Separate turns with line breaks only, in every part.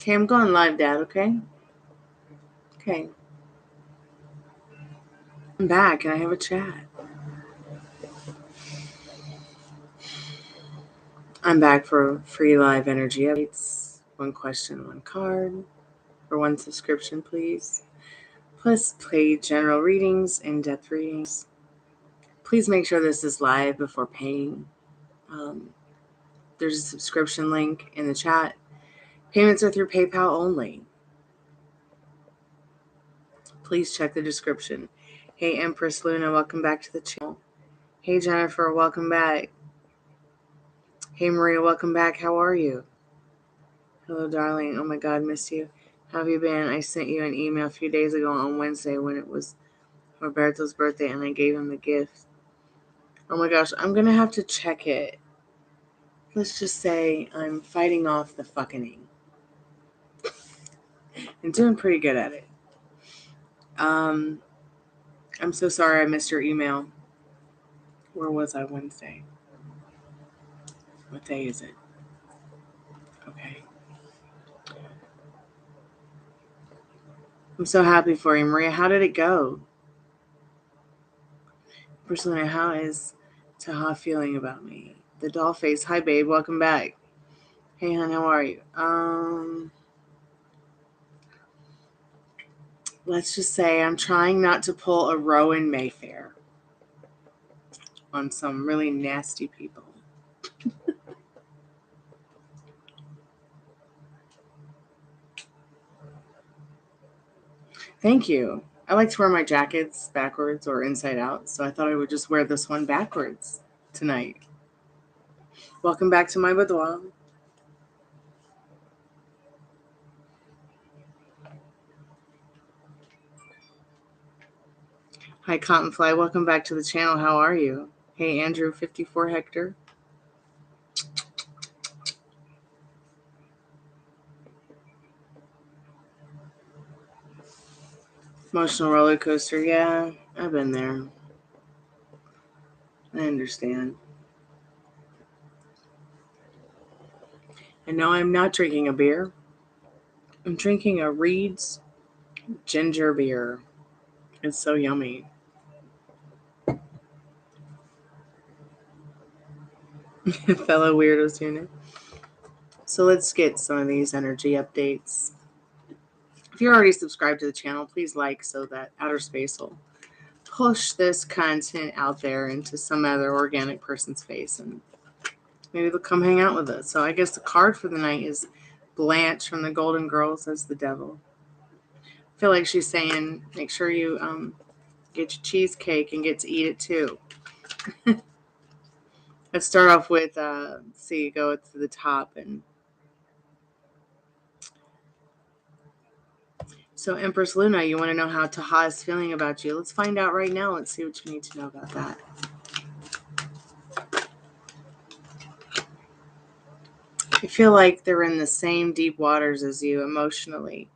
Okay, I'm going live, Dad, okay? Okay. I'm back and I have a chat. I'm back for free live energy updates. One question, one card. For one subscription, please. Plus, play general readings, in-depth readings. Please make sure this is live before paying. There's a subscription link in the chat. Payments are through PayPal only. Please check the description. Hey, Empress Luna, welcome back to the channel. Hey, Jennifer, welcome back. Hey, Maria, welcome back. How are you? Hello, darling. Oh my God, missed you. How have you been? I sent you an email a few days ago on Wednesday when it was Roberto's birthday and I gave him the gift. Oh my gosh, I'm going to have to check it. Let's just say I'm fighting off the fucking. I'm doing pretty good at it. I'm so sorry I missed your email. Where was I Wednesday? What day is it? Okay. I'm so happy for you, Maria. How did it go? Personally, how is Taha feeling about me? The doll face. Hi, babe. Welcome back. Hey, hon. How are you? Let's just say I'm trying not to pull a Rowan Mayfair on some really nasty people. Thank you. I like to wear my jackets backwards or inside out, so I thought I would just wear this one backwards tonight. Welcome back to my boudoir. Hi, Cottonfly. Welcome back to the channel. How are you? Hey, Andrew, 54 Hector. Emotional roller coaster. Yeah, I've been there. I understand. And no, I'm not drinking a beer. I'm drinking a Reed's ginger beer. It's so yummy. Fellow weirdos unit. So let's get some of these energy updates. If you're already subscribed to the channel, please like so that outer space will push this content out there into some other organic person's face and maybe they'll come hang out with us. So I guess the card for the night is Blanche from the Golden Girls as the devil. I feel like she's saying, make sure you get your cheesecake and get to eat it too. Let's start off with, go to the top. And so Empress Luna, you want to know how Taha is feeling about you? Let's find out right now. Let's see what you need to know about that. I feel like they're in the same deep waters as you emotionally,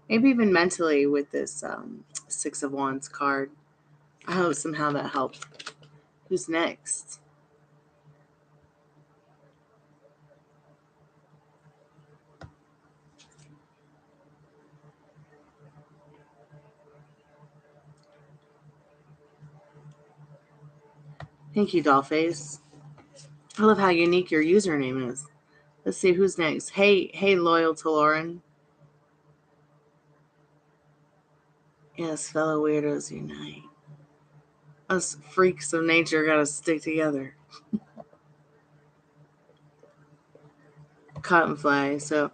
maybe even mentally with this Six of Wands card. I hope somehow that helped. Who's next? Thank you, Dollface. I love how unique your username is. Let's see who's next. Hey, loyal to Lauren. Yes, fellow weirdos unite. Us freaks of nature gotta stick together. Cottonfly. So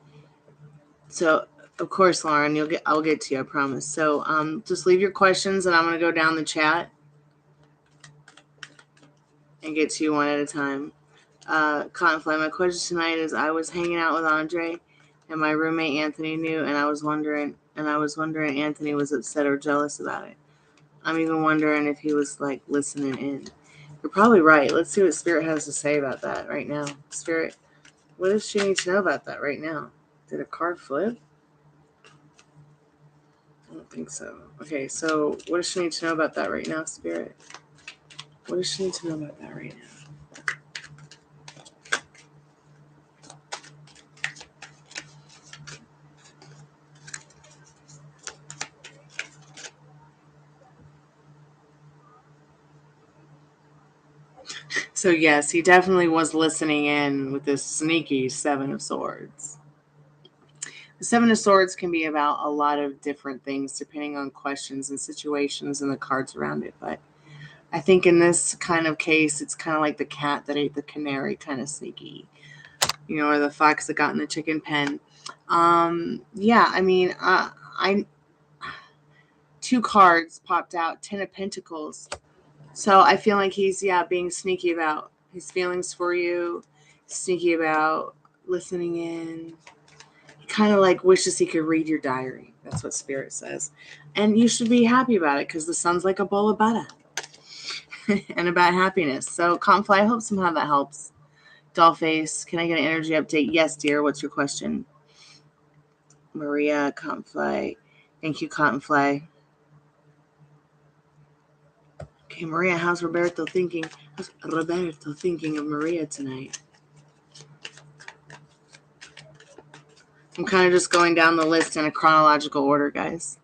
of course, Lauren, I'll get to you, I promise. So just leave your questions and I'm gonna go down the chat and get to you one at a time. Cottonfly, my question tonight is I was hanging out with Andre and my roommate Anthony knew and I was wondering Anthony was upset or jealous about it. I'm even wondering if he was like listening in. You're probably right. Let's see what Spirit has to say about that right now. Spirit, what does she need to know about that right now? Did a card flip? I don't think so. Okay, so what does she need to know about that right now, Spirit? What does she need to know about that right now? So yes, he definitely was listening in with this sneaky Seven of Swords. The Seven of Swords can be about a lot of different things depending on questions and situations and the cards around it. But I think in this kind of case, it's kind of like the cat that ate the canary, kind of sneaky, or the fox that got in the chicken pen. Yeah, I mean, I 2 cards popped out, 10 of Pentacles. So I feel like he's, being sneaky about his feelings for you, sneaky about listening in. He kind of like wishes he could read your diary. That's what Spirit says. And you should be happy about it because the sun's like a bowl of butter and about happiness. So, Confly, I hope somehow that helps. Dollface, can I get an energy update? Yes, dear. What's your question? Maria, Confly. Thank you, Cottonfly. Okay, Maria, how's Roberto thinking? How's Roberto thinking of Maria tonight? I'm kind of just going down the list in a chronological order, guys.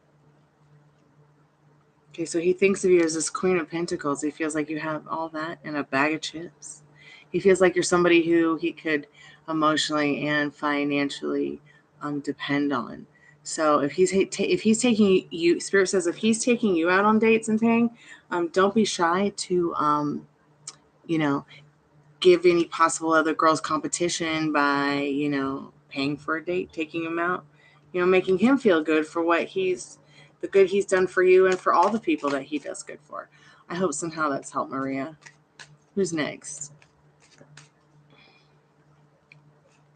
Okay, so he thinks of you as this Queen of Pentacles. He feels like you have all that in a bag of chips. He feels like you're somebody who he could emotionally and financially depend on. So if he's taking you, Spirit says if he's taking you out on dates and paying, don't be shy to give any possible other girls competition by paying for a date, taking him out, making him feel good for the good he's done for you and for all the people that he does good for. I hope somehow that's helped, Maria. Who's next?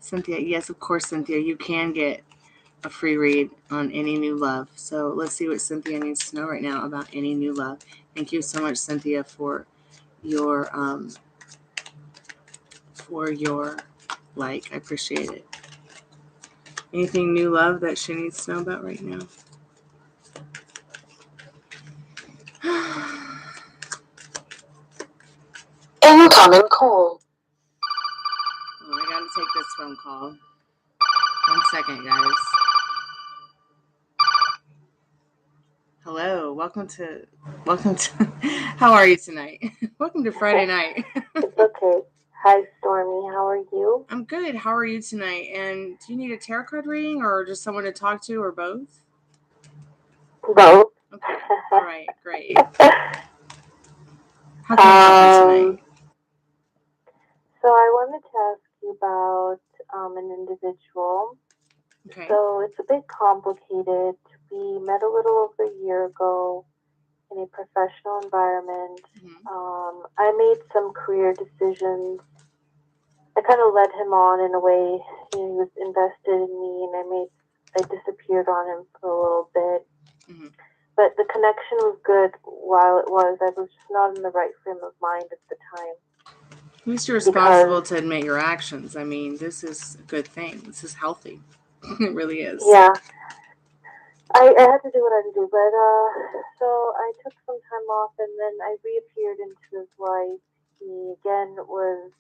Cynthia. Yes, of course, Cynthia. You can get a free read on any new love. So let's see what Cynthia needs to know right now about any new love. Thank you so much, Cynthia, for your like. I appreciate it. Anything new love that she needs to know about right now?
Incoming call.
Oh, I gotta take this phone call. 1 second, guys. Hello, welcome to. How are you tonight? Welcome to Friday night.
It's okay. Hi, Stormy. How are you?
I'm good. How are you tonight? And do you need a tarot card reading or just someone to talk to or both?
Both.
Okay. All right. Great. How can I help you tonight?
So I wanted to ask you about an individual.
Okay.
So it's a bit complicated. We met a little over a year ago in a professional environment.
Mm-hmm.
I made some career decisions. I kind of led him on in a way. He was invested in me, and I disappeared on him for a little bit.
Mm-hmm.
But the connection was good while it was. I was just not in the right frame of mind at the time.
At least you're responsible to admit your actions. I mean, this is a good thing. This is healthy. It really is.
Yeah. I had to do what I had to do. But so I took some time off, and then I reappeared into his life. He again was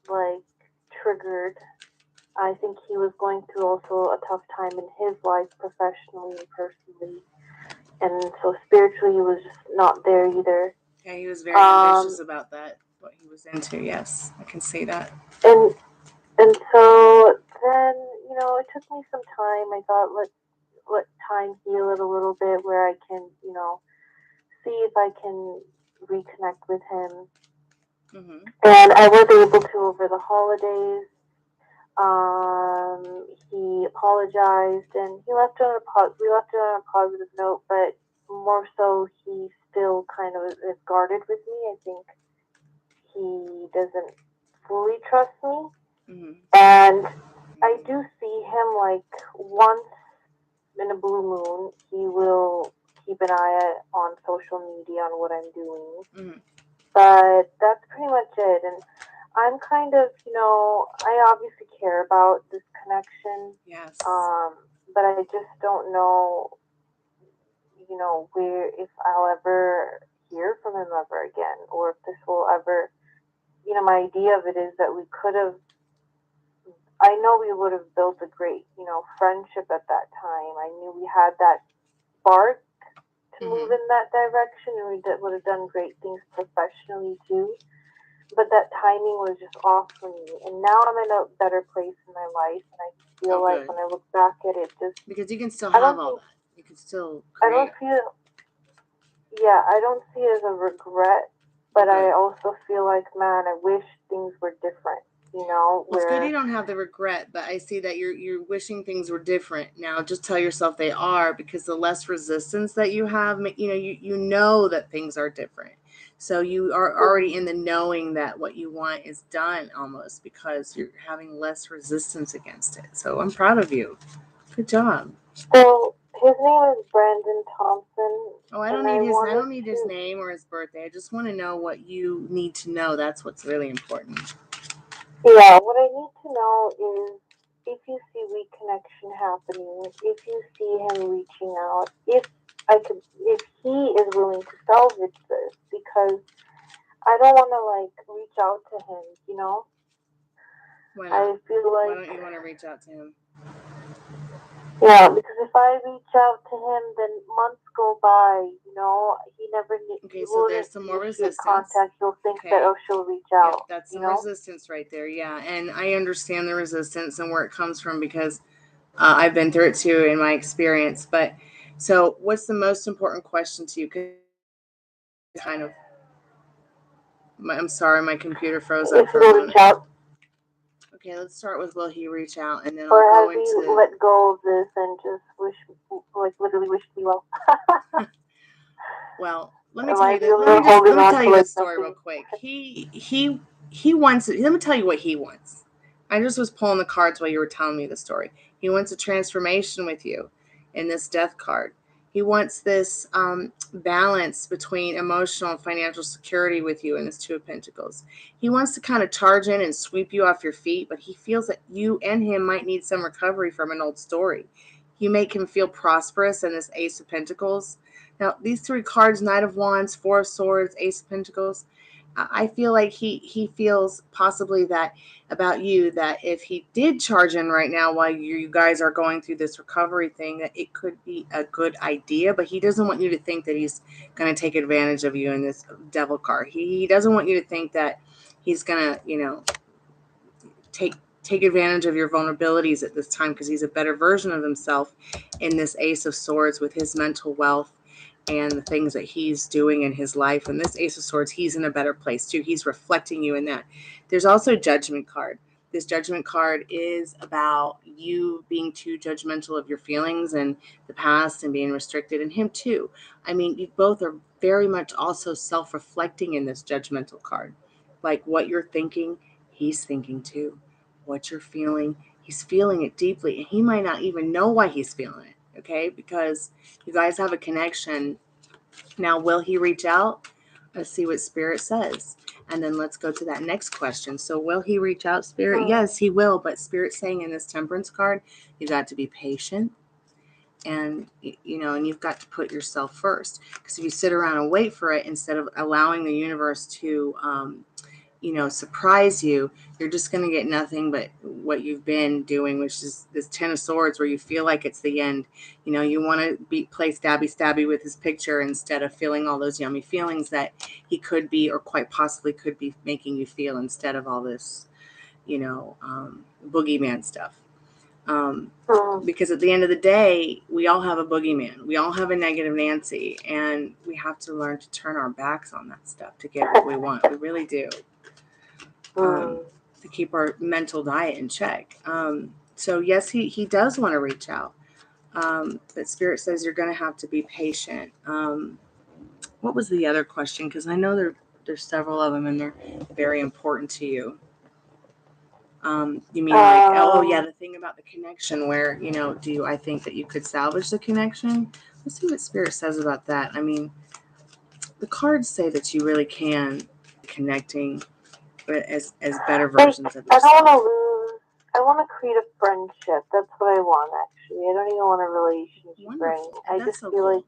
like triggered. I think he was going through also a tough time in his life, professionally and personally. And so spiritually, he was just not there either.
Yeah, he was very ambitious about that, what he was into. Yes, I can see that.
And so then, it took me some time. I thought, let time heal it a little bit where I can, see if I can reconnect with him.
Mm-hmm.
And I was able to over the holidays. He apologized and we left it on a positive note, but more so he still kind of is guarded with me. I think he doesn't fully trust me.
Mm-hmm.
And I do see him like once in a blue moon. He will keep an eye on social media on what I'm doing.
Mm-hmm.
But that's pretty much it. And I'm kind of, I obviously care about this connection.
Yes.
But I just don't know, if I'll ever hear from him ever again, or if this will ever, my idea of it is that we could have, I know we would have built a great, friendship at that time. I knew we had that spark to move in that direction, and we would have done great things professionally too. but that timing was just off for me. And now I'm in a better place in my life, and I feel like
good.
when I look back at it, just
Because you can still
I
have
don't
all
think
that. You can still
I
create.
don't feel I don't see it as a regret, but I
Good.
also feel like, man, I wish things were different. You know,
Well, it's good you
where
don't have the regret, but I see that you're wishing things were different. Now, just tell yourself they are, because the less resistance that you have, you know that things are different. So you are already in the knowing that what you want is done, almost, because you're having less resistance against it. So I'm proud of you. Good job.
so his name is Brandon Thompson,
Oh, I
and
don't
I
need his
wanted to.
name or his birthday. I just want to know what you need to know. That's what's really important.
Yeah, what I need to know is if you see weak connection happening, if you see him reaching out, if he is willing to salvage this, because I don't want to like reach out to him, you know?
Why not?
I feel
Why
like,
don't you want to reach out to him?
yeah, because if I reach out to him, then months go by, you know? He
Okay, so there's
wouldn't
some more
initiate
resistance.
contact. He'll think that,
Okay.
oh, she'll reach
Yep,
out,
that's
you
some
know?
resistance right there. Yeah, and I understand the resistance and where it comes from, because I've been through it too in my experience. But so, what's the most important question to you? Kind of. I'm sorry, my computer froze up
If
for a
he'll reach
moment.
out,
Okay, let's start with will he reach out, and then
or
I'll go
has he
into.
let go of this and just literally wished me well?
Well, let me
Am
tell
I
you
the
that.
only one
Let
holding
me
on
tell
to
you
like
this story real
nothing?
quick. He wants. Let me tell you what he wants. I just was pulling the cards while you were telling me the story. He wants a transformation with you in this death card. He wants this balance between emotional and financial security with you in this Two of Pentacles. He wants to kind of charge in and sweep you off your feet, but he feels that you and him might need some recovery from an old story. You make him feel prosperous in this Ace of Pentacles. Now, these three cards, Knight of Wands, Four of Swords, Ace of Pentacles, I feel like he feels possibly that about you, that if he did charge in right now while you guys are going through this recovery thing, that it could be a good idea, but he doesn't want you to think that he's going to take advantage of you in this devil card. He doesn't want you to think that he's going to, take advantage of your vulnerabilities at this time, because he's a better version of himself in this Ace of Swords with his mental wealth and the things that he's doing in his life. And this Ace of Swords, he's in a better place too. He's reflecting you in that. There's also a Judgment card. This Judgment card is about you being too judgmental of your feelings and the past and being restricted, and him too. I mean, you both are very much also self-reflecting in this Judgmental card. Like what you're thinking, he's thinking too. What you're feeling, he's feeling it deeply, and he might not even know why he's feeling it. Okay, because you guys have a connection. Now, will he reach out? Let's see what Spirit says. And then let's go to that next question. So, will he reach out, Spirit? Yes, he will. But Spirit's saying in this Temperance card, you got to be patient. And, and you've got to put yourself first. Because if you sit around and wait for it instead of allowing the universe to, surprise you, you're just going to get nothing but what you've been doing, which is this Ten of Swords, where you feel like it's the end. You want to play stabby with his picture instead of feeling all those yummy feelings that he could be, or quite possibly could be, making you feel, instead of all this, boogeyman stuff. Because at the end of the day, we all have a boogeyman. We all have a negative Nancy, and we have to learn to turn our backs on that stuff to get what we want. We really do. To keep our mental diet in check. So yes, he does want to reach out. But Spirit says you're going to have to be patient. What was the other question? Because I know there's several of them, and they're very important to you. You mean the thing about the connection where, I think that you could salvage the connection? Let's see what Spirit says about that. I mean, the cards say that you really can connecting as better versions of
I
yourself.
don't want to lose. I want to create a friendship. That's what I want, actually. I don't even want a relationship or anything. I just feel like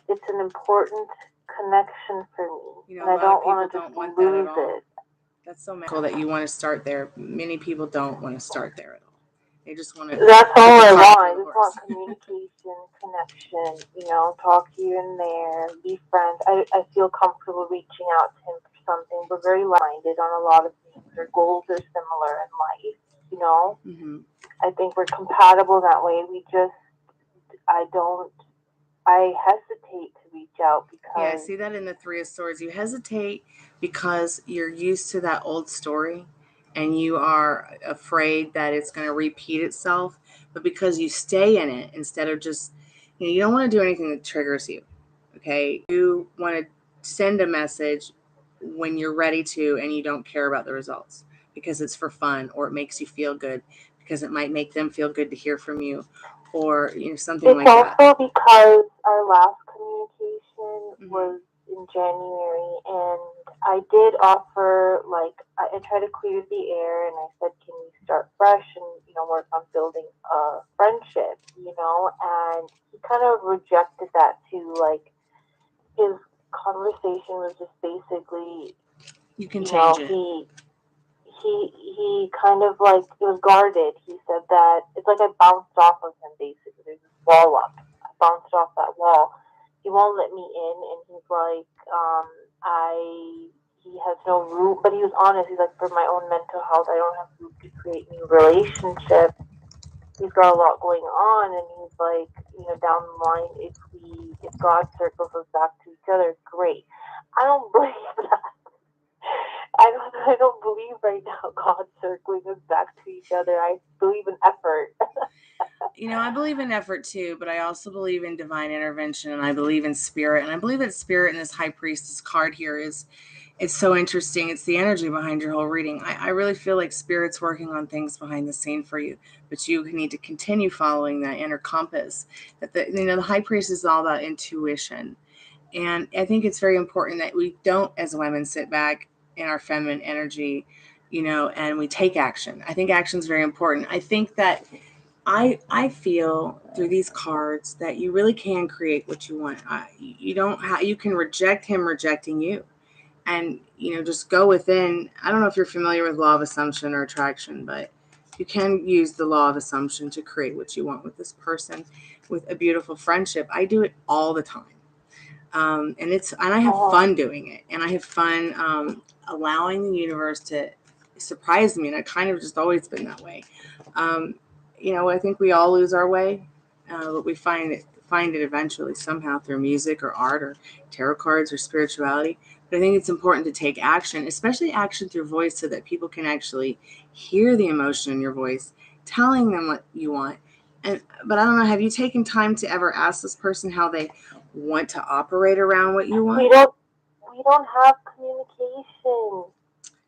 it's an important connection for me, and I don't want to just lose it.
That's so cool that you want to start there. Many people don't want to start there at all. They just want to.
That's all I want. I just want communication, connection. Talk here and there, be friends. I feel comfortable reaching out to him. something. We're very like-minded on a lot of things. Our goals are similar in life, you know.
Mm-hmm.
I think we're compatible that way. I hesitate to reach out because...
Yeah, I see that in the Three of Swords. You hesitate because you're used to that old story and you are afraid that it's going to repeat itself. But because you stay in it instead of just, you don't want to do anything that triggers you. Okay. You want to send a message when you're ready to and you don't care about the results because it's for fun or it makes you feel good because it might make them feel good to hear from you or something like that.
It's also because our last communication was in January, and I did offer, like, I tried to clear the air, and I said, can we start fresh and, work on building a friendship, and he kind of rejected that too. Like, his conversation was just basically,
you can change it.
He kind of, like, it was guarded. He said that it's like I bounced off of him, basically. There's this wall up. I bounced off that wall. He won't let me in, and he's like, he has no room, but he was honest. He's like, for my own mental health, I don't have room to create new relationships. He's got a lot going on, and he's like, down the line, if God circles us back to each other, great. I don't believe that. I don't believe right now God circling us back to each other. I believe in effort.
I believe in effort too, but I also believe in divine intervention, and I believe in spirit. And I believe that spirit in this High Priestess card here it's so interesting. It's the energy behind your whole reading. I really feel like spirit's working on things behind the scene for you, but you need to continue following that inner compass. That the High Priestess is all about intuition. And I think it's very important that we don't, as women, sit back in our feminine energy, and we take action. I think action is very important. I think that I feel through these cards that you really can create what you want. You can reject him rejecting you, and just go within. I don't know if you're familiar with law of assumption or attraction, but you can use the law of assumption to create what you want with this person, with a beautiful friendship. I do it all the time. And I have fun doing it, and I have fun allowing the universe to surprise me, and I kind of just always been that way. I think we all lose our way, but we find it eventually somehow through music or art or tarot cards or spirituality. But I think it's important to take action, especially action through voice, so that people can actually hear the emotion in your voice, telling them what you want. But I don't know, have you taken time to ever ask this person how they want to operate around what you want?
We don't have communication.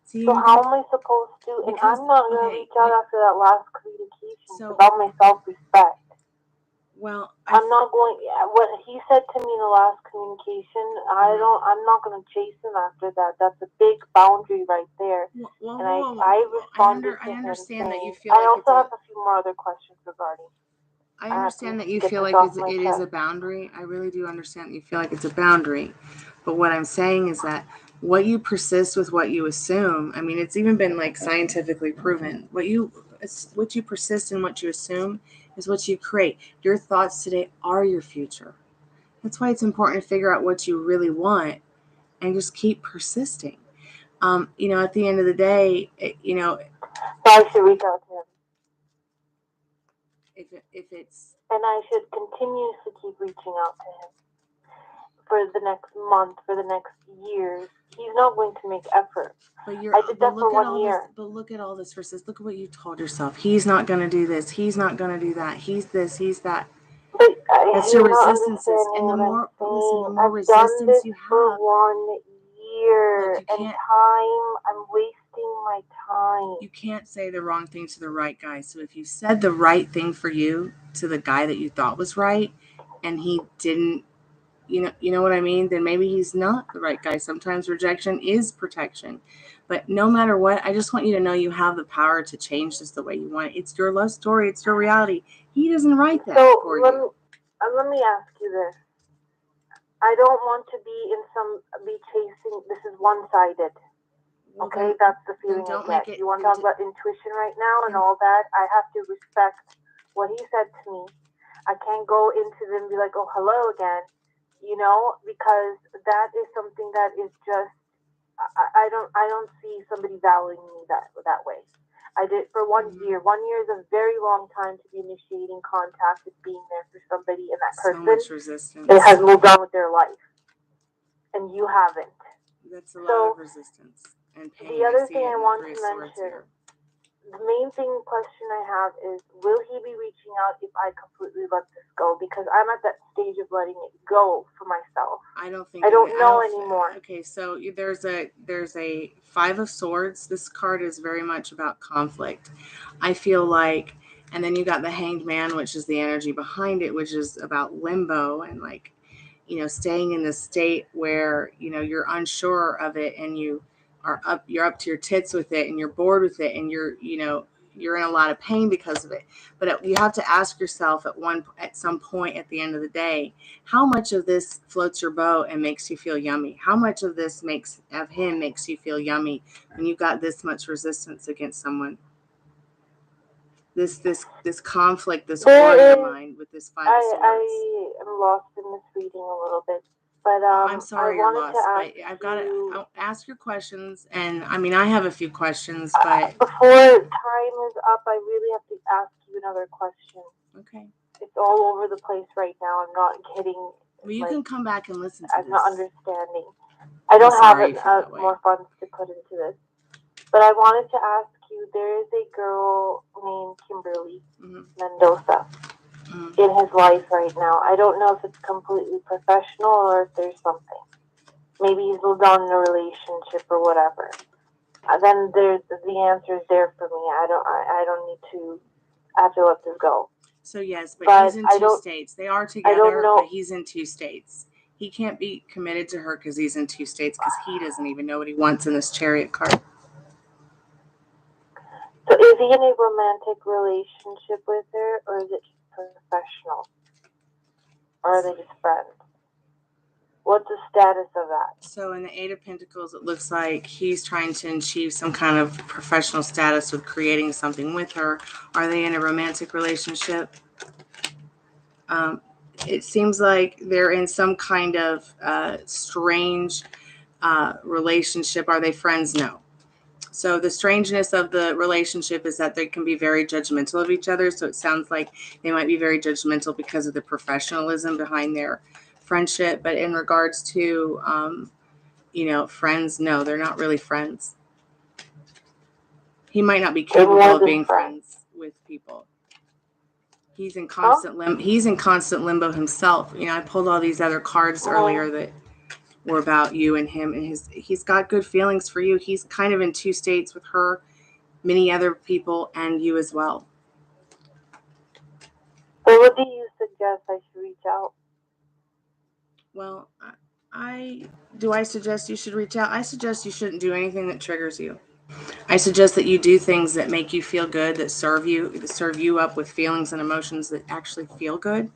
See,
so how am I supposed to? And I'm not going to reach out after that last communication. It's about my self-respect.
Well,
I'm not going. What he said to me in the last communication, I'm not going to chase him after that. That's a big boundary right there. I responded to him. I understand that you feel. I also have a few more other questions regarding.
I understand that you feel like it is a boundary. I really do understand that you feel like it's a boundary. But what I'm saying is that what you persist with, what you assume, I mean, it's even been like scientifically proven. What you persist and what you assume is what you create. Your thoughts today are your future. That's why it's important to figure out what you really want and just keep persisting. At the end of the day,
So I should reach out to him.
If it's...
And I should continuously keep reaching out to him for the next month, for the next years. He's not going to make effort. I did that for 1 year.
But look at all this versus look at what you told yourself. He's not going to do this. He's not going to do that. He's this. He's that.
But
that's your resistances. And the more resistance you have.
For 1 year, and I'm wasting my time.
You can't say the wrong thing to the right guy. So if you said the right thing for you to the guy that you thought was right, and he didn't, you know what I mean? Then maybe he's not the right guy. Sometimes rejection is protection. But no matter what, I just want you to know you have the power to change this the way you want it. It's your love story. It's your reality. He doesn't write that for you.
Let me ask you this. I don't want to be chasing. This is one-sided. Okay, that's the feeling I get. You want to talk about intuition right now and all that? I have to respect what he said to me. I can't go into them and be like, oh, hello again, because that is something that is just I don't see somebody valuing me that way. I did for 1 year. 1 year is a very long time to be initiating contact with being there for somebody, and that
So
person
much resistance.
it has moved on with their life, and you haven't.
That's a lot of resistance and pain.
The other
see
thing
it
I
in the
want
Three
to
of Swords
mention,
here.
the main question I have is, will he be reaching out if I completely let this go? Because I'm at that stage of letting it go for myself.
I don't think
I don't know anymore.
Okay, so there's a Five of Swords. This card is very much about conflict. I feel like, and then you got the Hanged Man, which is the energy behind it, which is about limbo and like, staying in the state where you're unsure of it, and you're up to your tits with it, and you're bored with it, and you're in a lot of pain because of it. But you have to ask yourself at some point at the end of the day, how much of this floats your boat and makes you feel yummy? How much of this makes you feel yummy when you've got this much resistance against someone? This conflict, this war in your mind with this Five of Swords.
I am lost in this reading a little bit. But
I'm sorry you're lost, but I've got to ask your questions. And I mean, I have a few questions, but
before time is up, I really have to ask you another question.
Okay.
It's all over the place right now. I'm not getting.
Well, you can come back and listen to
I'm
this.
not understanding. I don't have more funds to put into this. But I wanted to ask you, there is a girl named Kimberly Mendoza in his life right now. I don't know if it's completely professional or if there's something. Maybe he's moved on in a relationship or whatever. Then there's the answer is there for me. I don't need to. I have to let this go.
So yes, but he's in two states. They are together, but he's in two states. He can't be committed to her because he's in two states, because he doesn't even know what he wants in this Chariot card.
So is he in a romantic relationship with her, or is it just professional? Or are they just friends? What's the status of that?
So in the Eight of Pentacles, it looks like he's trying to achieve some kind of professional status with creating something with her. Are they in a romantic relationship? It seems like they're in some kind of strange relationship. Are they friends? No. So the strangeness of the relationship is that they can be very judgmental of each other. So it sounds like they might be very judgmental because of the professionalism behind their friendship. But in regards to, friends, no, they're not really friends. He might not be capable of being friends with people. He's in constant limbo himself. I pulled all these other cards earlier that were about you and him, and he's got good feelings for you. He's kind of in two states with her, many other people, and you as well.
So what do you suggest I should reach out?
Well, I suggest you should reach out? I suggest you shouldn't do anything that triggers you. I suggest that you do things that make you feel good, that serve you up with feelings and emotions that actually feel good.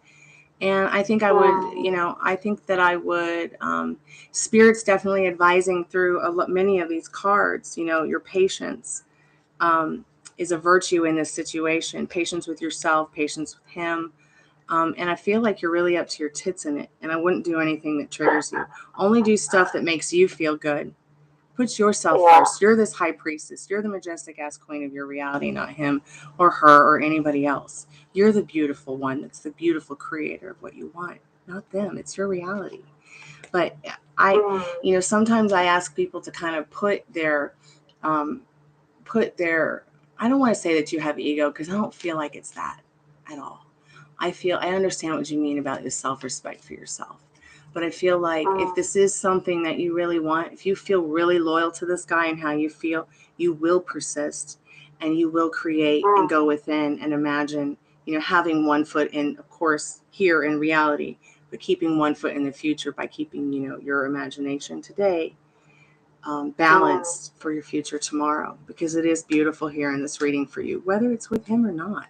And I think I would, Spirit's definitely advising through many of these cards. Your patience is a virtue in this situation. Patience with yourself, patience with him. And I feel like you're really up to your tits in it. And I wouldn't do anything that triggers you. Only do stuff that makes you feel good. Put yourself first. You're this high priestess. You're the majestic ass queen of your reality, not him or her or anybody else. You're the beautiful one. That's the beautiful creator of what you want, not them. It's your reality. But sometimes I ask people to kind of put their, I don't want to say that you have ego, because I don't feel like it's that at all. I understand what you mean about your self-respect for yourself. But I feel like if this is something that you really want, if you feel really loyal to this guy and how you feel, you will persist and you will create and go within and imagine, having one foot in, of course, here in reality, but keeping one foot in the future by keeping, your imagination today balanced for your future tomorrow, because it is beautiful here in this reading for you, whether it's with him or not.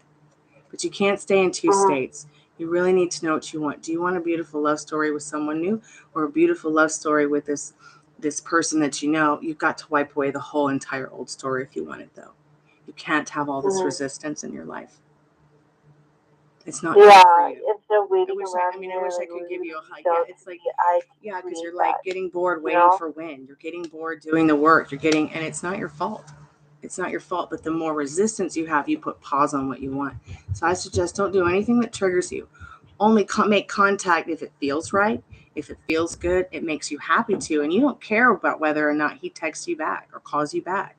But you can't stay in two states. You really need to know what you want. Do you want a beautiful love story with someone new, or a beautiful love story with this person that you know? You've got to wipe away the whole entire old story if you want it, though. You can't have all this resistance in your life. It's not good for you.
It's so waiting
I
around
mean, I
here,
wish I
like
could give you a hug.
reach
Yeah,
out
it's
to
like,
me, I can
yeah, because
create
you're like
that,
getting bored
you
waiting
know?
for wind. You're getting bored doing the work. And it's not your fault. It's not your fault. But the more resistance you have, you put pause on what you want. So I suggest don't do anything that triggers you. Only make contact if it feels right. If it feels good, it makes you happy to. And you don't care about whether or not he texts you back or calls you back.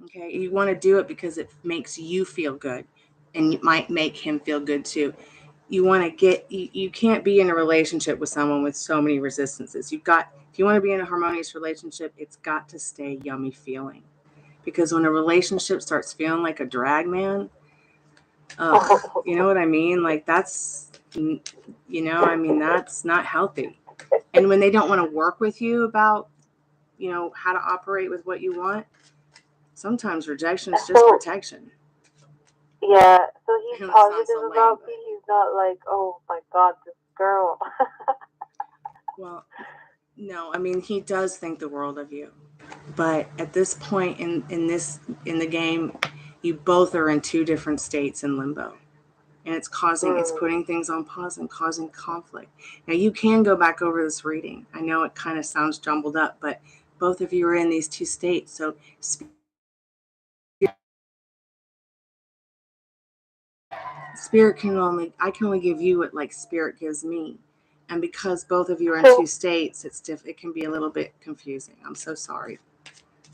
Okay, you want to do it because it makes you feel good, and it might make him feel good too. You want to you can't be in a relationship with someone with so many resistances. If you want to be in a harmonious relationship, it's got to stay yummy feeling. Because when a relationship starts feeling like a drag, man, you know what I mean? Like that's not healthy. And when they don't want to work with you about, how to operate with what you want, sometimes rejection is just
So,
protection.
yeah, so he's
I know it sounds
positive
so lame,
about me.
but
He's not like, oh my god, this girl.
well, no, I mean he does think the world of you. But at this point in the game, you both are in two different states in limbo. And it's putting things on pause and causing conflict. Now you can go back over this reading. I know it kind of sounds jumbled up, but both of you are in these two states. So I can only give you what like spirit gives me. And because both of you are in
So,
two states, it can be a little bit confusing. I'm so sorry.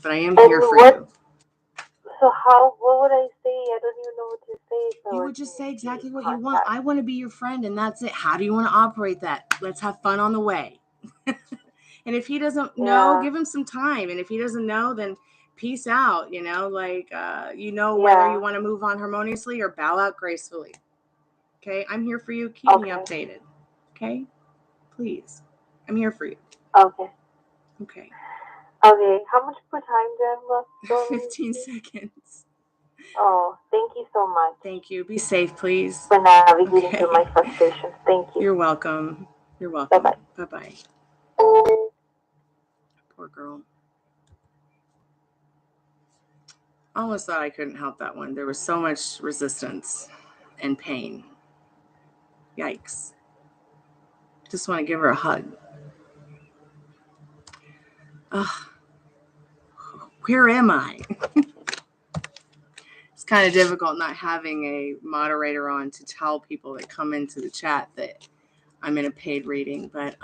But I am
and
here for
what,
you.
so how, what would I say? I don't even know what to say so
You
I
would
can
just say
create
exactly what you want.
contact.
I want to be your friend, and that's it. How do you want to operate that? Let's have fun on the way. And if he doesn't know,
Yeah,
give him some time. And if he doesn't know, then peace out. Whether
yeah,
you want to move on harmoniously or bow out gracefully. Okay, I'm here for you. Keep me
okay,
updated. Okay, please. I'm here for you.
okay.
Okay.
Okay, how much more time do I have left, Dorothy?
15 seconds.
Oh, thank you so much
Thank you. Be safe, please.
for navigating through
Okay.
my frustrations. Thank you.
You're welcome. You're
Bye
welcome.
bye.
Bye bye. Poor girl. I almost thought I couldn't help that one. There was so much resistance and pain. Yikes. Just want to give her a hug. Ugh, where am I? It's kind of difficult not having a moderator on to tell people that come into the chat that I'm in a paid reading. But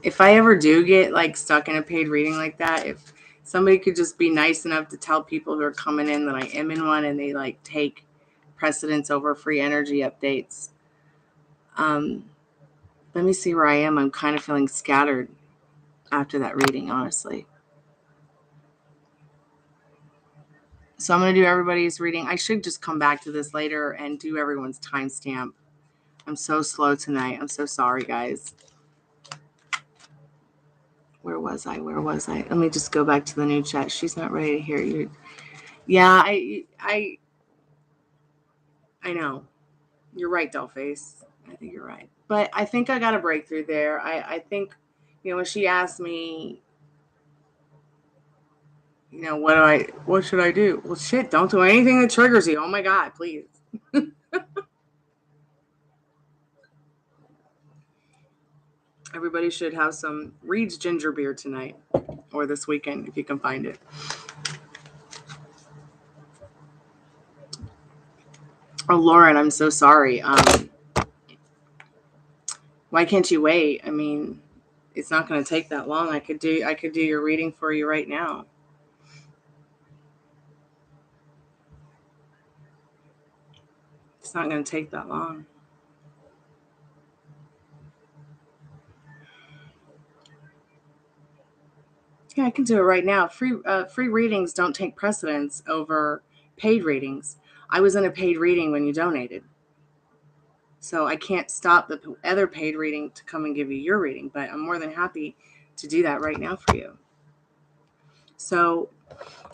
if I ever do get like stuck in a paid reading like that, if somebody could just be nice enough to tell people who are coming in that I am in one and they like take precedence over free energy updates. Let me see where I am. I'm kind of feeling scattered after that reading, honestly. So I'm going to do everybody's reading. I should just come back to this later and do everyone's timestamp. I'm so slow tonight. I'm so sorry, guys. Where was I? Let me just go back to the new chat. She's not ready to hear you. Yeah, I know. You're right, Dollface. I think you're right. But I think I got a breakthrough there. I think, when she asked me, what should I do? Well, shit, don't do anything that triggers you. Oh my God, please. Everybody should have some Reed's ginger beer tonight or this weekend if you can find it. Oh, Lauren, I'm so sorry. Why can't you wait? I mean, it's not going to take that long. I could do your reading for you right now. It's not going to take that long. Yeah, I can do it right now. Free readings don't take precedence over paid readings. I was in a paid reading when you donated. So I can't stop the other paid reading to come and give you your reading, but I'm more than happy to do that right now for you. So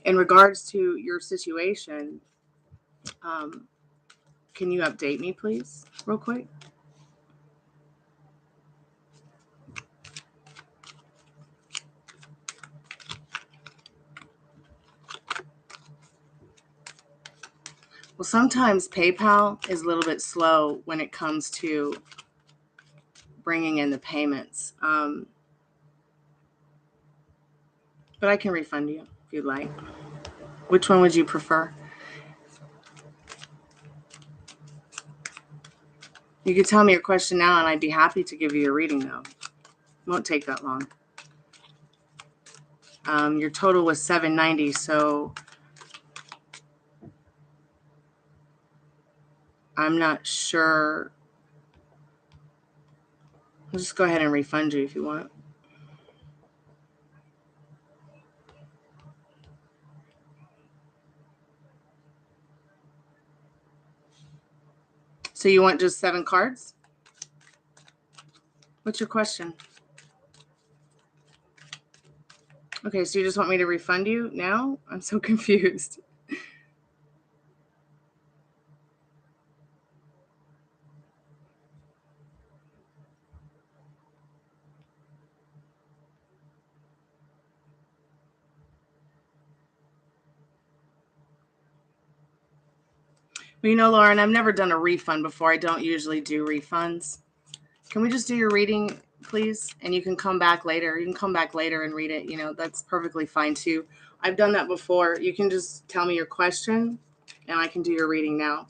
in regards to your situation, can you update me, please, real quick? Well, sometimes PayPal is a little bit slow when it comes to bringing in the payments. But I can refund you if you'd like. Which one would you prefer? You could tell me your question now, and I'd be happy to give you a reading, though. It won't take that long. Your total was $790, so I'm not sure. I'll just go ahead and refund you if you want. So you want just 7 cards? What's your question? Okay, so you just want me to refund you now? I'm so confused. Well, you know, Lauren, I've never done a refund before. I don't usually do refunds. Can we just do your reading, please? And you can come back later. You can come back later and read it. You know, that's perfectly fine too. I've done that before. You can just tell me your question and I can do your reading now.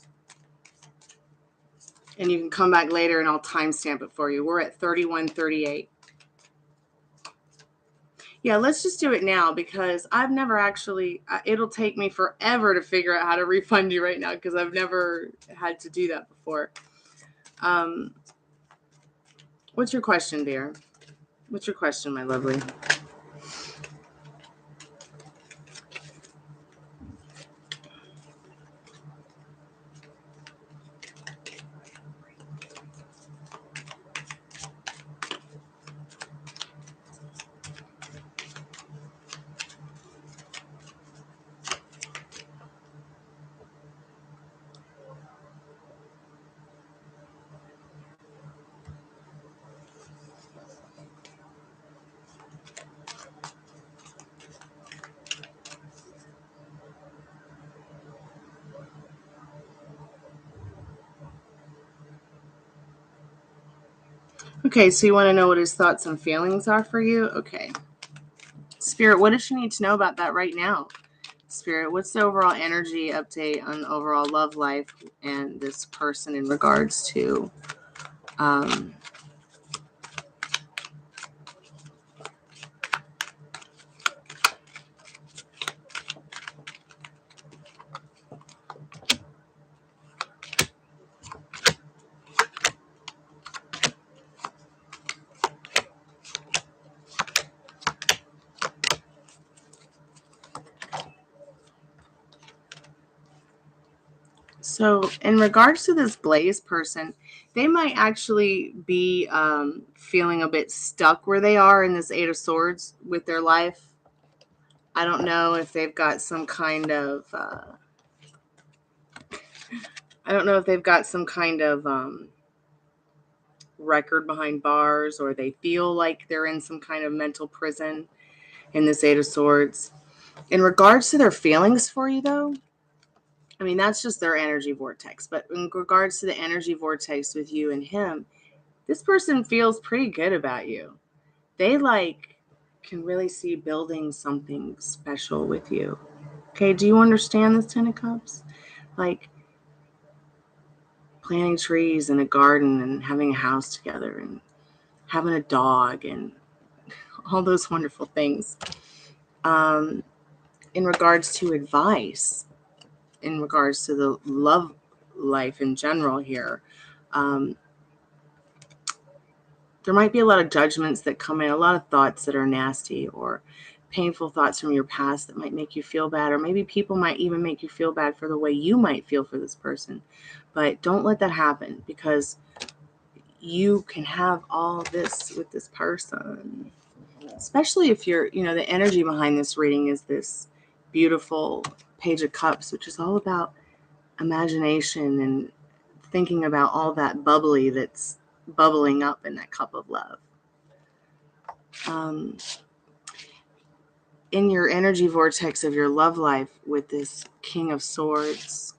And you can come back later and I'll timestamp it for you. We're at 31:38. Yeah, let's just do it now because I've never actually, it'll take me forever to figure out how to refund you right now because I've never had to do that before. What's your question, dear? What's your question, my lovely? Okay, so you want to know what his thoughts and feelings are for you? Okay. Spirit, what does she need to know about that right now? Spirit, what's the overall energy update on overall love life and this person in regards to So in regards to this Blaze person, they might actually be feeling a bit stuck where they are in this Eight of Swords with their life. I don't know if they've got some kind of record behind bars, or they feel like they're in some kind of mental prison in this Eight of Swords. In regards to their feelings for you, though, I mean, that's just their energy vortex. But in regards to the energy vortex with you and him, this person feels pretty good about you. They can really see building something special with you. Okay, do you understand this, Ten of Cups? Like planting trees in a garden and having a house together and having a dog and all those wonderful things. In regards to advice, in regards to the love life in general here, there might be a lot of judgments that come in, a lot of thoughts that are nasty or painful thoughts from your past that might make you feel bad, or maybe people might even make you feel bad for the way you might feel for this person. But don't let that happen, because you can have all this with this person, especially if you're, the energy behind this reading is this beautiful Page of Cups, which is all about imagination and thinking about all that bubbly that's bubbling up in that cup of love. In your energy vortex of your love life with this King of Swords,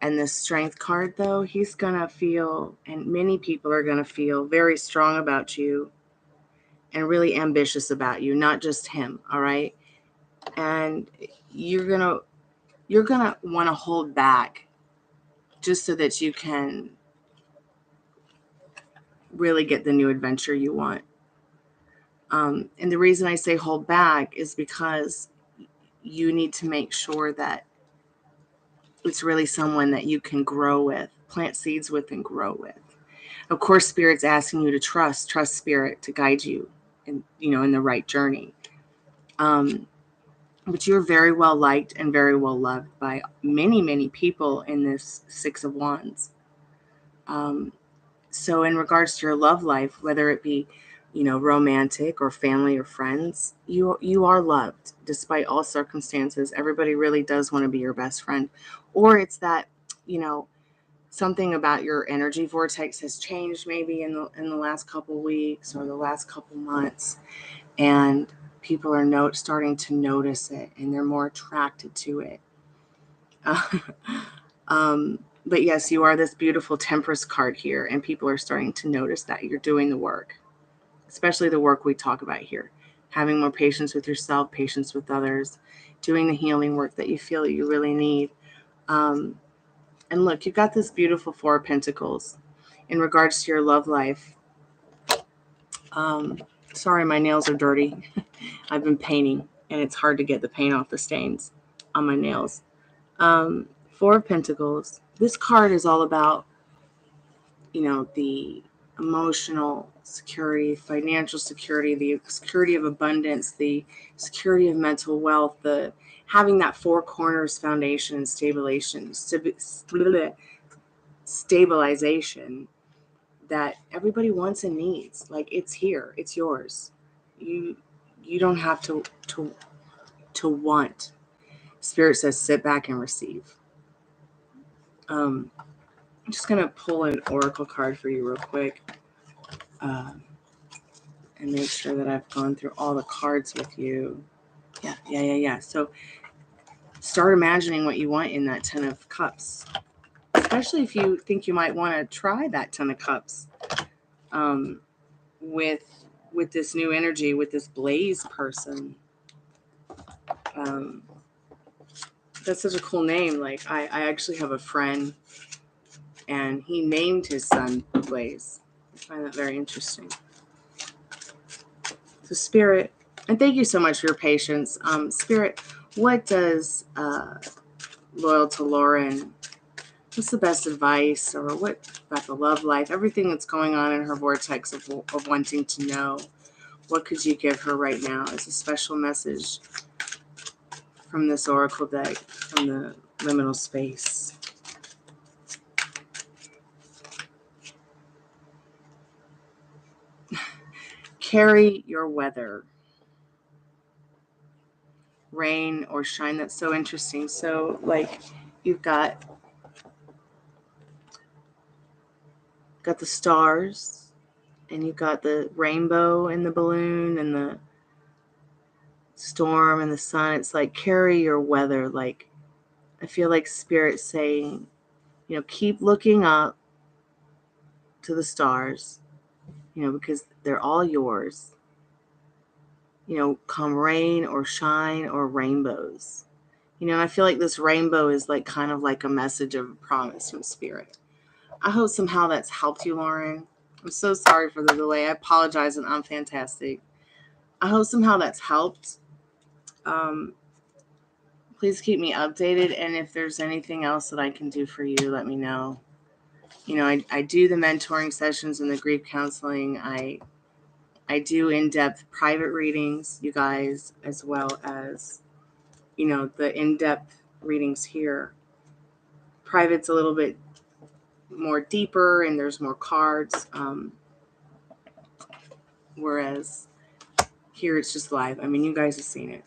And the strength card, though, he's going to feel, and many people are going to feel very strong about you and really ambitious about you, not just him, all right? And you're going to want to hold back just so that you can really get the new adventure you want. And the reason I say hold back is because you need to make sure that it's really someone that you can grow with, plant seeds with, and grow with. Of course, Spirit's asking you to trust Spirit to guide you in the right journey. But you're very well liked and very well loved by many, many people in this Six of Wands. So in regards to your love life, whether it be, romantic or family or friends, you are loved despite all circumstances. Everybody really does want to be your best friend. Or it's that, something about your energy vortex has changed maybe in the last couple weeks or the last couple months, and people are starting to notice it, and they're more attracted to it. But yes, you are this beautiful Temperance card here, and people are starting to notice that you're doing the work, especially the work we talk about here. Having more patience with yourself, patience with others, doing the healing work that you feel that you really need. And look, you've got this beautiful Four of Pentacles in regards to your love life. Sorry, my nails are dirty. I've been painting, and it's hard to get the paint off the stains on my nails. Four of Pentacles. This card is all about, the emotional security, financial security, the security of abundance, the security of mental wealth, the having that four corners foundation and stabilization that everybody wants and needs. Like, it's here, it's yours. You don't have to want. Spirit says sit back and receive. I'm just gonna pull an oracle card for you real quick, and make sure that I've gone through all the cards with you. Yeah. So start imagining what you want in that Ten of Cups, especially if you think you might want to try that Ten of Cups with this new energy, with this Blaze person. That's such a cool name. Like, I actually have a friend, and he named his son Blaze. I find that very interesting. So Spirit, and thank you so much for your patience. Spirit, what does Loyal to Lauren, what's the best advice, or what about the love life, everything that's going on in her vortex of wanting to know? What could you give her right now as a special message from this oracle deck, from the liminal space? Carry your weather. Rain or shine. That's so interesting. So, like, you've got the stars, and you've got the rainbow and the balloon and the storm and the sun. It's like, carry your weather. Like, I feel like Spirit saying, keep looking up to the stars, because they're all yours. Come rain or shine or rainbows. I feel like this rainbow is like kind of like a message of promise from Spirit. I hope somehow that's helped you, Lauren. I'm so sorry for the delay. I apologize, and I'm fantastic. I hope somehow that's helped. Please keep me updated, and if there's anything else that I can do for you, let me know. I do the mentoring sessions and the grief counseling. I do in-depth private readings, you guys, as well as, the in-depth readings here. Private's a little bit more deeper, and there's more cards. Whereas here it's just live. I mean, you guys have seen it.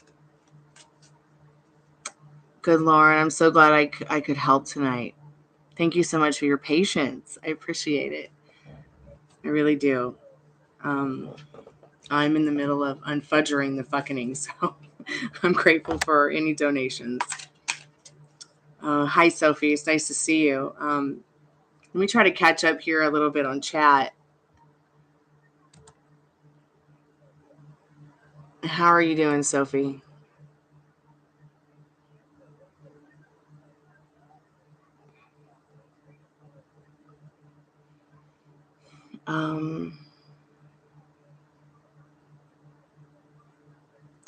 Good, Lauren. I'm so glad I could help tonight. Thank you so much for your patience. I appreciate it. I really do. I'm in the middle of unfudgering the fucking, so I'm grateful for any donations. Hi, Sophie. It's nice to see you. Let me try to catch up here a little bit on chat. How are you doing, Sophie?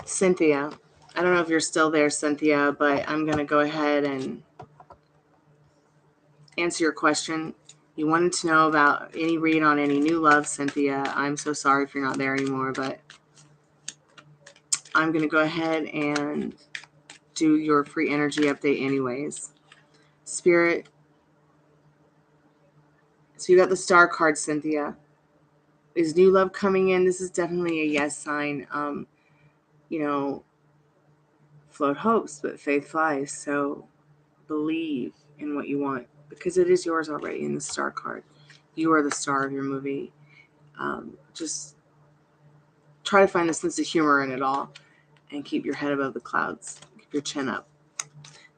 Cynthia. I don't know if you're still there, Cynthia, but I'm going to go ahead and answer your question. You wanted to know about any read on any new love, Cynthia. I'm so sorry if you're not there anymore, but I'm going to go ahead and do your free energy update anyways. Spirit. So you got the star card, Cynthia. Is new love coming in? This is definitely a yes sign. Float hopes, but faith flies. So believe in what you want because it is yours already in the star card. You are the star of your movie. Just try to find a sense of humor in it all and keep your head above the clouds. Keep your chin up.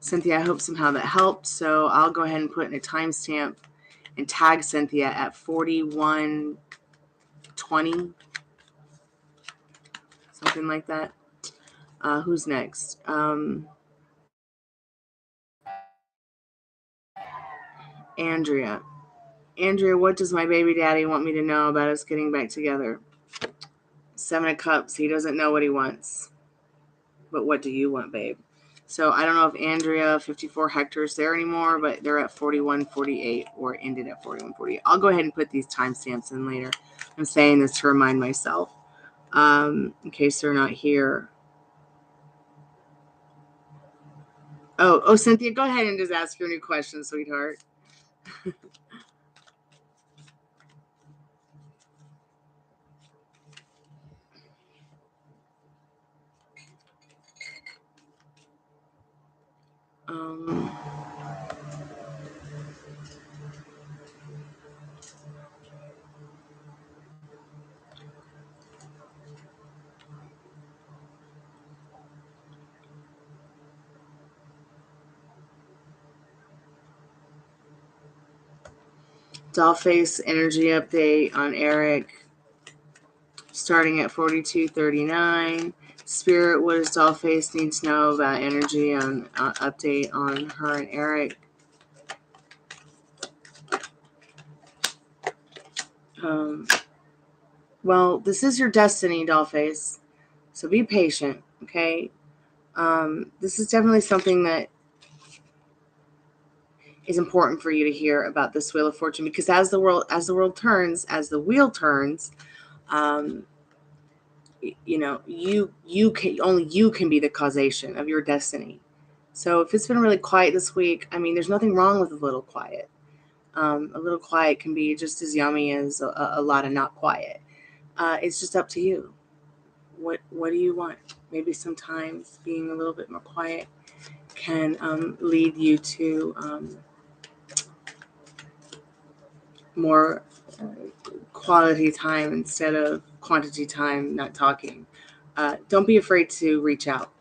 Cynthia, I hope somehow that helped. So I'll go ahead and put in a timestamp and tag Cynthia at 41:20, something like that. Who's next? Andrea. Andrea, what does my baby daddy want me to know about us getting back together? 7 of Cups. He doesn't know what he wants. But what do you want, babe? So I don't know if Andrea 54 Hector is there anymore, but they're at 41:48 or ended at 41:48. I'll go ahead and put these timestamps in later. I'm saying this to remind myself in case they're not here. Oh, Cynthia, go ahead and just ask your new question, sweetheart. um, Dollface energy update on Eric starting at 42:39. Spirit, what does Dollface need to know about energy on update on her and Eric? Well, this is your destiny, Dollface. So be patient, okay? This is definitely something that is important for you to hear about this Wheel of Fortune because as the wheel turns, you can be the causation of your destiny. So if it's been really quiet this week, I mean, there's nothing wrong with a little quiet. A little quiet can be just as yummy as a lot of not quiet. It's just up to you. What do you want? Maybe sometimes being a little bit more quiet can lead you to more quality time instead of quantity time not talking. Don't be afraid to reach out.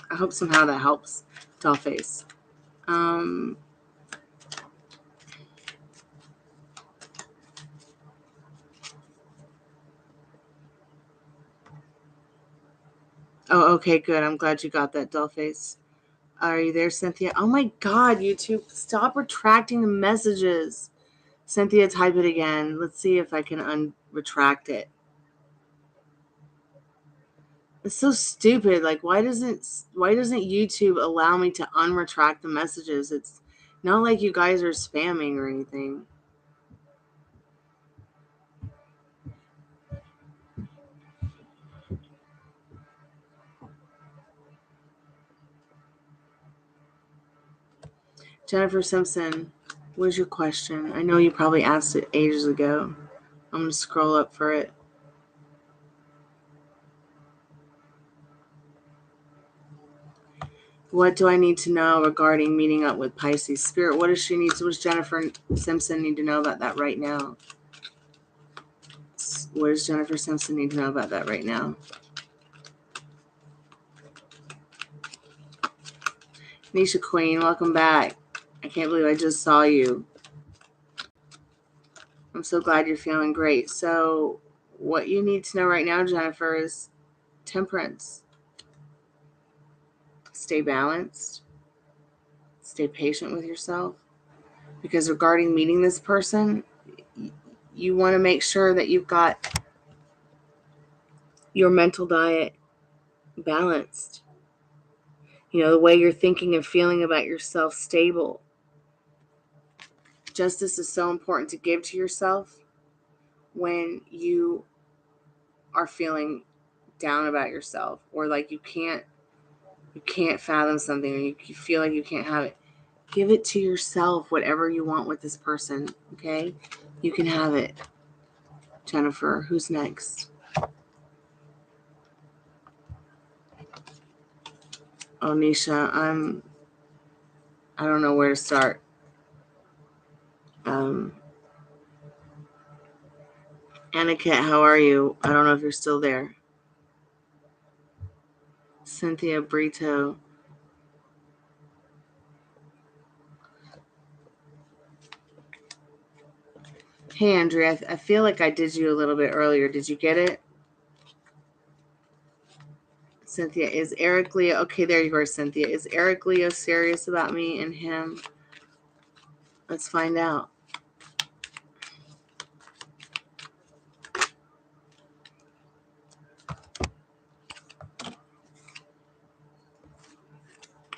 I hope somehow that helps, Dollface. Oh, okay, good. I'm glad you got that, Dollface. Are you there, Cynthia? Oh my God, YouTube, stop retracting the messages. Cynthia, type it again. Let's see if I can retract it. It's so stupid. Like, why doesn't YouTube allow me to unretract the messages? It's not like you guys are spamming or anything. Jennifer Simpson, what's your question? I know you probably asked it ages ago. I'm going to scroll up for it. What do I need to know regarding meeting up with Pisces Spirit? What does Jennifer Simpson need to know about that right now? What does Jennifer Simpson need to know about that right now? Nisha Queen, welcome back. I can't believe I just saw you. I'm so glad you're feeling great. So what you need to know right now, Jennifer, is temperance. Stay balanced. Stay patient with yourself. Because regarding meeting this person, you want to make sure that you've got your mental diet balanced. You know, the way you're thinking and feeling about yourself stable. Justice is so important to give to yourself when you are feeling down about yourself, or like you can't fathom something, or you feel like you can't have it. Give it to yourself, whatever you want with this person, okay? You can have it. Jennifer, who's next? Oh, Nisha, I don't know where to start. Aniket, how are you? I don't know if you're still there. Cynthia Brito. Hey, Andrea, I feel like I did you a little bit earlier. Did you get it? Cynthia, is Eric Leo... Okay, there you are, Cynthia. Is Eric Leo serious about me and him? Let's find out.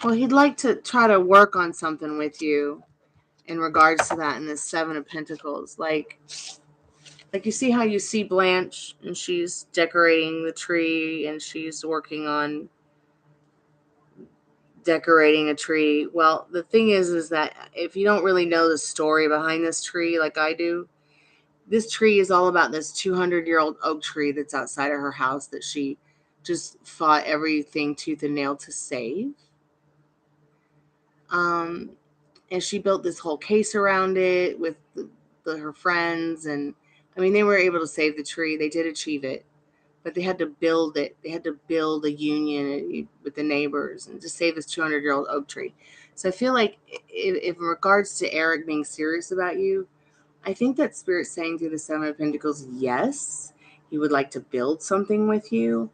Well, he'd like to try to work on something with you in regards to that in the Seven of Pentacles. Like you see how you see Blanche, and she's decorating the tree, and she's working on decorating a tree. Well, the thing is that if you don't really know the story behind this tree like I do, this tree is all about this 200-year-old oak tree that's outside of her house that she just fought everything tooth and nail to save. And she built this whole case around it with her friends, and I mean, they were able to save the tree. They did achieve it, but they had to build it. They had to build a union with the neighbors and to save this 200-year-old oak tree. So I feel like if in regards to Eric being serious about you, I think that Spirit's saying through the Seven of Pentacles, yes, he would like to build something with you.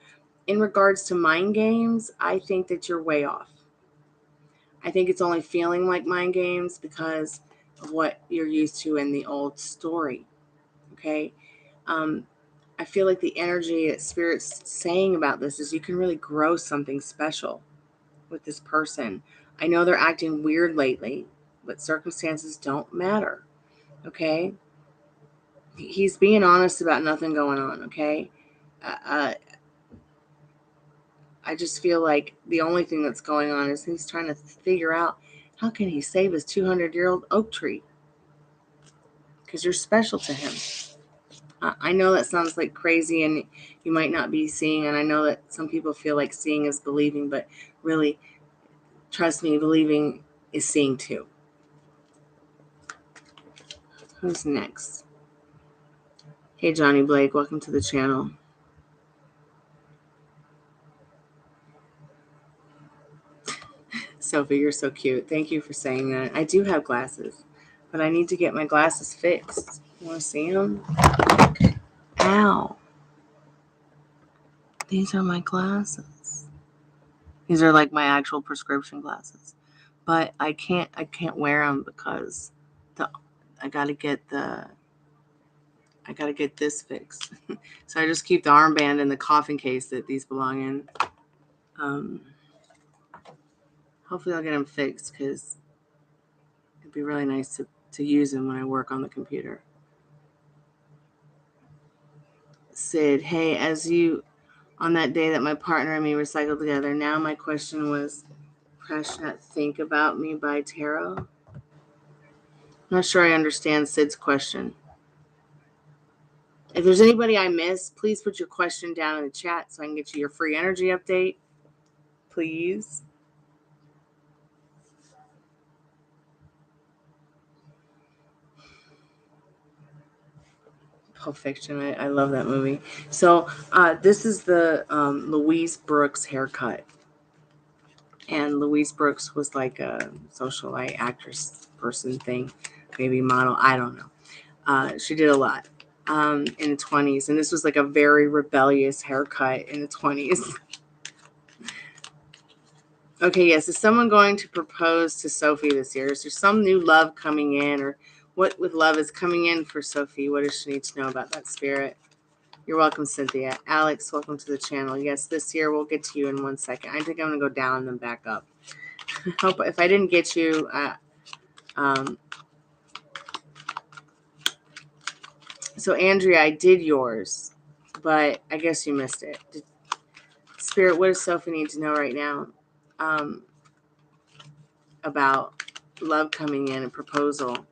In regards to mind games, I think that you're way off. I think it's only feeling like mind games because of what you're used to in the old story. Okay? I feel like the energy that Spirit's saying about this is you can really grow something special with this person. I know they're acting weird lately, but circumstances don't matter. Okay? He's being honest about nothing going on. Okay? I just feel like the only thing that's going on is he's trying to figure out how can he save his 200-year-old oak tree? Because you're special to him. I know that sounds like crazy and you might not be seeing, and I know that some people feel like seeing is believing, but really, trust me, believing is seeing too. Who's next? Hey, Johnny Blake, welcome to the channel. Sophie, you're so cute. Thank you for saying that. I do have glasses, but I need to get my glasses fixed. You want to see them? Ow. These are my glasses. These are like my actual prescription glasses. But I can't wear them because I gotta get this fixed. So I just keep the armband in the coffin case that these belong in. Hopefully I'll get them fixed because it'd be really nice to use them when I work on the computer. Sid, hey, as you on that day that my partner and me recycled together, now my question was, Crash Not Think About Me by Tarot. I'm not sure I understand Sid's question. If there's anybody I missed, please put your question down in the chat so I can get you your free energy update. Please. Pulp Fiction. I love that movie. So this is the Louise Brooks haircut. And Louise Brooks was like a socialite actress person thing, maybe model. I don't know. She did a lot in the 20s. And this was like a very rebellious haircut in the 20s. Okay, yes. Is someone going to propose to Sophie this year? Is there some new love coming in? Or what with love is coming in for Sophie? What does she need to know about that, Spirit? You're welcome, Cynthia. Alex, welcome to the channel. Yes, this year we'll get to you in 1 second. I think I'm going to go down and then back up. Hope if I didn't get you, so Andrea, I did yours, but I guess you missed it. Spirit, what does Sophie need to know right now about love coming in, a proposal?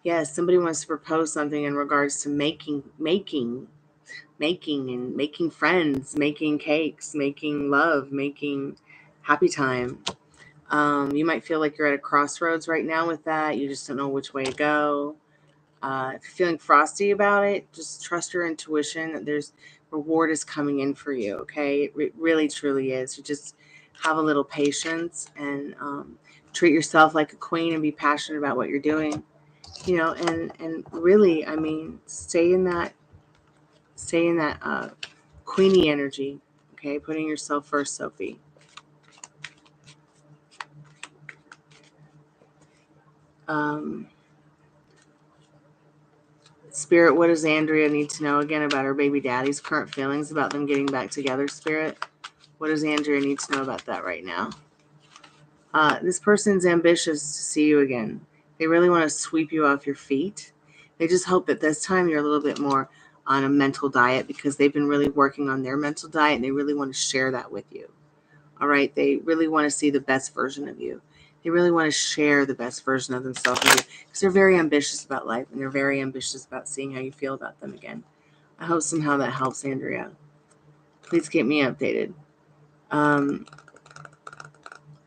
Yes, somebody wants to propose something in regards to making and making friends, making cakes, making love, making happy time. You might feel like you're at a crossroads right now with that. You just don't know which way to go. If you're feeling frosty about it, just trust your intuition that there's reward is coming in for you. Okay, it really truly is. You just have a little patience and treat yourself like a queen and be passionate about what you're doing. And really, I mean, stay in that queenie energy. Okay, putting yourself first, Sophie. Spirit, what does Andrea need to know again about her baby daddy's current feelings about them getting back together, Spirit? What does Andrea need to know about that right now? This person's ambitious to see you again. They really want to sweep you off your feet. They just hope that this time you're a little bit more on a mental diet because they've been really working on their mental diet and they really want to share that with you. All right? They really want to see the best version of you. They really want to share the best version of themselves with you because they're very ambitious about life and they're very ambitious about seeing how you feel about them again. I hope somehow that helps, Andrea. Please keep me updated.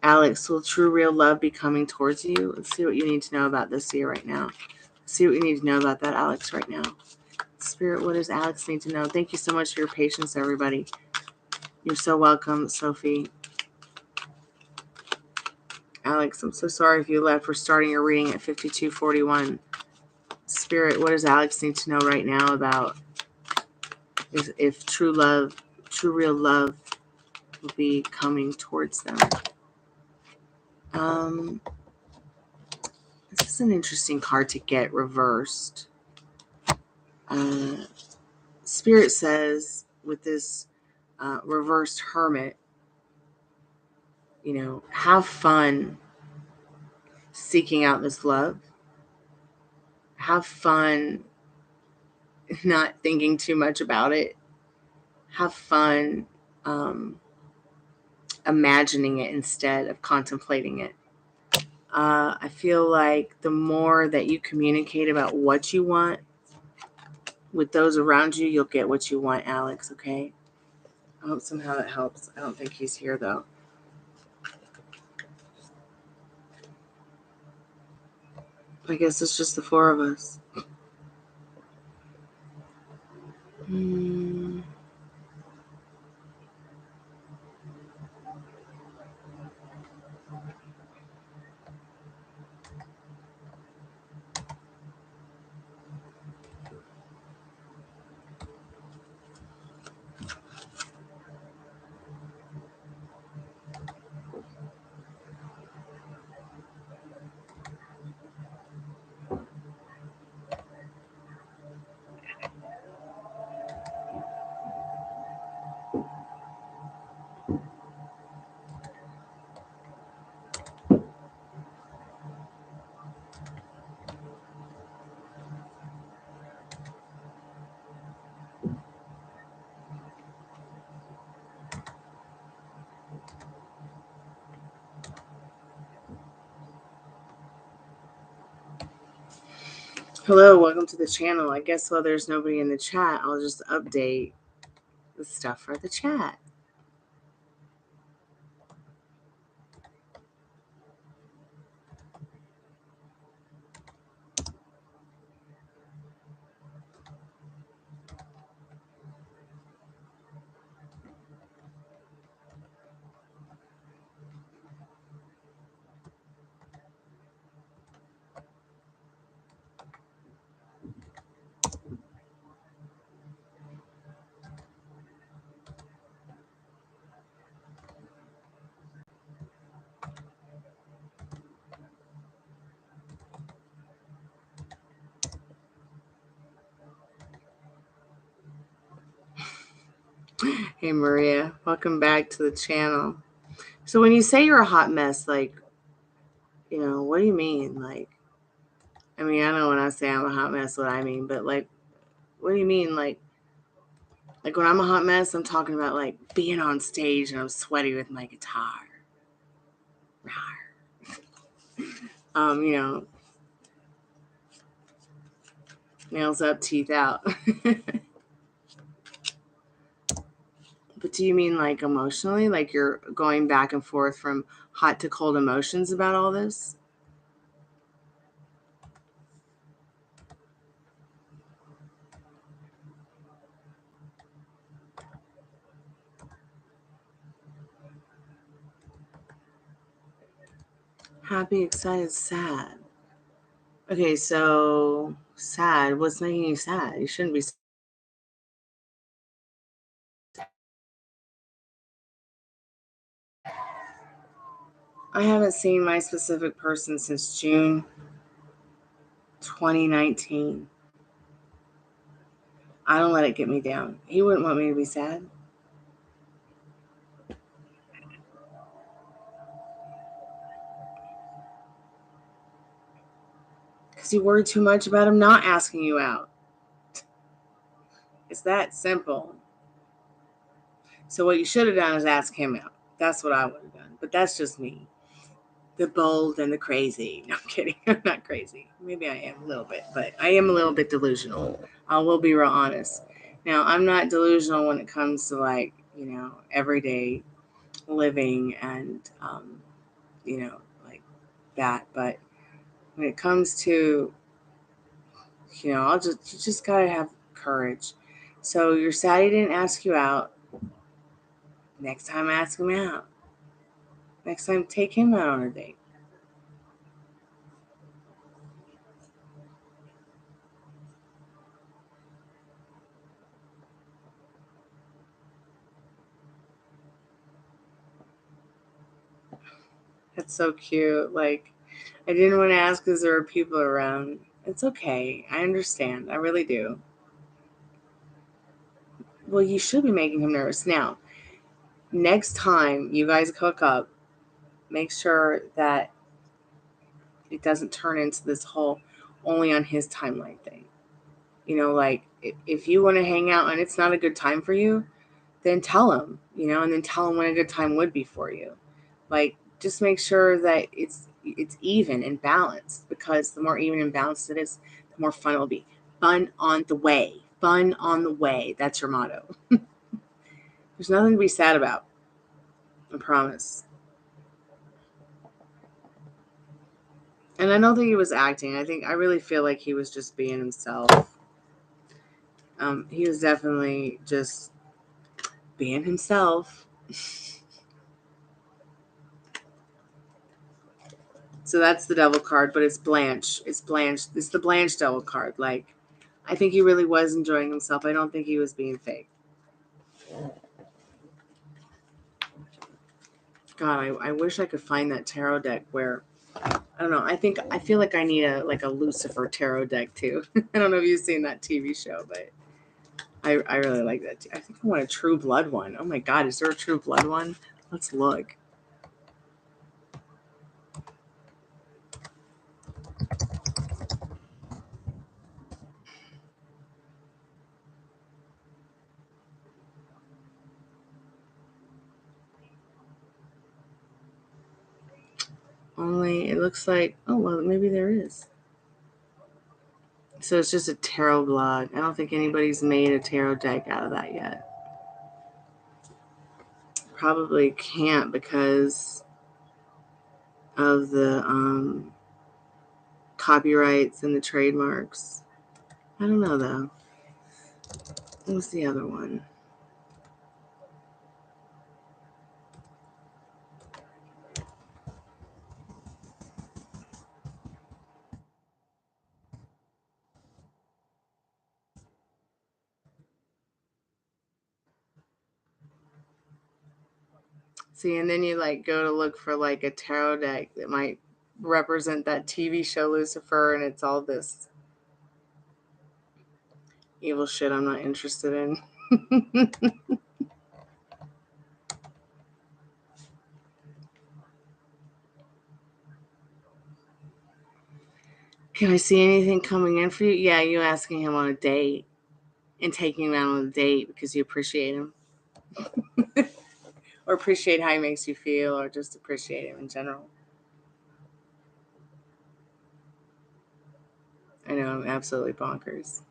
Alex, will true real love be coming towards you? Let's see what you need to know about this year right now. Let's see what you need to know about that, Alex, right now. Spirit, what does Alex need to know? Thank you so much for your patience, everybody. You're so welcome, Sophie. Alex, I'm so sorry if you left. We're starting your reading at 52:41. Spirit, what does Alex need to know right now about if true real love will be coming towards them? This is an interesting card to get reversed. Spirit says with this reversed hermit, have fun seeking out this love. Have fun not thinking too much about it. Have fun imagining it instead of contemplating it. I feel like the more that you communicate about what you want with those around you, you'll get what you want, Alex, okay? I hope somehow that helps. I don't think he's here, though. I guess it's just the four of us. Hello, welcome to the channel. I guess while there's nobody in the chat, I'll just update the stuff for the chat. Hey, Maria. Welcome back to the channel. So when you say you're a hot mess, like, what do you mean? Like, I mean, I know when I say I'm a hot mess, what I mean, but like, what do you mean? Like when I'm a hot mess, I'm talking about like being on stage and I'm sweaty with my guitar. Nails up, teeth out. But do you mean like emotionally? Like you're going back and forth from hot to cold emotions about all this? Happy, excited, sad. Okay, so sad. What's making you sad? You shouldn't be. I haven't seen my specific person since June 2019. I don't let it get me down. He wouldn't want me to be sad. Because you worry too much about him not asking you out. It's that simple. So what you should have done is ask him out. That's what I would have done. But that's just me. The bold and the crazy. No, I'm kidding. I'm not crazy. Maybe I am a little bit, but I am a little bit delusional. I will be real honest. Now, I'm not delusional when it comes to like, everyday living and, like that. But when it comes to, you just got to have courage. So you're sad he didn't ask you out. Next time, ask him out. Next time, take him out on a date. That's so cute. Like, I didn't want to ask because there were people around. It's okay. I understand. I really do. Well, you should be making him nervous. Now, next time you guys hook up, make sure that it doesn't turn into this whole only on his timeline thing. Like if you want to hang out and it's not a good time for you, then tell him, and then tell him when a good time would be for you. Like, just make sure that it's even and balanced, because the more even and balanced it is, the more fun it will be. Fun on the way. Fun on the way. That's your motto. There's nothing to be sad about. I promise. And I know that he was acting. I really feel like he was just being himself. He was definitely just being himself. So that's the devil card, but it's Blanche. It's Blanche. It's the Blanche devil card. Like, I think he really was enjoying himself. I don't think he was being fake. God, I wish I could find that tarot deck where, I don't know. I feel like I need a Lucifer tarot deck too. I don't know if you've seen that TV show, but I really like that too. I think I want a True Blood one. Oh my God, is there a True Blood one? Let's look. Only it looks like, oh well, maybe there is. So it's just a tarot blog. I don't think anybody's made a tarot deck out of that yet. Probably can't because of the copyrights and the trademarks. I don't know though. What's the other one? See, and then you like go to look for like a tarot deck that might represent that TV show Lucifer, and it's all this evil shit I'm not interested in. Can I see anything coming in for you? Yeah, you asking him on a date and taking him out on a date because you appreciate him. Or appreciate how he makes you feel, or just appreciate him in general. I know, I'm absolutely bonkers.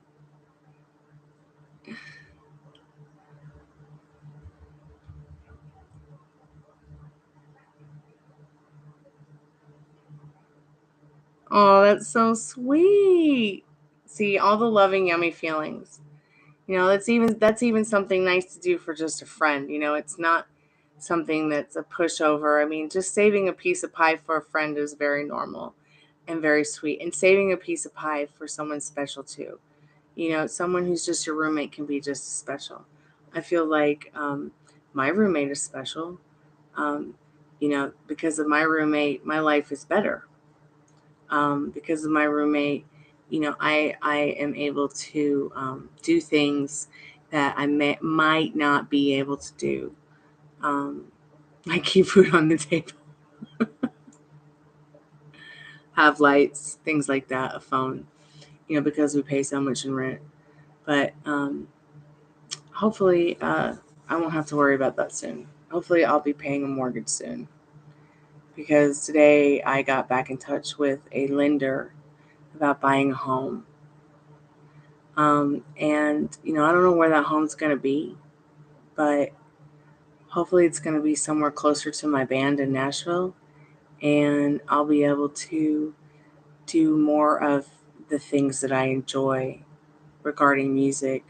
Oh, that's so sweet. See, all the loving, yummy feelings. That's even something nice to do for just a friend. It's not something that's a pushover. I mean, just saving a piece of pie for a friend is very normal and very sweet. And saving a piece of pie for someone special too. Someone who's just your roommate can be just as special. I feel like my roommate is special. Um, because of my roommate, my life is better. Because of my roommate, I am able to do things that might not be able to do. Like keep food on the table, have lights, things like that, a phone, because we pay so much in rent. But hopefully, I won't have to worry about that soon. Hopefully, I'll be paying a mortgage soon. Because today I got back in touch with a lender about buying a home. And, I don't know where that home's going to be, but hopefully it's going to be somewhere closer to my band in Nashville. And I'll be able to do more of the things that I enjoy regarding music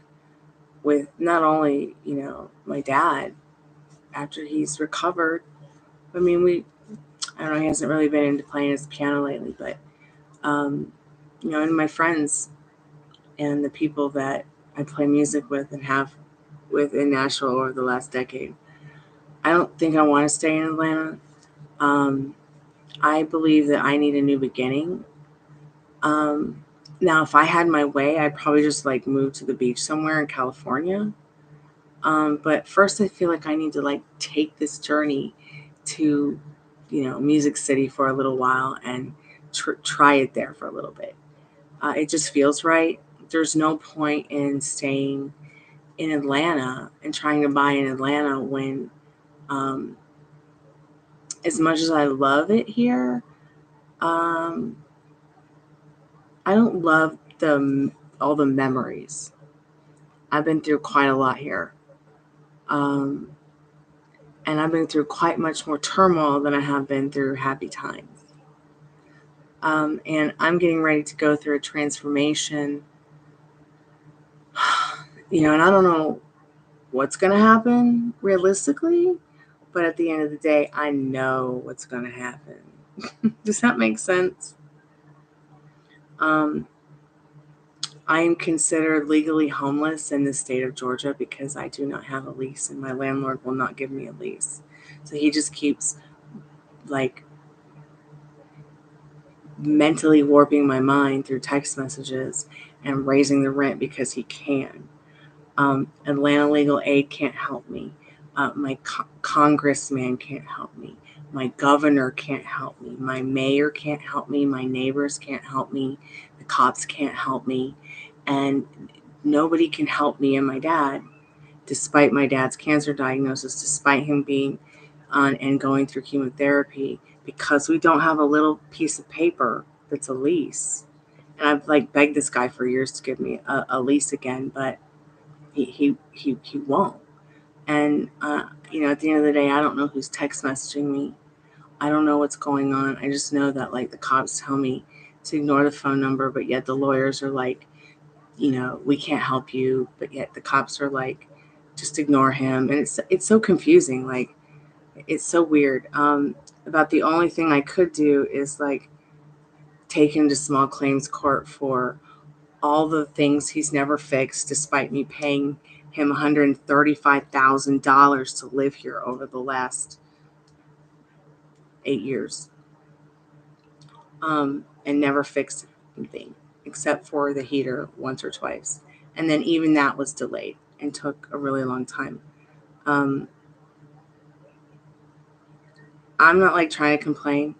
with not only, my dad after he's recovered. I mean, I don't know, he hasn't really been into playing his piano lately, but, and my friends and the people that I play music with and have with in Nashville over the last decade. I don't think I want to stay in Atlanta. Um, I believe that I need a new beginning. Um, Now, if I had my way, I'd probably just like move to the beach somewhere in California. But first, I feel like I need to like take this journey to, Music City for a little while and try it there for a little bit. It just feels right. There's no point in staying in Atlanta and trying to buy in Atlanta when, um, as much as I love it here, um, I don't love all the memories. I've been through quite a lot here. Um, and I've been through quite much more turmoil than I have been through happy times. And I'm getting ready to go through a transformation, and I don't know what's going to happen realistically, but at the end of the day, I know what's going to happen. Does that make sense? Um, I am considered legally homeless in the state of Georgia because I do not have a lease and my landlord will not give me a lease. So he just keeps like mentally warping my mind through text messages and raising the rent because he can. Atlanta Legal Aid can't help me. My congressman can't help me. My governor can't help me. My mayor can't help me. My neighbors can't help me. The cops can't help me. And nobody can help me and my dad, despite my dad's cancer diagnosis, despite him being on and going through chemotherapy, because we don't have a little piece of paper that's a lease. And I've like begged this guy for years to give me a lease again, but he won't. And at the end of the day, I don't know who's text messaging me. I don't know what's going on. I just know that like the cops tell me to ignore the phone number, but yet the lawyers are like, we can't help you, but yet the cops are like, just ignore him. And it's so confusing. Like it's so weird. About the only thing I could do is like take him to small claims court for all the things he's never fixed, despite me paying him $135,000 to live here over the last 8 years, and never fixed anything except for the heater once or twice. And then even that was delayed and took a really long time. I'm not like trying to complain,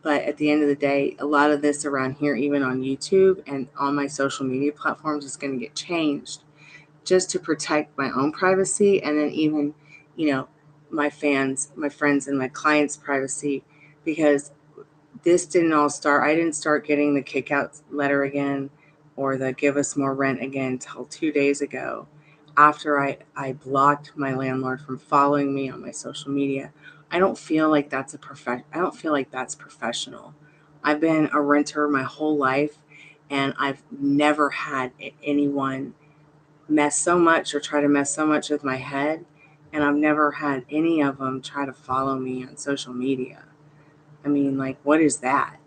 But at the end of the day, a lot of this around here, even on YouTube and on my social media platforms, is going to get changed just to protect my own privacy, and then even, my fans, my friends, and my clients' privacy, because this didn't all start. I didn't start getting the kick out letter again or the give us more rent again until 2 days ago, after I blocked my landlord from following me on my social media. I don't feel like that's I don't feel like that's professional. I've been a renter my whole life, and I've never had anyone mess so much or try to mess so much with my head, and I've never had any of them try to follow me on social media. I mean, like, what is that?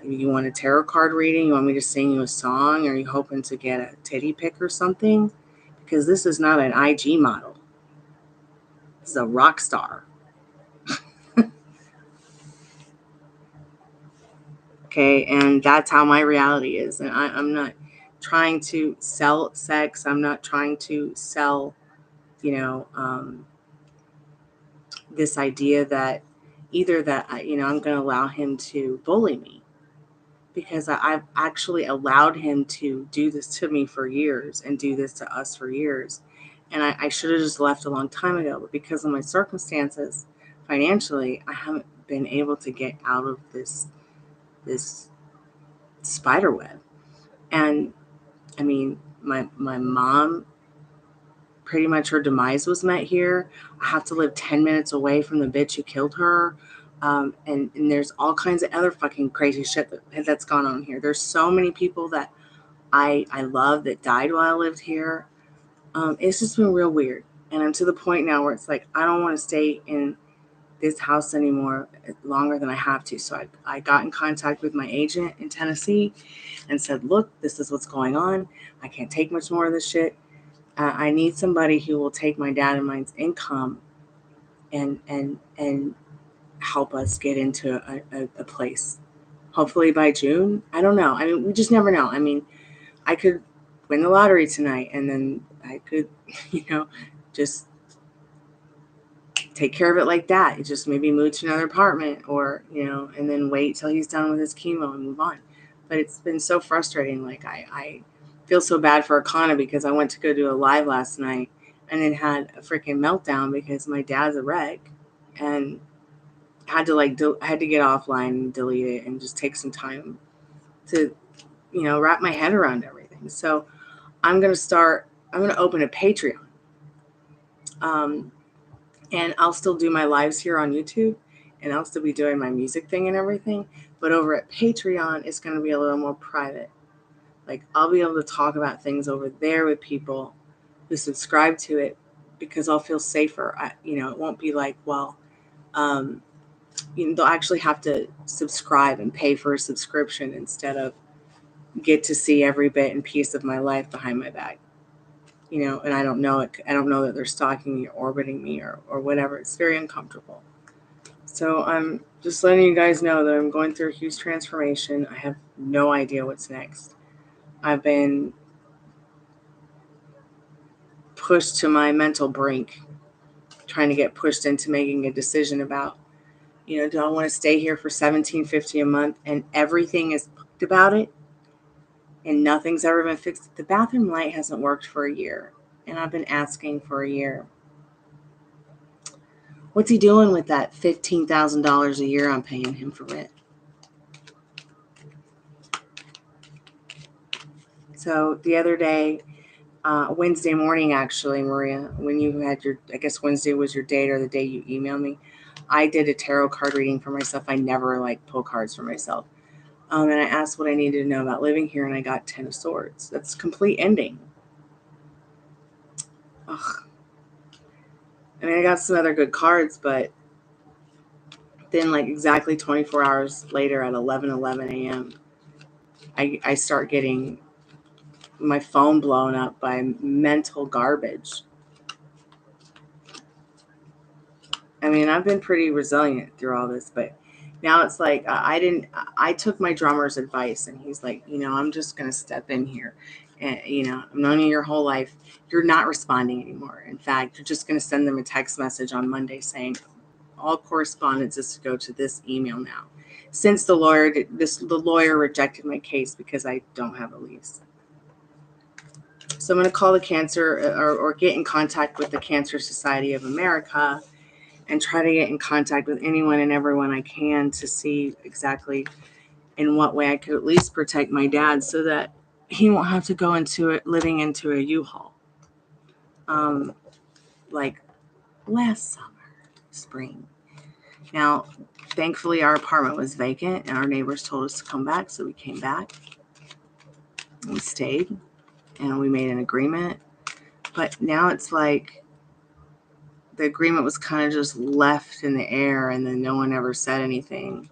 You want a tarot card reading? You want me to sing you a song? Are you hoping to get a titty pic or something? Because this is not an IG model. This is a rock star. Okay, and that's how my reality is. And I'm not trying to sell sex. I'm not trying to sell, this idea that either that, I'm going to allow him to bully me, because I've actually allowed him to do this to me for years and do this to us for years. And I should have just left a long time ago. But because of my circumstances financially, I haven't been able to get out of this spider web. And I mean, my mom, pretty much her demise was met here. I have to live 10 minutes away from the bitch who killed her. And there's all kinds of other fucking crazy shit that's gone on here. There's so many people that I love that died while I lived here. It's just been real weird. And I'm to the point now where it's like, I don't want to stay in this house anymore longer than I have to. So I got in contact with my agent in Tennessee and said, look, this is what's going on. I can't take much more of this shit. I need somebody who will take my dad and mine's income and help us get into a place. Hopefully by June. I don't know. I mean, we just never know. I mean, I could win the lottery tonight, and then I could, just take care of it like that. You just maybe move to another apartment, or, and then wait till he's done with his chemo and move on. But it's been so frustrating. Like, I feel so bad for Akana, because I went to go do a live last night and then had a freaking meltdown because my dad's a wreck, and had to had to get offline and delete it and just take some time to, wrap my head around everything. So I'm going to open a Patreon. And I'll still do my lives here on YouTube, and I'll still be doing my music thing and everything. But over at Patreon, it's going to be a little more private. Like, I'll be able to talk about things over there with people who subscribe to it, because I'll feel safer. It won't be like, well, they'll actually have to subscribe and pay for a subscription instead of get to see every bit and piece of my life behind my back. And I don't know it. I don't know that they're stalking me or orbiting me or whatever. It's very uncomfortable. So I'm just letting you guys know that I'm going through a huge transformation. I have no idea what's next. I've been pushed to my mental brink, trying to get pushed into making a decision about, do I want to stay here for $17.50 a month and everything is booked about it and nothing's ever been fixed? The bathroom light hasn't worked for a year, and I've been asking for a year. What's he doing with that $15,000 a year I'm paying him for rent? So the other day, Wednesday morning, actually, Maria, when you had I guess Wednesday was your date, or the day you emailed me, I did a tarot card reading for myself. I never pull cards for myself. And I asked what I needed to know about living here, and I got 10 of Swords. That's complete ending. Ugh. I mean, I got some other good cards, but then exactly 24 hours later at 11:11 a.m., I start getting my phone blown up by mental garbage. I mean, I've been pretty resilient through all this, but now it's like I took my drummer's advice, and he's like, I'm just going to step in here. And, I've known you your whole life. You're not responding anymore. In fact, you're just going to send them a text message on Monday saying all correspondence is to go to this email now. since the lawyer rejected my case because I don't have a lease. So I'm going to call the cancer or get in contact with the Cancer Society of America and try to get in contact with anyone and everyone I can to see exactly in what way I could at least protect my dad so that he won't have to go into it living into a U-Haul. Like last spring. Now, thankfully, our apartment was vacant and our neighbors told us to come back, so we came back. We stayed and we made an agreement. But now it's like the agreement was kind of just left in the air and then no one ever said anything.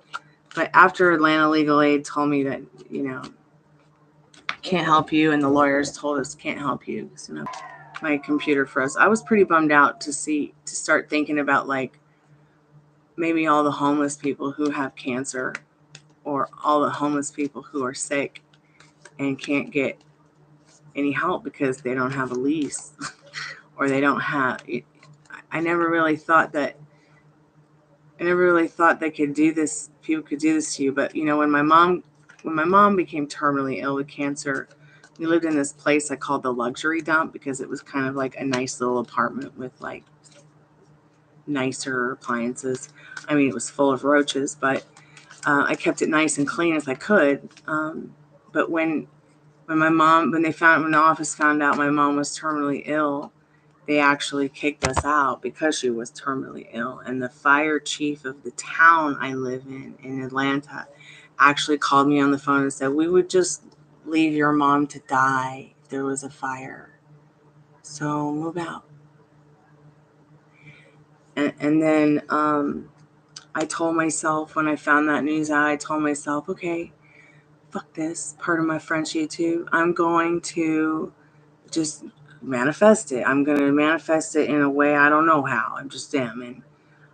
But after Atlanta Legal Aid told me that, can't help you, and the lawyers told us can't help you, my computer froze. I was pretty bummed out to start thinking about like maybe all the homeless people who have cancer or all the homeless people who are sick and can't get any help because they don't have a lease or they don't have. I never really thought that they could do this. People could do this to you. But when my mom became terminally ill with cancer, we lived in this place I called the luxury dump because it was kind of like a nice little apartment with like nicer appliances. I mean, it was full of roaches, but I kept it nice and clean as I could. But when the office found out my mom was terminally ill, they actually kicked us out because she was terminally ill. And the fire chief of the town I live in Atlanta, actually called me on the phone and said, we would just leave your mom to die if there was a fire. So move out. And then I told myself when I found that news out, I told myself, okay, fuck this, part of my friendship too. I'm going to just manifest it. I'm going to manifest it in a way I don't know how. I just am. And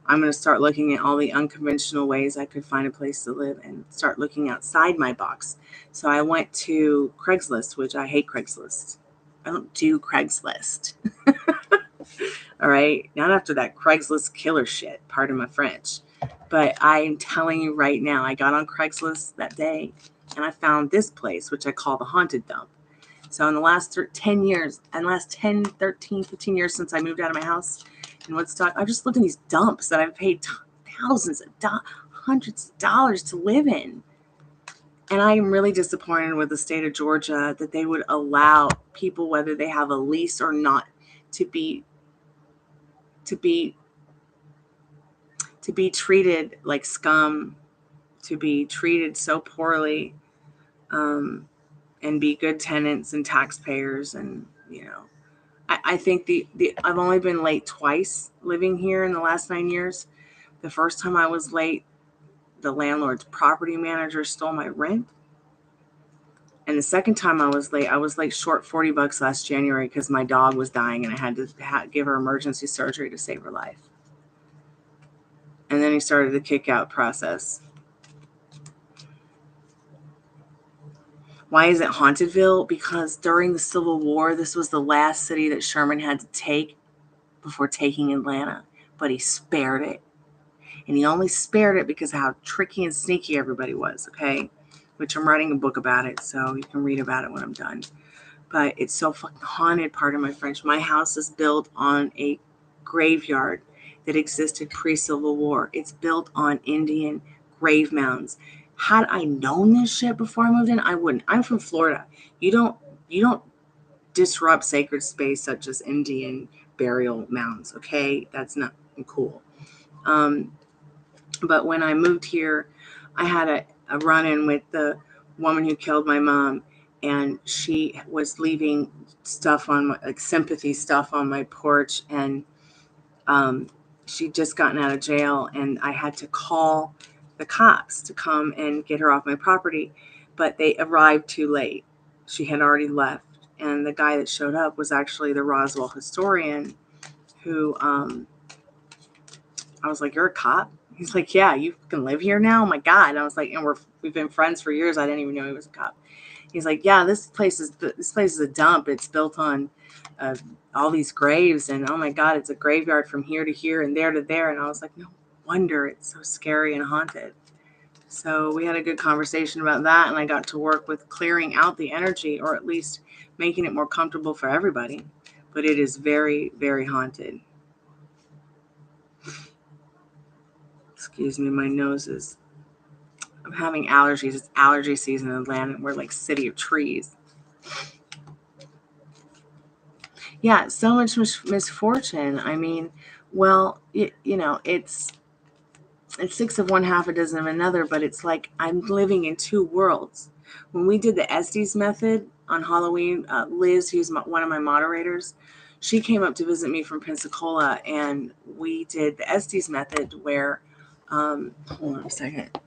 I'm going to start looking at all the unconventional ways I could find a place to live and start looking outside my box. So I went to Craigslist, which I hate Craigslist. I don't do Craigslist. All right. Not after that Craigslist killer shit. Pardon my French. But I'm telling you right now, I got on Craigslist that day and I found this place, which I call the Haunted Dump. So in the last 10 years, and last 10, 13, 15 years since I moved out of my house in Woodstock, I've just lived in these dumps that I've paid hundreds of dollars to live in. And I am really disappointed with the state of Georgia that they would allow people, whether they have a lease or not, to be treated like scum, to be treated so poorly, and be good tenants and taxpayers. And I think I've only been late twice living here in the last 9 years. The first time I was late, the landlord's property manager stole my rent. And the second time I was late short $40 last January because my dog was dying and I had to give her emergency surgery to save her life. And then he started the kick out process. Why is it Hauntedville? Because during the Civil War, this was the last city that Sherman had to take before taking Atlanta. But he spared it. And he only spared it because of how tricky and sneaky everybody was, okay? Which I'm writing a book about it, so you can read about it when I'm done. But it's so fucking haunted, pardon my French. My house is built on a graveyard that existed pre-Civil War. It's built on Indian grave mounds. Had I known this shit before I moved in, I wouldn't. I'm from Florida. You don't disrupt sacred space such as Indian burial mounds, okay? That's not cool. But when I moved here, I had a run-in with the woman who killed my mom, and she was leaving stuff on sympathy stuff on my porch, and she'd just gotten out of jail, and I had to call the cops to come and get her off my property, but they arrived too late. She had already left, and the guy that showed up was actually the Roswell historian who, I was like, you're a cop? He's like, yeah, you can live here now? Oh my God. And I was like, and we've been friends for years. I didn't even know he was a cop. He's like, yeah, this place is a dump. It's built on all these graves, and oh my God, it's a graveyard from here to here and there to there. And I was like, no wonder it's so scary and haunted. So we had a good conversation about that, and I got to work with clearing out the energy, or at least making it more comfortable for everybody. But it is very, very haunted. Excuse me, my nose is... I'm having allergies. It's allergy season in Atlanta. We're like city of trees. Yeah, so much misfortune. I mean, well, it's six of one, half a dozen of another, but it's like I'm living in two worlds. When we did the Estes method on Halloween, Liz, who's one of my moderators, she came up to visit me from Pensacola, and we did the Estes method where, hold on a second.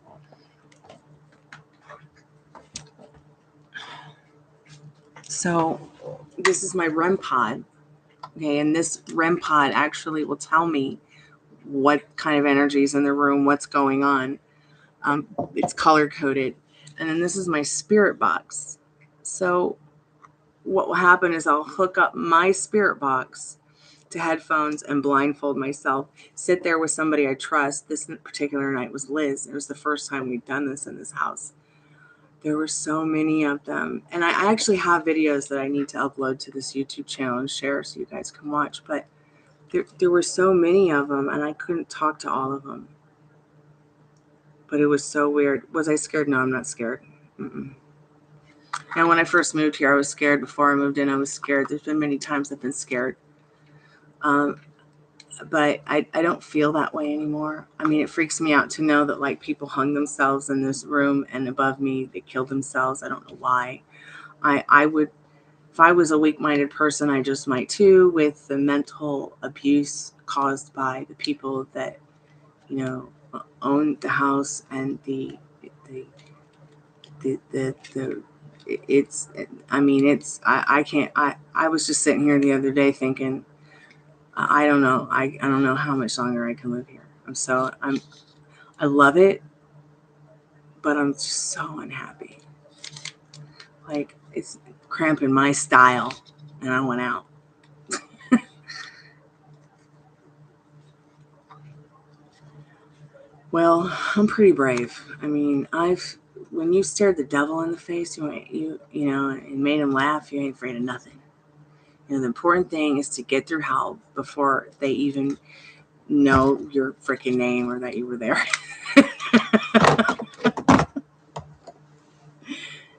So this is my REM pod. Okay, and this REM pod actually will tell me what kind of energy is in the room, what's going on. It's color coded. And then this is my spirit box. So what will happen is I'll hook up my spirit box to headphones and blindfold myself, sit there with somebody I trust. This particular night was Liz. It was the first time we'd done this in this house. There were so many of them. And I actually have videos that I need to upload to this YouTube channel and share so you guys can watch. But there were so many of them, and I couldn't talk to all of them. But it was so weird. Was I scared? No, I'm not scared. Mm-mm. And when I first moved here, I was scared. Before I moved in, I was scared. There's been many times I've been scared. But I don't feel that way anymore. I mean, it freaks me out to know that like people hung themselves in this room, and above me, they killed themselves. I don't know why. I would, if I was a weak-minded person, I just might too, with the mental abuse caused by the people that, own the house and I was just sitting here the other day thinking, I don't know. I don't know how much longer I can live here. I love it, but I'm just so unhappy. Like, it's cramping my style, and I want out. Well, I'm pretty brave. I mean, when you stared the devil in the face, and made him laugh, you ain't afraid of nothing. The important thing is to get through hell before they even know your freaking name or that you were there.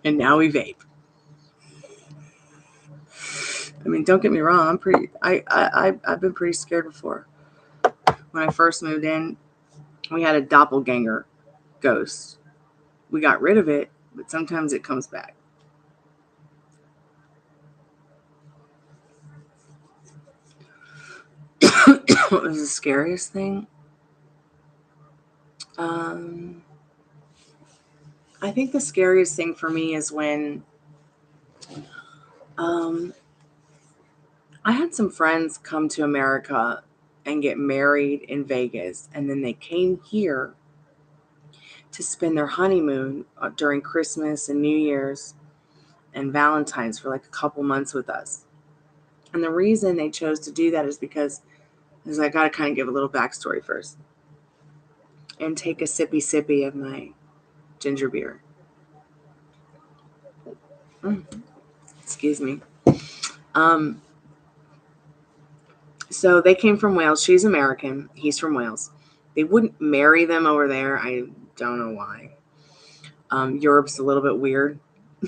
And now we vape. I mean, don't get me wrong. I've been pretty scared before. When I first moved in, we had a doppelganger ghost. We got rid of it, but sometimes it comes back. What was the scariest thing? I think the scariest thing for me is when I had some friends come to America and get married in Vegas, and then they came here to spend their honeymoon during Christmas and New Year's and Valentine's for like a couple months with us. And the reason they chose to do that is because I got to kind of give a little backstory first and take a sippy of my ginger beer. Excuse me. So they came from Wales. She's American. He's from Wales. They wouldn't marry them over there. I don't know why. Europe's a little bit weird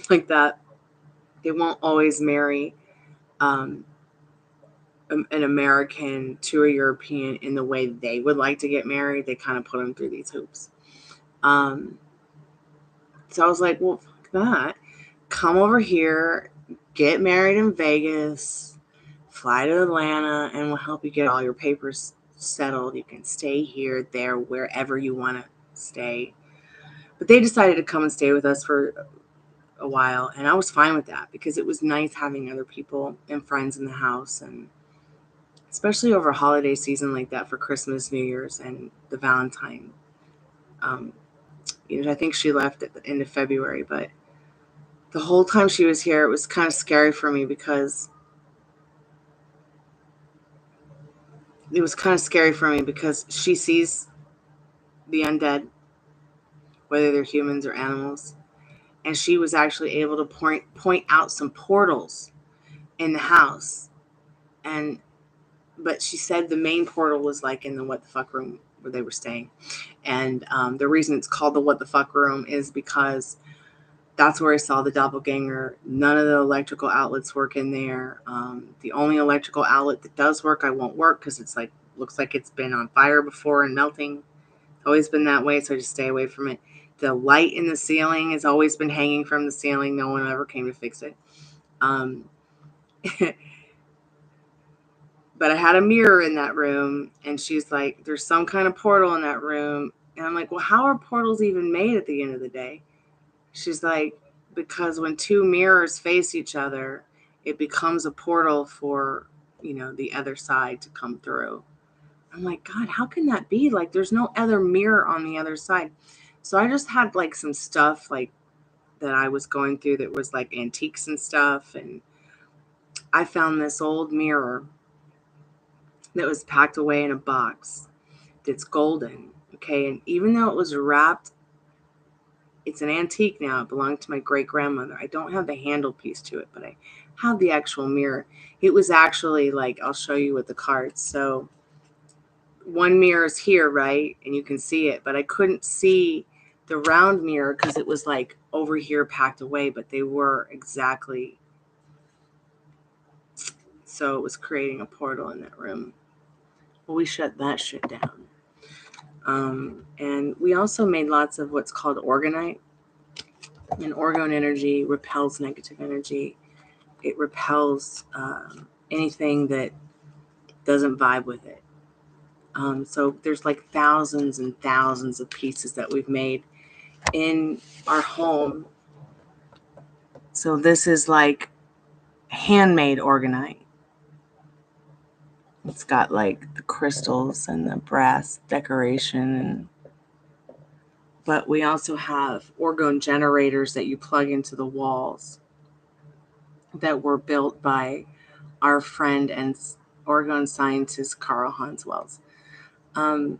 like that. They won't always marry an American to a European in the way they would like to get married. They kind of put them through these hoops. So I was like, well, fuck that. Come over here, get married in Vegas, fly to Atlanta, and we'll help you get all your papers settled. You can stay here, there, wherever you want to stay. But they decided to come and stay with us for a while, and I was fine with that because it was nice having other people and friends in the house, and especially over a holiday season like that for Christmas, New Year's, and the Valentine. I think she left at the end of February, but the whole time she was here, it was kind of scary for me because she sees the undead whether they're humans or animals. And she was actually able to point out some portals in the house. But she said the main portal was like in the what the fuck room where they were staying. And the reason it's called the what the fuck room is because that's where I saw the doppelganger. None of the electrical outlets work in there. The only electrical outlet that does work, I won't work because it's like, looks like it's been on fire before and melting. It's always been that way, so I just stay away from it. The light in the ceiling has always been hanging from the ceiling. No one ever came to fix it. But I had a mirror in that room, and she's like, there's some kind of portal in that room. And I'm like, well, how are portals even made at the end of the day? She's like, because when two mirrors face each other, it becomes a portal for, the other side to come through. I'm like, God, how can that be? Like, there's no other mirror on the other side. So I just had like some stuff like that I was going through that was like antiques and stuff. And I found this old mirror that was packed away in a box that's golden. Okay. And even though it was wrapped, it's an antique now. It belonged to my great grandmother. I don't have the handle piece to it, but I have the actual mirror. It was actually like, I'll show you with the cards. So one mirror is here, right? And you can see it, but I couldn't see the round mirror because it was like over here packed away, but they were exactly. So it was creating a portal in that room. Well, we shut that shit down. And we also made lots of what's called orgonite. And orgone energy repels negative energy. It repels anything that doesn't vibe with it. So there's like thousands and thousands of pieces that we've made in our home. So this is like handmade orgonite. It's got like the crystals and the brass decoration, but we also have orgone generators that you plug into the walls that were built by our friend and orgone scientist Carl Hans Wells. And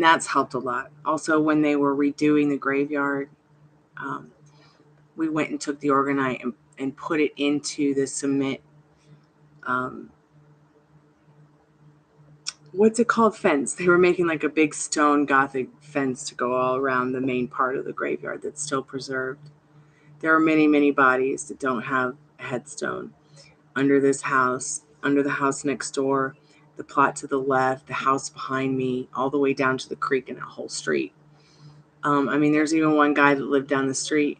that's helped a lot. Also, when they were redoing the graveyard, we went and took the orgonite and put it into the cement. What's it called? Fence. They were making like a big stone Gothic fence to go all around the main part of the graveyard that's still preserved. There are many, many bodies that don't have a headstone under this house, under the house next door, the plot to the left, the house behind me, all the way down to the creek in that whole street. There's even one guy that lived down the street,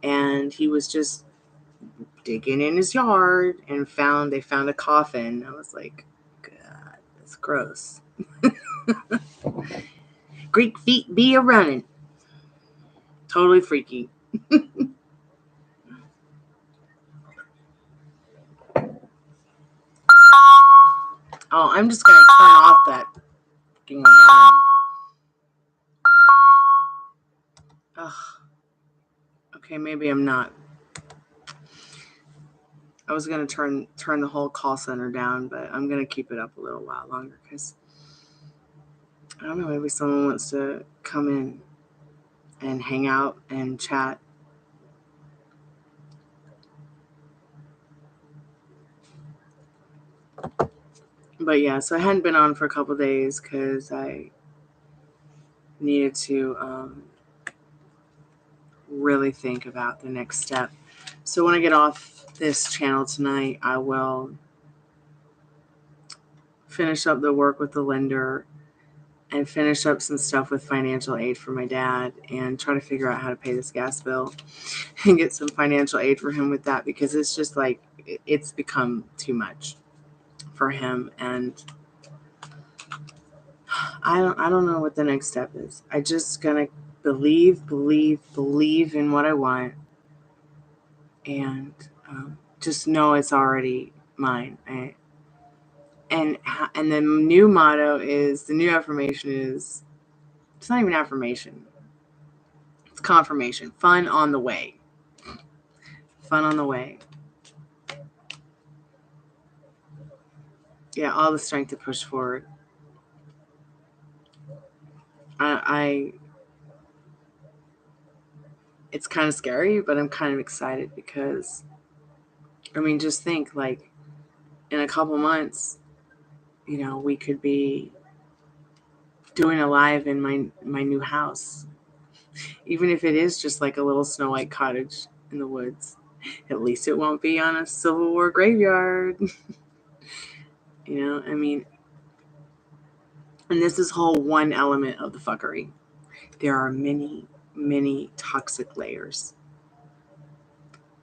and he was just digging in his yard and they found a coffin. I was like, God, that's gross. Greek feet be a running. Totally freaky. Oh, I'm just going to turn off that fucking alarm. Ugh. Okay, maybe I'm not. I was going to turn the whole call center down, but I'm going to keep it up a little while longer because, I don't know, maybe someone wants to come in and hang out and chat. But yeah, so I hadn't been on for a couple days because I needed to really think about the next step. So when I get off this channel tonight, I will finish up the work with the lender and finish up some stuff with financial aid for my dad and try to figure out how to pay this gas bill and get some financial aid for him with that, because it's just like, it's become too much for him. And I don't know what the next step is. I just gonna believe in what I want, and just know it's already mine. And the new motto is, the new affirmation is, it's not even affirmation, it's confirmation. Fun on the way. Fun on the way. Yeah, all the strength to push forward. I it's kind of scary, but I'm kind of excited because, I mean, just think like in a couple months, you know, we could be doing a live in my new house, even if it is just like a little Snow White cottage in the woods. At least it won't be on a Civil War graveyard. You know, I mean, and this is whole one element of the fuckery. There are many, many toxic layers.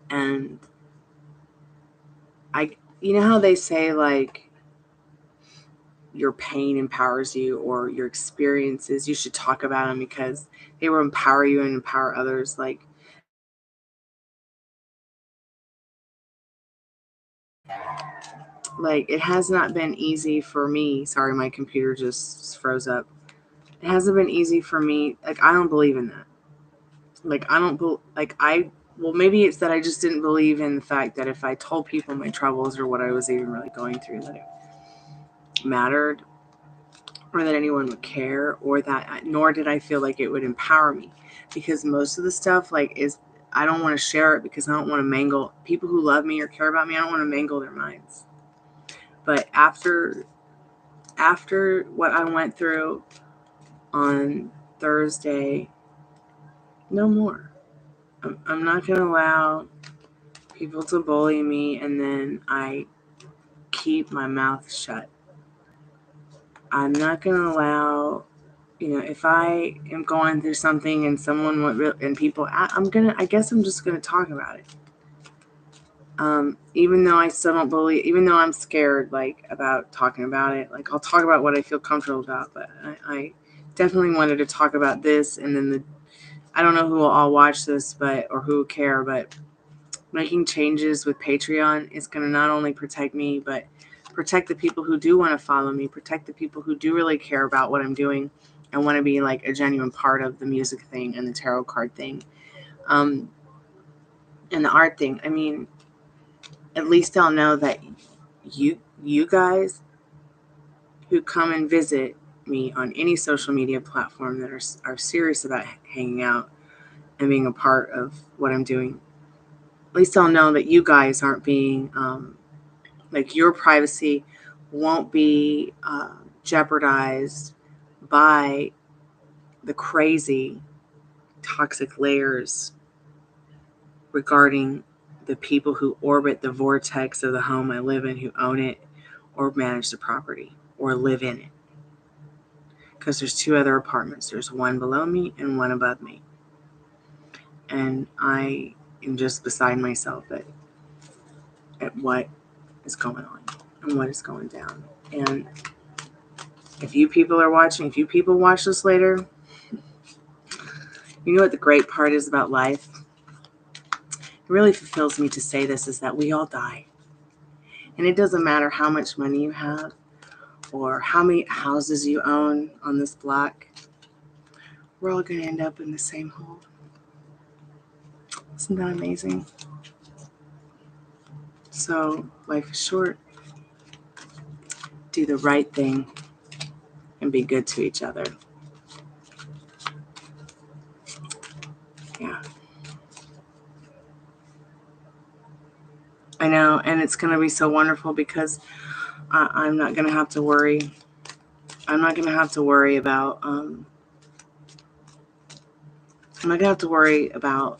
And you know how they say like your pain empowers you, or your experiences, you should talk about them because they will empower you and empower others. Like it has not been easy for me. Sorry, my computer just froze up. It hasn't been easy for me. Like I don't believe in that. Like I don't like I well, maybe it's that I just didn't believe in the fact that if I told people my troubles or what I was even really going through, that it mattered, or that anyone would care, or that, nor did I feel like it would empower me, because most of the stuff like is, I don't want to share it because I don't want to mangle people who love me or care about me. I don't want to mangle their minds. But after what I went through on Thursday, no more. I'm not going to allow people to bully me and then I keep my mouth shut. I'm not going to allow, you know, if I am going through something and someone and people, I guess I'm just going to talk about it. Even though I still don't believe, even though I'm scared, like, about talking about it, like, I'll talk about what I feel comfortable about, but I definitely wanted to talk about this. And then I don't know who will all watch this, or who will care, but making changes with Patreon is going to not only protect me, but protect the people who do want to follow me, protect the people who do really care about what I'm doing and want to be like a genuine part of the music thing and the tarot card thing, and the art thing. I mean, at least they'll know that you guys who come and visit me on any social media platform that are serious about hanging out and being a part of what I'm doing, at least I'll know that you guys aren't being, like, your privacy won't be jeopardized by the crazy toxic layers regarding the people who orbit the vortex of the home I live in, who own it or manage the property or live in it. Because there's 2 other apartments. There's one below me and one above me. And I am just beside myself at what is going on and what is going down. And if you people are watching, if you people watch this later, you know what the great part is about life? It really fulfills me to say this, is that we all die. And it doesn't matter how much money you have or how many houses you own on this block. We're all going to end up in the same hole. Isn't that amazing? So life is short. Do the right thing and be good to each other. Yeah. I know, and it's going to be so wonderful because I'm not going to have to worry. I'm not going to have to worry about. I'm not going to have to worry about.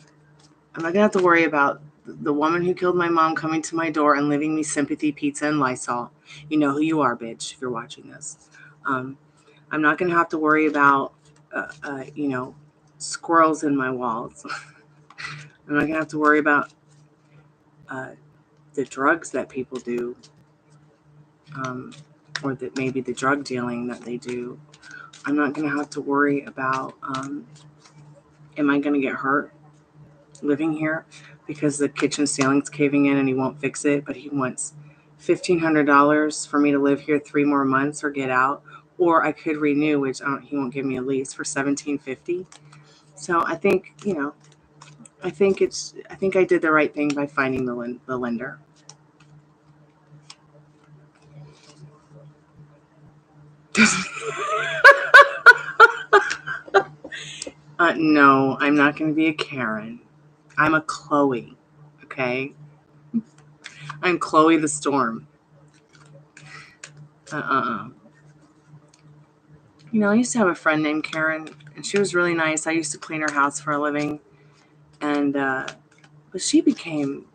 I'm not going to have to worry about the woman who killed my mom coming to my door and leaving me sympathy pizza and Lysol. You know who you are, bitch, if you're watching this. I'm not going to have to worry about, squirrels in my walls. I'm not going to have to worry about the drugs that people do, or that maybe the drug dealing that they do. I'm not going to have to worry about, am I going to get hurt living here because the kitchen ceiling's caving in and he won't fix it, but he wants $1,500 for me to live here 3 more months or get out, or I could renew, which he won't give me a lease for $1,750. So I think, I think I did the right thing by finding the lender. No, I'm not going to be a Karen. I'm a Chloe. Okay? I'm Chloe the Storm. You know, I used to have a friend named Karen, and she was really nice. I used to clean her house for a living. And, but she became,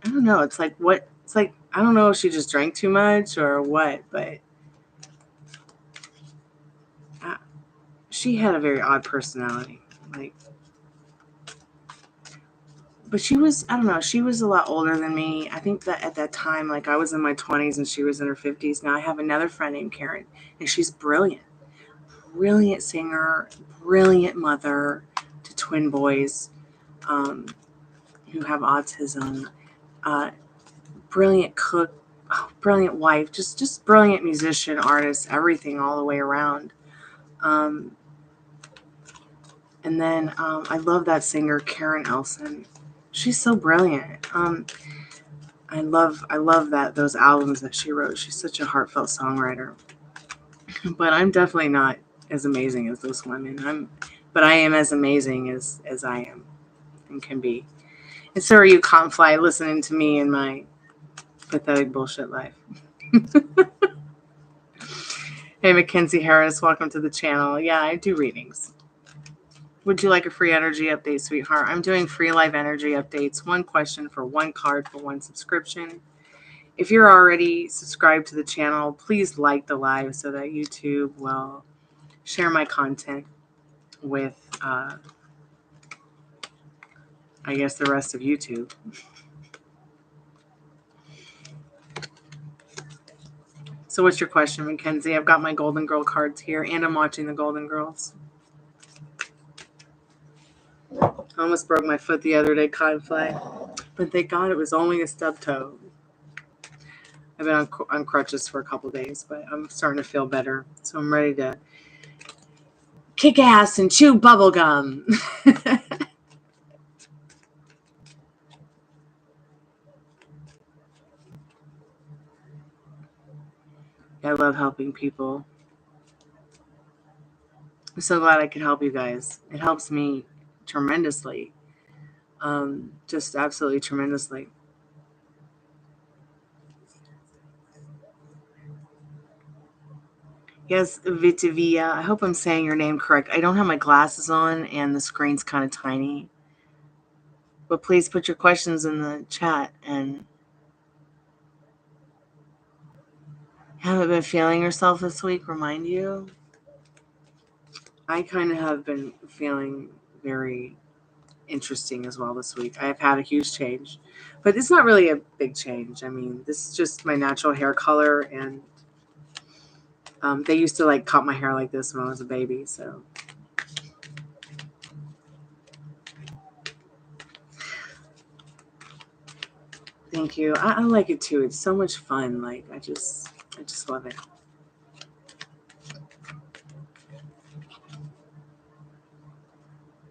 I don't know, it's like, I don't know if she just drank too much or what, but she had a very odd personality. Like, but she was, I don't know, she was a lot older than me. I think that at that time, like I was in my 20s and she was in her 50s. Now I have another friend named Karen, and she's brilliant. Brilliant singer, brilliant mother to twin boys who have autism. Brilliant cook, brilliant wife, just brilliant musician, artist, everything all the way around. And then I love that singer Karen Elson. She's so brilliant. I love that those albums that she wrote. She's such a heartfelt songwriter. But I'm definitely not as amazing as those women. But I am as amazing as I am and can be. And so are you, Confly, listening to me in my pathetic bullshit life. Hey, Mackenzie Harris, welcome to the channel. Yeah, I do readings. Would you like a free energy update, sweetheart? I'm doing free live energy updates. One question for one card for one subscription. If you're already subscribed to the channel, please like the live so that YouTube will share my content with, I guess, the rest of YouTube. So what's your question, Mackenzie? I've got my Golden Girl cards here, and I'm watching the Golden Girls. I almost broke my foot the other day, Confly. But thank God it was only a stub toe. I've been on crutches for a couple days, but I'm starting to feel better. So I'm ready to kick ass and chew bubble gum. I love helping people. I'm so glad I could help you guys. It helps me tremendously. Just absolutely tremendously. Yes, Vitivia. I hope I'm saying your name correct. I don't have my glasses on and the screen's kind of tiny. But please put your questions in the chat. And haven't been feeling yourself this week, remind you? I kind of have been feeling very interesting as well this week. I have had a huge change. But it's not really a big change. I mean, this is just my natural hair color, and they used to like cut my hair like this when I was a baby, so. Thank you. I like it too. It's so much fun. Like I just love it.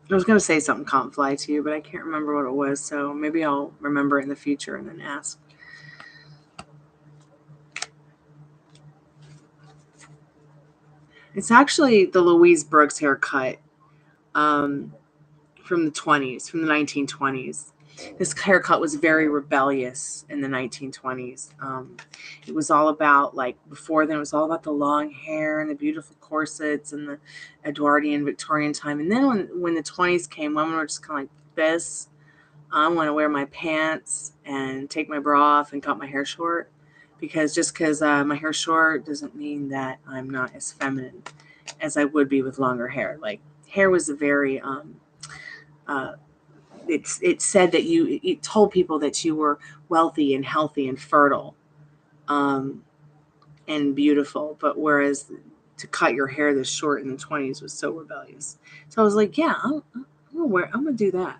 I was gonna say something can't fly to you, but I can't remember what it was. So maybe I'll remember it in the future and then ask. It's actually the Louise Brooks haircut from the 20s, from the 1920s. This haircut was very rebellious in the 1920s. It was all about, like, before then, it was all about the long hair and the beautiful corsets and the Edwardian Victorian time. And then when the 20s came, women were just kind of like this. I want to wear my pants and take my bra off and cut my hair short. Because my hair's short doesn't mean that I'm not as feminine as I would be with longer hair. Like, hair was a very... it said that it told people that you were wealthy and healthy and fertile and beautiful. But whereas to cut your hair this short in the 20s was so rebellious. So I was like, yeah, I'm gonna do that.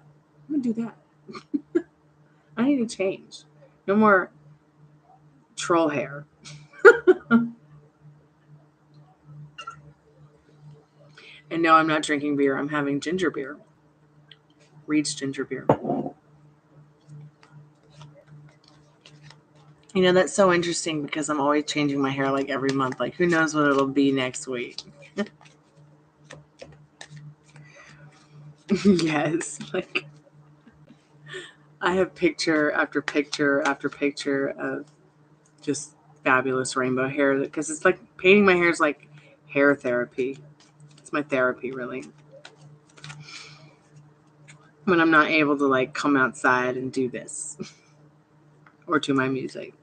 I'm gonna do that. I need to change. No more troll hair. And no, I'm not drinking beer. I'm having ginger beer. Reed's ginger beer. You know, that's so interesting because I'm always changing my hair like every month. Like, who knows what it'll be next week. Yes, like I have picture after picture after picture of just fabulous rainbow hair because it's like painting my hair is like hair therapy. It's my therapy, really. When I'm not able to like come outside and do this or to my music.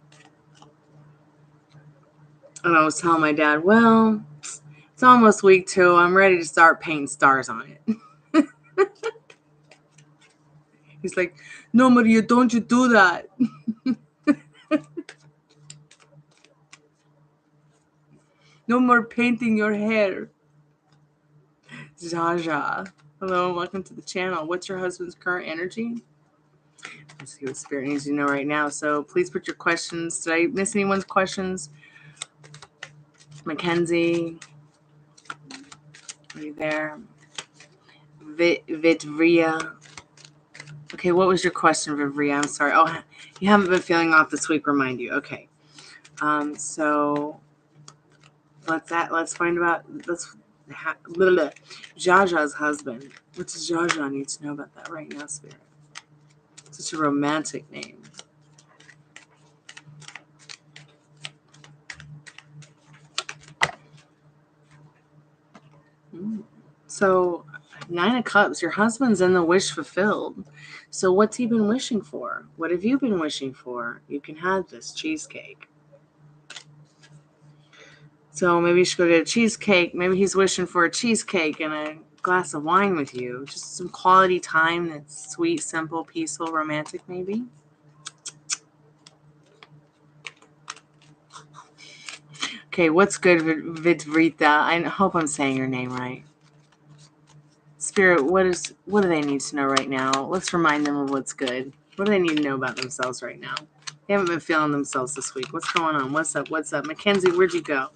And I was telling my dad, well, it's almost week 2. I'm ready to start painting stars on it. He's like, no, Maria, don't you do that. No more painting your hair. Jaja. Hello, welcome to the channel. What's your husband's current energy? Let's see what Spirit needs to know right now. So please put your questions. Did I miss anyone's questions? Mackenzie. Are you there? Vitria. Okay, what was your question, Vivria? I'm sorry. Oh, you haven't been feeling off this week. Remind you. Okay. So let's find about Jaja's husband. What does Jaja need to know about that right now, Spirit? Such a romantic name. So 9 of Cups, your husband's in the wish fulfilled. So what's he been wishing for? What have you been wishing for? You can have this cheesecake. So maybe you should go get a cheesecake. Maybe he's wishing for a cheesecake and a glass of wine with you. Just some quality time that's sweet, simple, peaceful, romantic maybe. Okay, what's good, Vidvrita? I hope I'm saying your name right. Spirit, what do they need to know right now? Let's remind them of what's good. What do they need to know about themselves right now? They haven't been feeling themselves this week. What's going on? What's up? What's up? Mackenzie, where'd you go?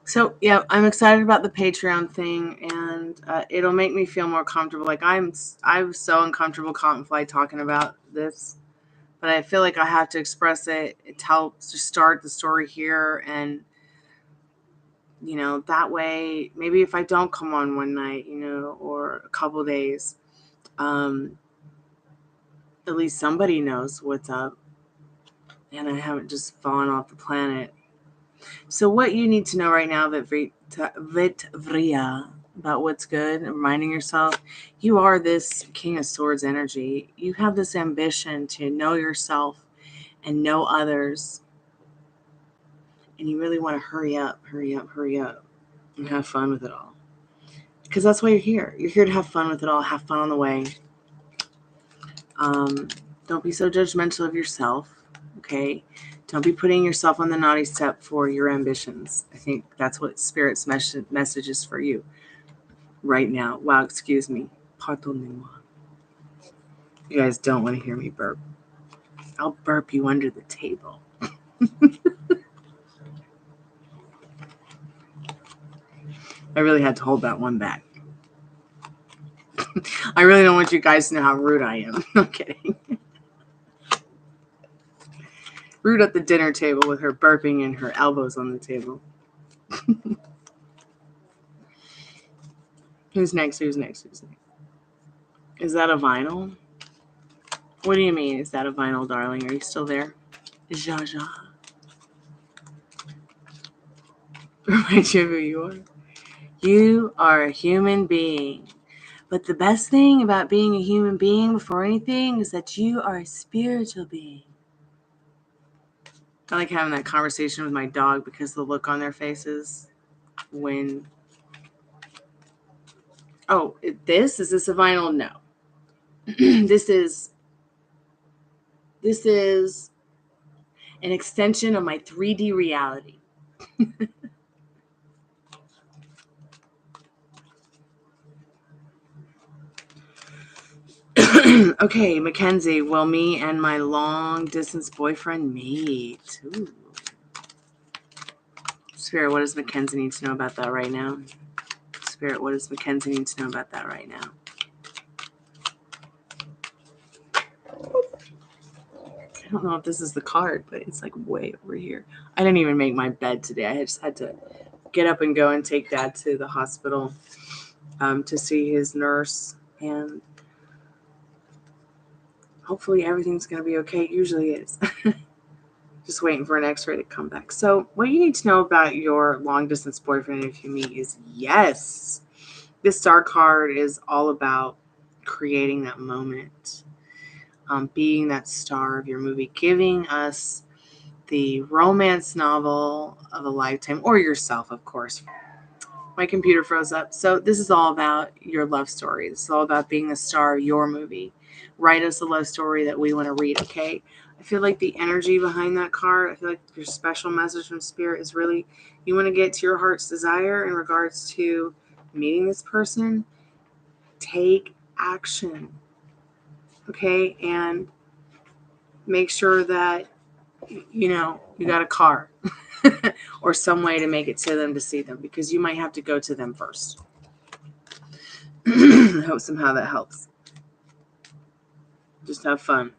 So, yeah, I'm excited about the Patreon thing, and it'll make me feel more comfortable. Like, I was so uncomfortable fly talking about this, but I feel like I have to express it. It helps to start the story here, and, you know, that way, maybe if I don't come on one night, you know, or a couple days, at least somebody knows what's up, and I haven't just fallen off the planet. So what you need to know right now, Vitvria, about what's good, and reminding yourself, you are this King of Swords energy. You have this ambition to know yourself and know others. And you really want to hurry up, and have fun with it all. Because that's why you're here. You're here to have fun with it all, have fun on the way. Don't be so judgmental of yourself, okay? Don't be putting yourself on the naughty step for your ambitions. I think that's what Spirit's message is for you right now. Wow, excuse me. Pardonnez-moi. You guys don't want to hear me burp. I'll burp you under the table. I really had to hold that one back. I really don't want you guys to know how rude I am. I'm kidding. Rude at the dinner table with her burping and her elbows on the table. Who's next? Is that a vinyl? What do you mean? Is that a vinyl, darling? Are you still there? Jaja. Remind you of who you are. You are a human being. But the best thing about being a human being before anything is that you are a spiritual being. I like having that conversation with my dog because the look on their faces when... Oh, is this a vinyl? No. This is an extension of my 3D reality. Okay, Mackenzie, will me and my long distance boyfriend meet? Ooh. Spirit, what does Mackenzie need to know about that right now? Spirit, what does Mackenzie need to know about that right now? I don't know if this is the card, but it's like way over here. I didn't even make my bed today. I just had to get up and go and take Dad to the hospital to see his nurse. And hopefully everything's going to be okay. It usually is. Just waiting for an x-ray to come back. So what you need to know about your long-distance boyfriend if you meet is yes. This star card is all about creating that moment. Being that star of your movie, giving us the romance novel of a lifetime, or yourself, of course. My computer froze up. So this is all about your love story. This is all about being the star of your movie. Write us a love story that we want to read, okay? I feel like the energy behind that card, I feel like your special message from Spirit is really, you want to get to your heart's desire in regards to meeting this person. Take action, okay? And make sure that, you got a car or some way to make it to them to see them, because you might have to go to them first. I hope somehow that helps. Just have fun.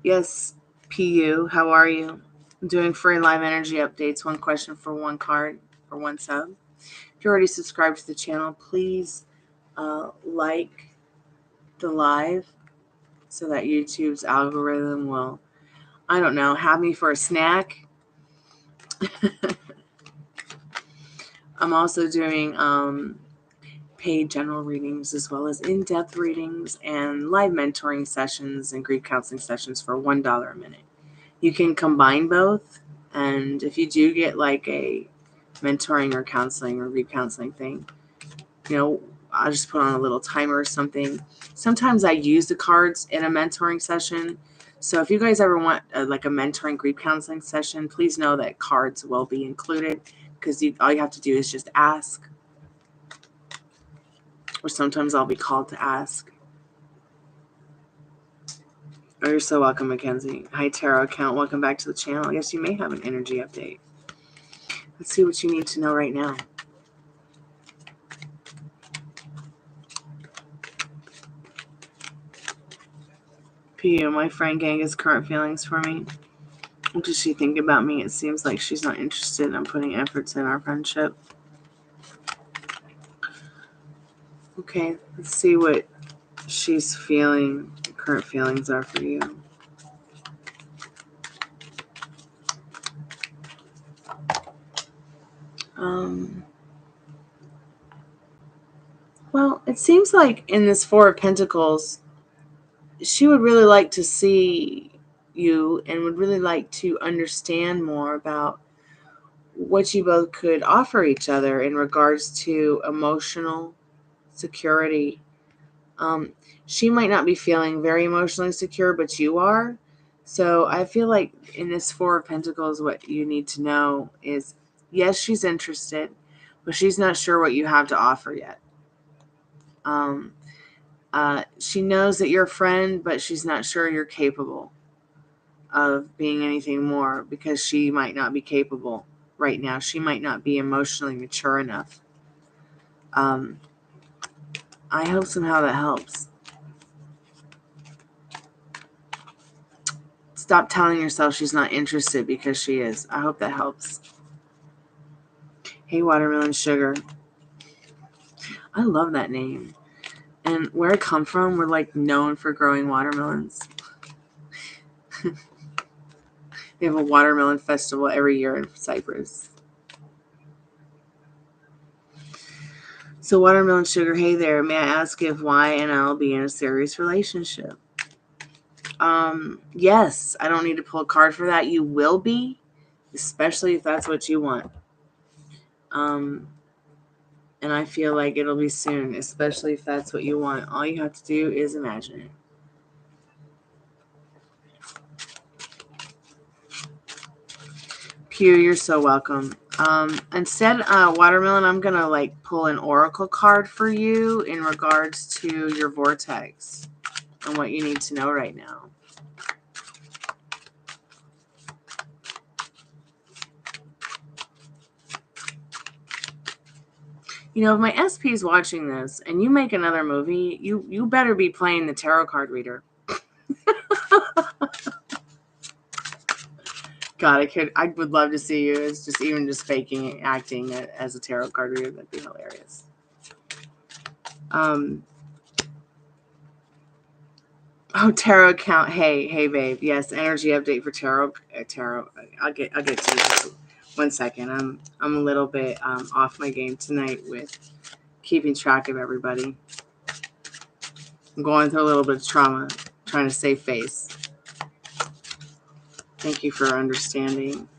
Yes, PU, how are you? I'm doing free live energy updates. One question for one card or one sub. If you're already subscribed to the channel, please like the live so that YouTube's algorithm will, I don't know, have me for a snack. I'm also doing paid general readings as well as in-depth readings and live mentoring sessions and grief counseling sessions for $1 a minute. You can combine both, and if you do get like a mentoring or counseling or grief counseling thing, I'll just put on a little timer or something. Sometimes I use the cards in a mentoring session. So if you guys ever want like a mentoring grief counseling session, please know that cards will be included, because all you have to do is just ask. Or sometimes I'll be called to ask. Oh, you're so welcome, Mackenzie. Hi, Tarot Account. Welcome back to the channel. I guess you may have an energy update. Let's see what you need to know right now. PU, my friend Ganga's current feelings for me. What does she think about me? It seems like she's not interested in putting efforts in our friendship. Okay, let's see what she's feeling, current feelings are for you. Well, it seems like in this Four of Pentacles, she would really like to see you and would really like to understand more about what you both could offer each other in regards to emotional security. She might not be feeling very emotionally secure, but you are. So I feel like in this Four of Pentacles, what you need to know is, yes, she's interested, but she's not sure what you have to offer yet. She knows that you're a friend, but she's not sure you're capable of being anything more, because she might not be capable right now. She might not be emotionally mature enough. I hope somehow that helps. Stop telling yourself she's not interested, because she is. I hope that helps. Hey, Watermelon Sugar. I love that name. And where I come from, we're like known for growing watermelons. They have a watermelon festival every year in Cyprus. So Watermelon Sugar, hey there. May I ask if Y and I will be in a serious relationship? Yes. I don't need to pull a card for that. You will be, especially if that's what you want. And I feel like it'll be soon, especially if that's what you want. All you have to do is imagine it. Pew, you're so welcome. Instead, Watermelon, I'm going to like pull an oracle card for you in regards to your vortex and what you need to know right now. You know, if my SP is watching this and you make another movie, you better be playing the tarot card reader. God, I would love to see you as just faking acting as a tarot card reader. That'd be hilarious. Oh, tarot account. Hey, babe. Yes, energy update for tarot. Tarot. I'll get to it. 1 second. I'm a little bit off my game tonight with keeping track of everybody. I'm going through a little bit of trauma, trying to save face. Thank you for understanding.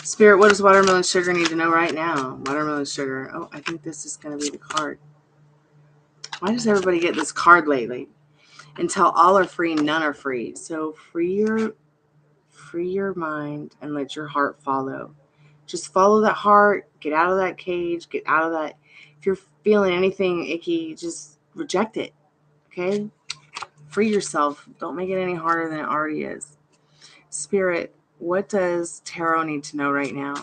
Spirit, what does watermelon sugar need to know right now? Watermelon sugar. Oh, I think this is going to be the card. Why does everybody get this card lately? Until all are free, none are free. So free your mind and let your heart follow. Just follow that heart. Get out of that cage. Get out of that. If you're feeling anything icky, just reject it. Okay? Free yourself. Don't make it any harder than it already is. Spirit, what does tarot need to know right now?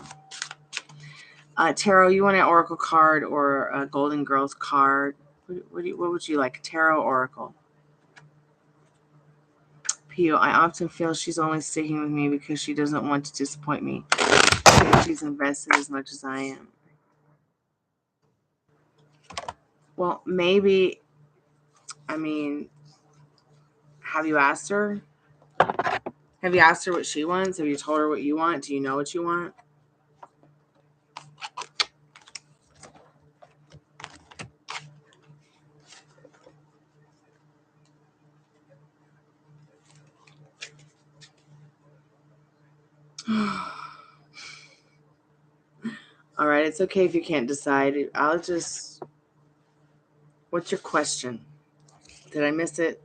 Tarot, you want an oracle card or a Golden Girls card? What would you like? Tarot, oracle. Pio, I often feel she's only sticking with me because she doesn't want to disappoint me. She's invested as much as I am. Well, maybe, I mean, have you asked her? Have you asked her what she wants? Have you told her what you want? Do you know what you want? All right, it's okay if you can't decide. What's your question? Did I miss it?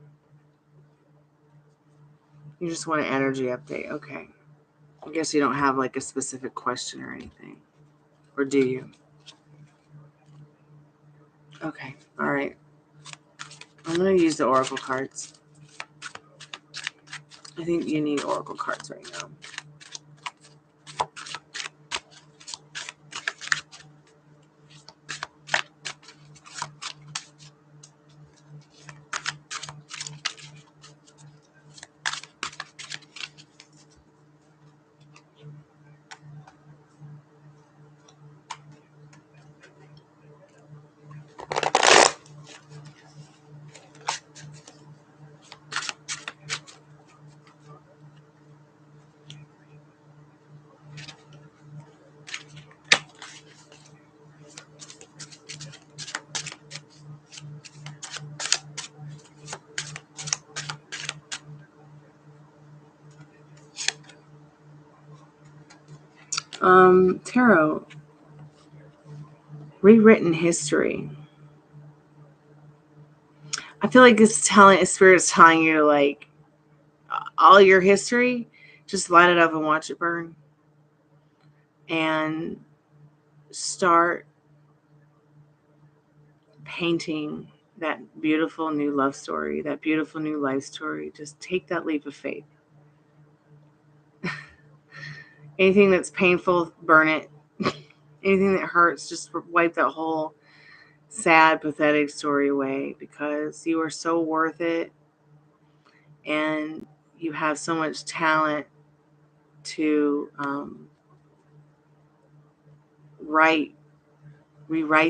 You just want an energy update. Okay. I guess you don't have like a specific question or anything. Or do you? Okay. All right. I'm going to use the oracle cards. I think you need oracle cards right now. Tarot. Rewritten history. I feel like Spirit's telling you to like all your history, just light it up and watch it burn. And start painting that beautiful new love story, that beautiful new life story. Just take that leap of faith. Anything that's painful, burn it. Anything that hurts, just wipe that whole sad, pathetic story away, because you are so worth it and you have so much talent to rewrite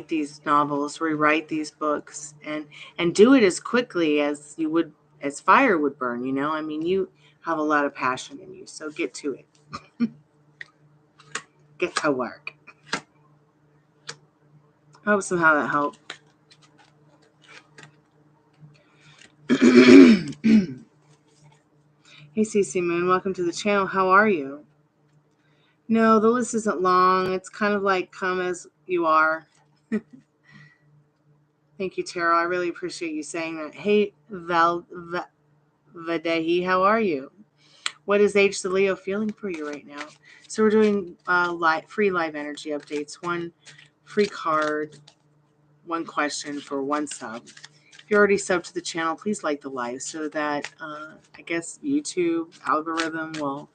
these novels, rewrite these books, and do it as quickly as you would, as fire would burn. You know, I mean, you have a lot of passion in you, so get to it. Get to work. I hope somehow that helped. Hey, CC Moon, welcome to the channel. How are you? No, the list isn't long. It's kind of like come as you are. Thank you, Tarot. I really appreciate you saying that. Hey, Vadehi, how are you? What is Age the Leo feeling for you right now? So we're doing free live energy updates. One free card, one question for one sub. If you're already subbed to the channel, please like the live so that I guess YouTube algorithm will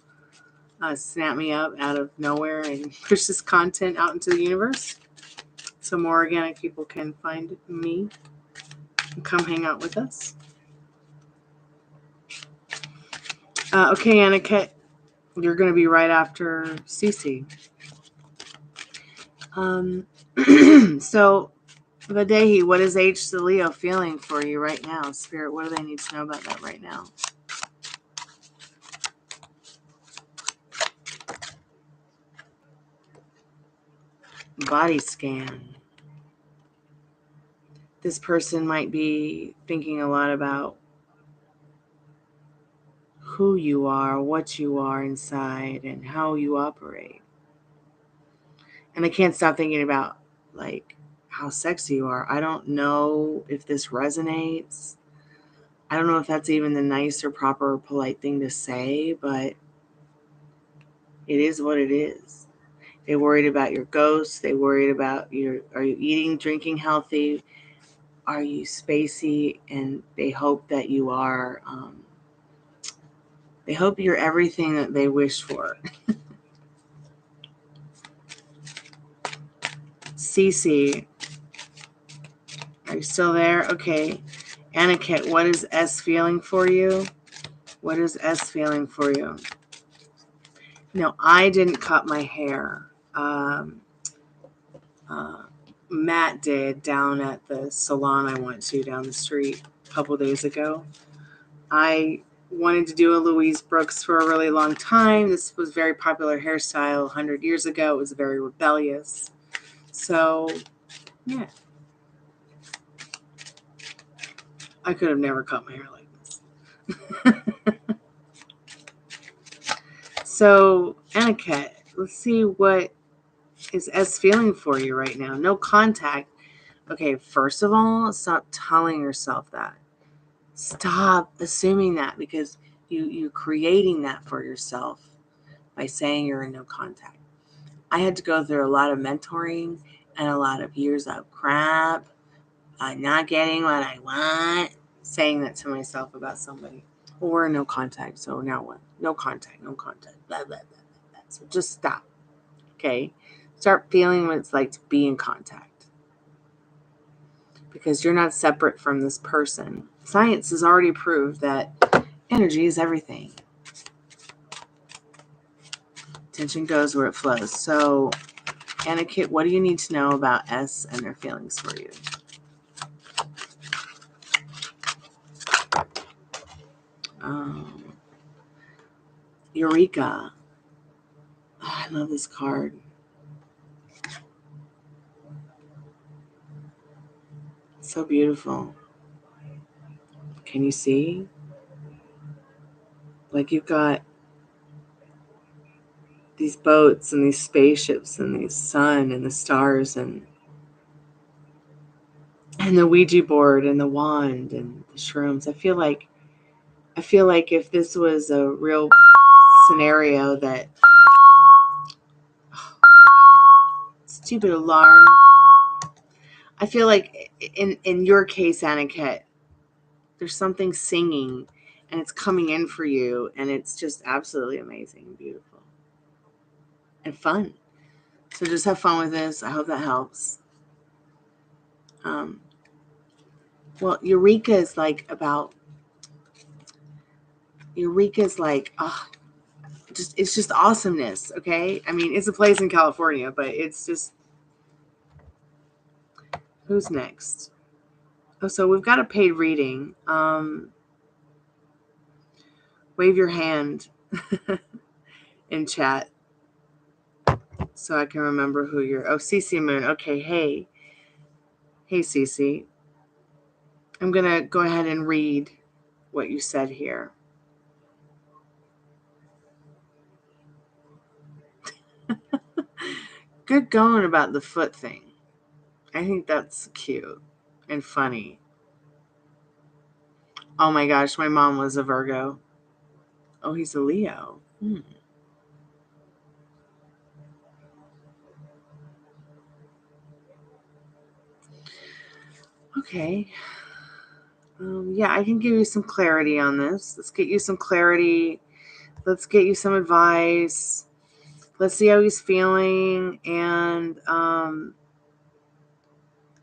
snap me up out of nowhere and push this content out into the universe so more organic people can find me and come hang out with us. Okay, Aniket, you're going to be right after Cece. So, Vadehi, what is H the Leo feeling for you right now? Spirit, what do they need to know about that right now? Body scan. This person might be thinking a lot about who you are, what you are inside, and how you operate. And I can't stop thinking about, like, how sexy you are. I don't know if this resonates. I don't know if that's even the nice or proper or polite thing to say, but it is what it is. They worried about your ghosts. They worried about are you eating, drinking healthy? Are you spacey? And they hope that you are, they hope you're everything that they wish for. Cece, are you still there? Okay. Aniket, what is S feeling for you? What is S feeling for you? No, I didn't cut my hair. Matt did down at the salon I went to down the street a couple days ago. I wanted to do a Louise Brooks for a really long time. This was a very popular hairstyle 100 years ago. It was very rebellious. So, yeah. I could have never cut my hair like this. So, Aniket, let's see what is S feeling for you right now. No contact. Okay, first of all, stop telling yourself that. Stop assuming that, because you're creating that for yourself by saying you're in no contact. I had to go through a lot of mentoring and a lot of years of crap, not getting what I want, saying that to myself about somebody. Well, we're in no contact, so now what? No contact, blah, blah, blah, blah, blah. So just stop, okay? Start feeling what it's like to be in contact, because you're not separate from this person. Science has already proved that energy is everything. Attention goes where it flows. So, Aniket, what do you need to know about S and their feelings for you? Eureka. Oh, I love this card. So beautiful. Can you see? Like, you've got these boats and these spaceships and the sun and the stars and the Ouija board and the wand and the shrooms. I feel like if this was a real scenario, that stupid alarm. I feel like in your case, Aniket, there's something singing and it's coming in for you, and it's just absolutely amazing and beautiful and fun. So just have fun with this. I hope that helps. Well, Eureka is like, it's just awesomeness. Okay. I mean, it's a place in California, but it's just, who's next? Oh, so we've got a paid reading. Wave your hand in chat so I can remember who you're. Oh, Cece Moon. Okay. Hey, Cece. I'm going to go ahead and read what you said here. Good going about the foot thing. I think that's cute and funny. Oh my gosh, my mom was a Virgo. Oh, he's a Leo. Okay. Yeah, I can give you some clarity on this. Let's get you some clarity Let's get you some advice. Let's see how he's feeling, and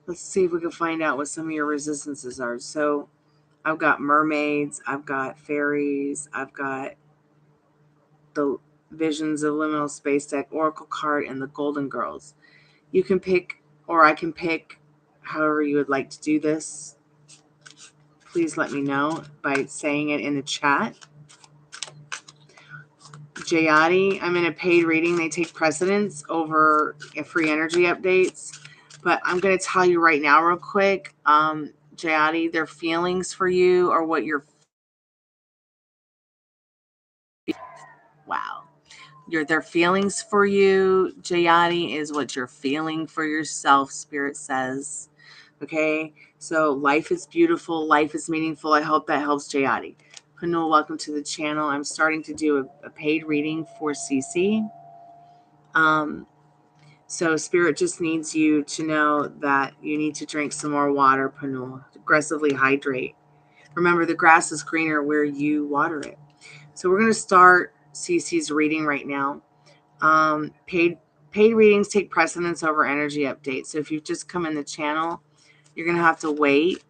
let's see if we can find out what some of your resistances are. So I've got mermaids, I've got fairies, I've got the Visions of Liminal Space deck Oracle card, and the Golden Girls. You can pick, or I can pick, however you would like to do this. Please let me know by saying it in the chat. Jayati, I'm in a paid reading. They take precedence over free energy updates. But I'm going to tell you right now real quick, Jayati, their feelings for you or what you're... Wow. Their feelings for you, Jayati, is what you're feeling for yourself, Spirit says. Okay? So life is beautiful. Life is meaningful. I hope that helps, Jayati. Kunal, welcome to the channel. I'm starting to do a paid reading for CC. So Spirit just needs you to know that you need to drink some more water, Panul. Aggressively hydrate. Remember, the grass is greener where you water it. So we're going to start CC's reading right now. Paid readings take precedence over energy updates. So if you've just come in the channel, you're going to have to wait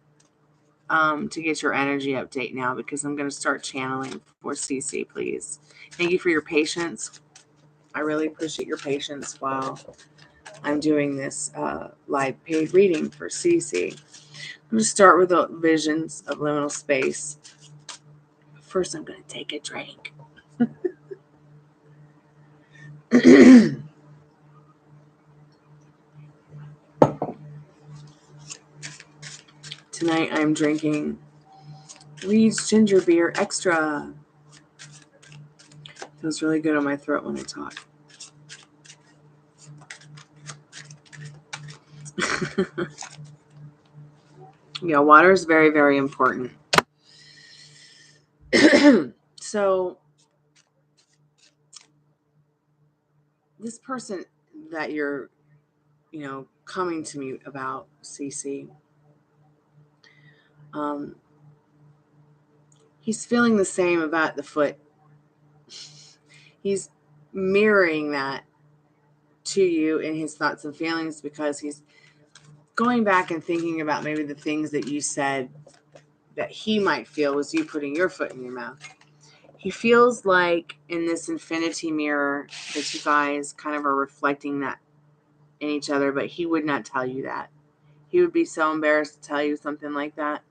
to get your energy update now, because I'm going to start channeling for CC, please. Thank you for your patience. I really appreciate your patience while I'm doing this live paid reading for CC. I'm going to start with the Visions of Liminal Space. First, I'm going to take a drink. Tonight, I'm drinking Reed's Ginger Beer Extra. Feels really good on my throat when I talk. Yeah, water is very, very important. So, this person that you're, coming to me about, CC, he's feeling the same about the foot. He's mirroring that to you in his thoughts and feelings, because he's going back and thinking about maybe the things that you said that he might feel was you putting your foot in your mouth. He feels like in this infinity mirror that you guys kind of are reflecting that in each other, but he would not tell you that. He would be so embarrassed to tell you something like that,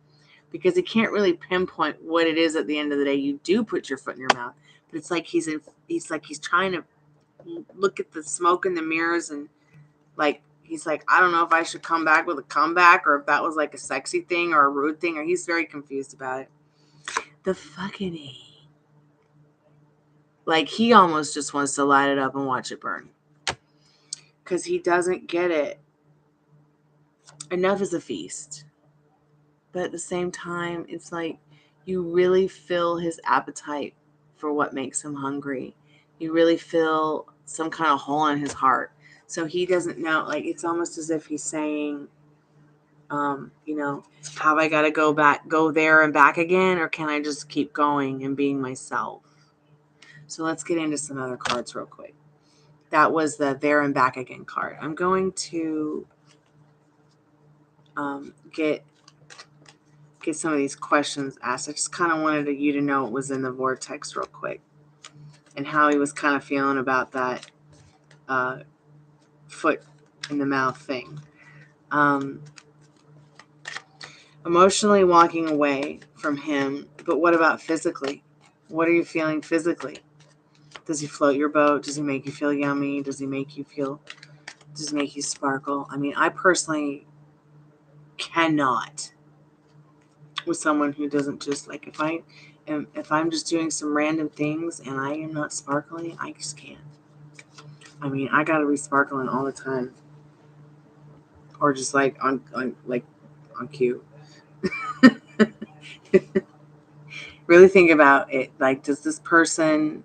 because he can't really pinpoint what it is at the end of the day you do put your foot in your mouth. But it's like he's trying to look at the smoke in the mirrors, and he's like, I don't know if I should come back with a comeback, or if that was like a sexy thing or a rude thing, or he's very confused about it. The fucking he almost just wants to light it up and watch it burn, because he doesn't get it. Enough is a feast. But at the same time, it's like you really feel his appetite for what makes him hungry. You really feel some kind of hole in his heart. So he doesn't know, it's almost as if he's saying, have I got to go there and back again, or can I just keep going and being myself? So let's get into some other cards real quick. That was the there and back again card. I'm going to get some of these questions asked. I just kind of wanted you to know what was in the vortex real quick, and how he was kind of feeling about that foot in the mouth thing. Emotionally walking away from him, but what about physically? What are you feeling physically? Does he float your boat? Does he make you feel yummy? Does he make you sparkle? I mean, I personally cannot with someone who doesn't just if I'm just doing some random things and I am not sparkling, I just can't. I mean, I gotta be sparkling all the time, or just on cue. Really think about it. Does this person?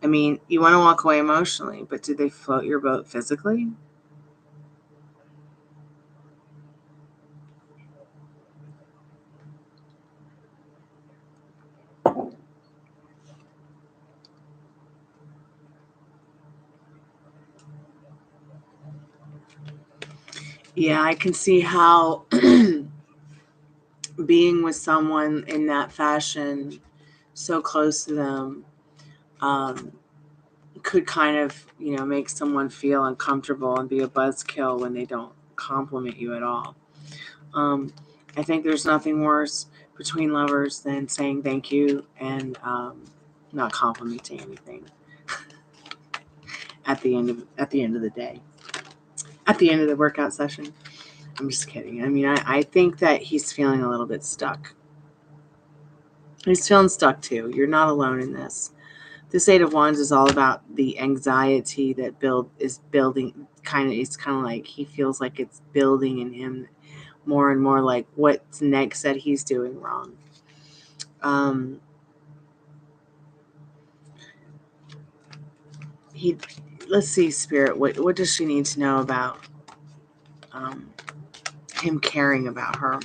I mean, you want to walk away emotionally, but do they float your boat physically? Yeah, I can see how being with someone in that fashion, so close to them, could kind of, make someone feel uncomfortable and be a buzzkill when they don't compliment you at all. I think there's nothing worse between lovers than saying thank you and not complimenting anything at the end of the day, at the end of the workout session. I'm just kidding. I mean, I think that he's feeling a little bit stuck. He's feeling stuck too. You're not alone in this. This Eight of Wands is all about the anxiety that is building. It's kind of like he feels like it's building in him more and more, like what's next that he's doing wrong. Let's see, Spirit. What does she need to know about him caring about her?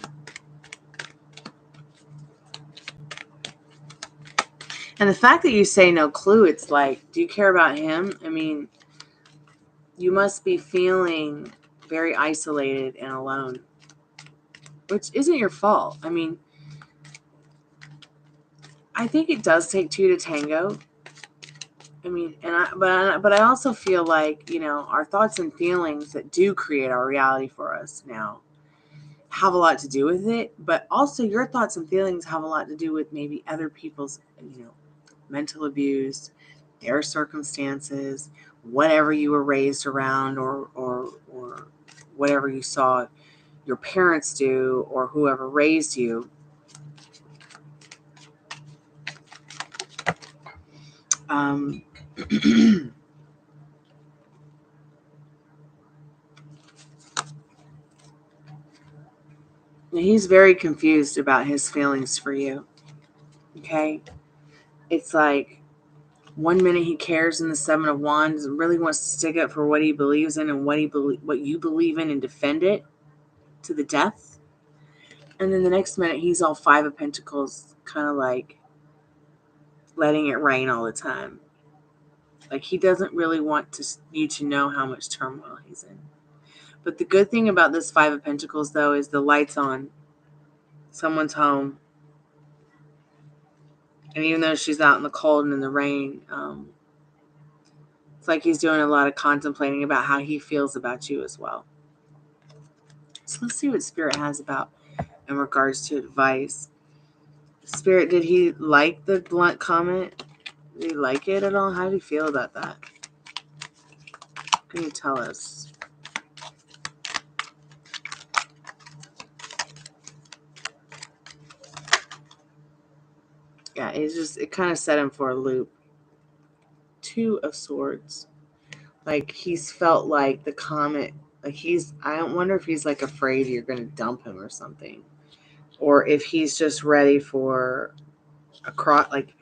And the fact that you say no clue, it's like, do you care about him? I mean, you must be feeling very isolated and alone, which isn't your fault. I mean, I think it does take two to tango. I mean, but I also feel like, our thoughts and feelings that do create our reality for us now have a lot to do with it, but also your thoughts and feelings have a lot to do with maybe other people's, mental abuse, their circumstances, whatever you were raised around, or whatever you saw your parents do, or whoever raised you. He's very confused about his feelings for you. Okay? It's like 1 minute he cares in the Seven of Wands and really wants to stick up for what he believes in and what you believe in and defend it to the death. And then the next minute he's all Five of Pentacles, kind of like letting it rain all the time. Like he doesn't really want you to know how much turmoil he's in. But the good thing about this Five of Pentacles, though, is the light's on. Someone's home. And even though she's out in the cold and in the rain, it's like he's doing a lot of contemplating about how he feels about you as well. So let's see what Spirit has about in regards to advice. Spirit, did he like the blunt comment? Did he like it at all? How did he feel about that? What can you tell us? Yeah, it kind of set him for a loop. Two of Swords. Like he's felt like the comment, like I don't wonder if he's like afraid you're going to dump him or something. Or if he's just ready for like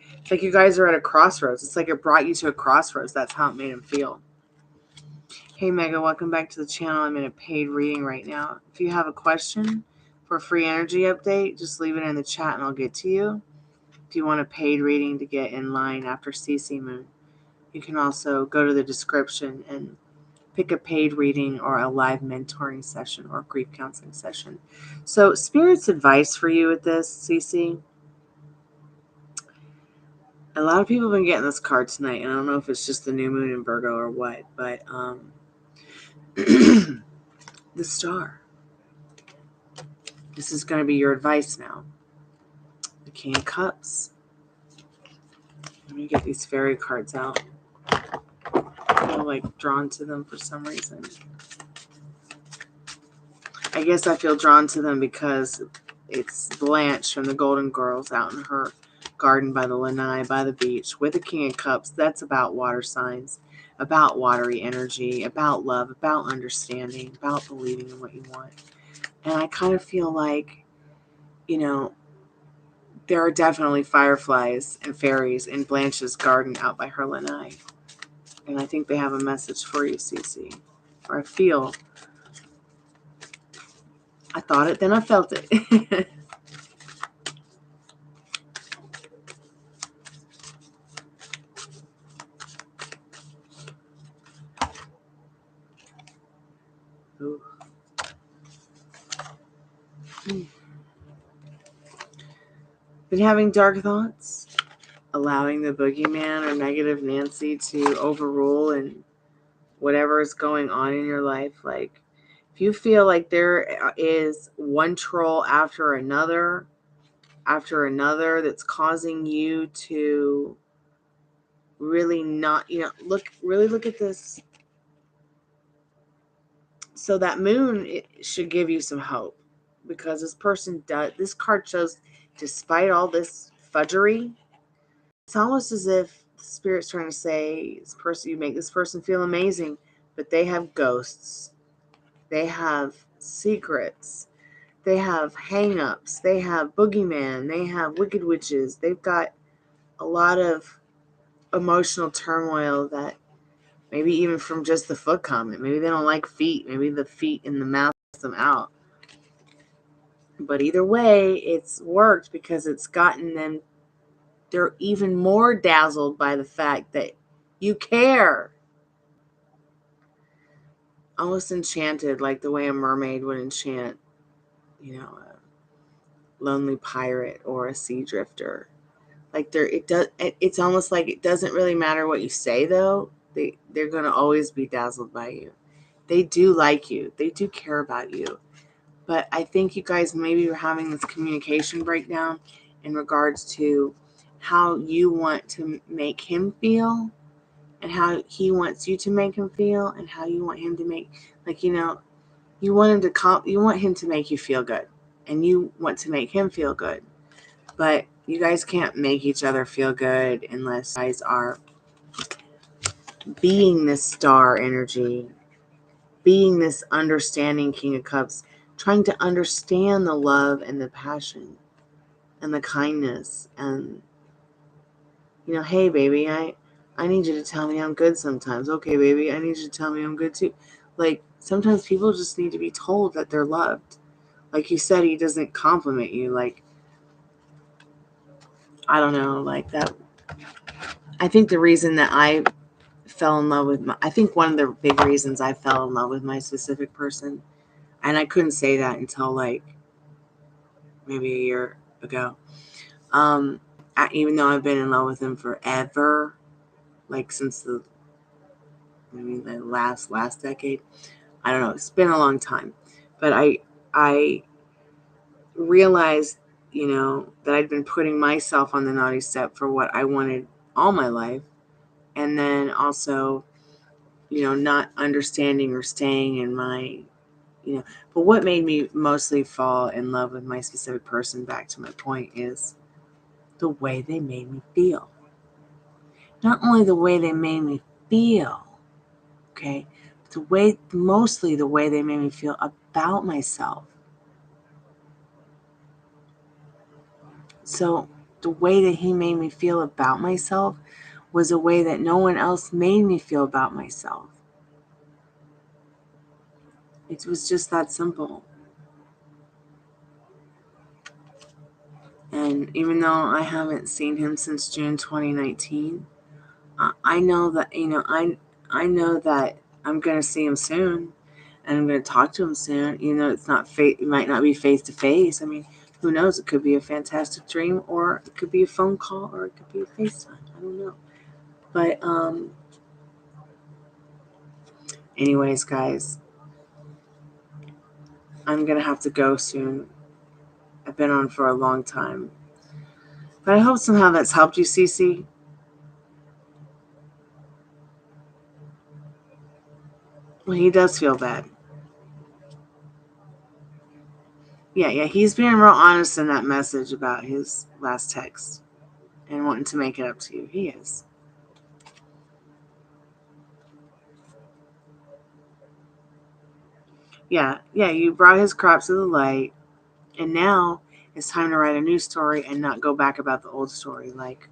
you guys are at a crossroads. It's like it brought you to a crossroads. That's how it made him feel. Hey Mega, welcome back to the channel. I'm in a paid reading right now. If you have a question for a free energy update, just leave it in the chat and I'll get to you. If you want a paid reading to get in line after CC Moon, you can also go to the description and pick a paid reading or a live mentoring session or grief counseling session. So Spirit's advice for you with this, CC. A lot of people have been getting this card tonight, and I don't know if it's just the new moon in Virgo or what, but the Star. This is going to be your advice now. The King of Cups. Let me get these fairy cards out. I feel like drawn to them for some reason. I guess I feel drawn to them because it's Blanche from the Golden Girls out in her garden by the lanai, by the beach, with a King of Cups. That's about water signs, about watery energy, about love, about understanding, about believing in what you want. And I kind of feel like, there are definitely fireflies and fairies in Blanche's garden out by her lanai. And I think they have a message for you, Cece. Or I feel. I thought it, then I felt it. Ooh. Been having dark thoughts? Allowing the boogeyman or negative Nancy to overrule and whatever is going on in your life? Like, if you feel like there is one troll after another that's causing you to really not, look at this. So that moon, it should give you some hope, because this card shows, despite all this fudgery, it's almost as if the spirit's trying to say, you make this person feel amazing, but they have ghosts, they have secrets, they have hang-ups, they have boogeyman, they have wicked witches, they've got a lot of emotional turmoil, that maybe even from just the foot comment, maybe they don't like feet, maybe the feet in the mouth them out. But either way, it's worked, because it's gotten them, they're even more dazzled by the fact that you care. Almost enchanted, like the way a mermaid would enchant, a lonely pirate or a sea drifter. Like it's almost like it doesn't really matter what you say, though. They're going to always be dazzled by you. They do like you. They do care about you. But I think you guys maybe are having this communication breakdown in regards to how you want to make him feel, and how he wants you to make him feel, and how you want him to make, you want him to make you feel good, and you want to make him feel good. But you guys can't make each other feel good unless you guys are being this star energy, being this understanding King of Cups, trying to understand the love and the passion and the kindness. And, hey, baby, I need you to tell me I'm good sometimes. Okay, baby, I need you to tell me I'm good too. Like, sometimes people just need to be told that they're loved. Like you said, he doesn't compliment you. Like, I don't know, like that. I think the reason that I fell in love with I think one of the big reasons I fell in love with my specific person, and I couldn't say that until like maybe a year ago, even though I've been in love with him forever, like since the last decade. I don't know, it's been a long time, but I realized, that I'd been putting myself on the naughty step for what I wanted all my life, and then also, not understanding or staying in my, but what made me mostly fall in love with my specific person, back to my point, is the way they made me feel. Not only the way they made me feel, okay, but mostly the way they made me feel about myself. So the way that he made me feel about myself was a way that no one else made me feel about myself. It was just that simple. And even though I haven't seen him since June 2019, I know that, I know that I'm going to see him soon, and I'm going to talk to him soon. It might not be face to face. I mean, who knows? It could be a fantastic dream, or it could be a phone call, or it could be a FaceTime. I don't know. But anyways, guys, I'm going to have to go soon. I've been on for a long time. But I hope somehow that's helped you, Cece. Well, he does feel bad. Yeah, he's being real honest in that message about his last text and wanting to make it up to you. He is. Yeah, you brought his crops to the light, and now it's time to write a new story and not go back about the old story. Like,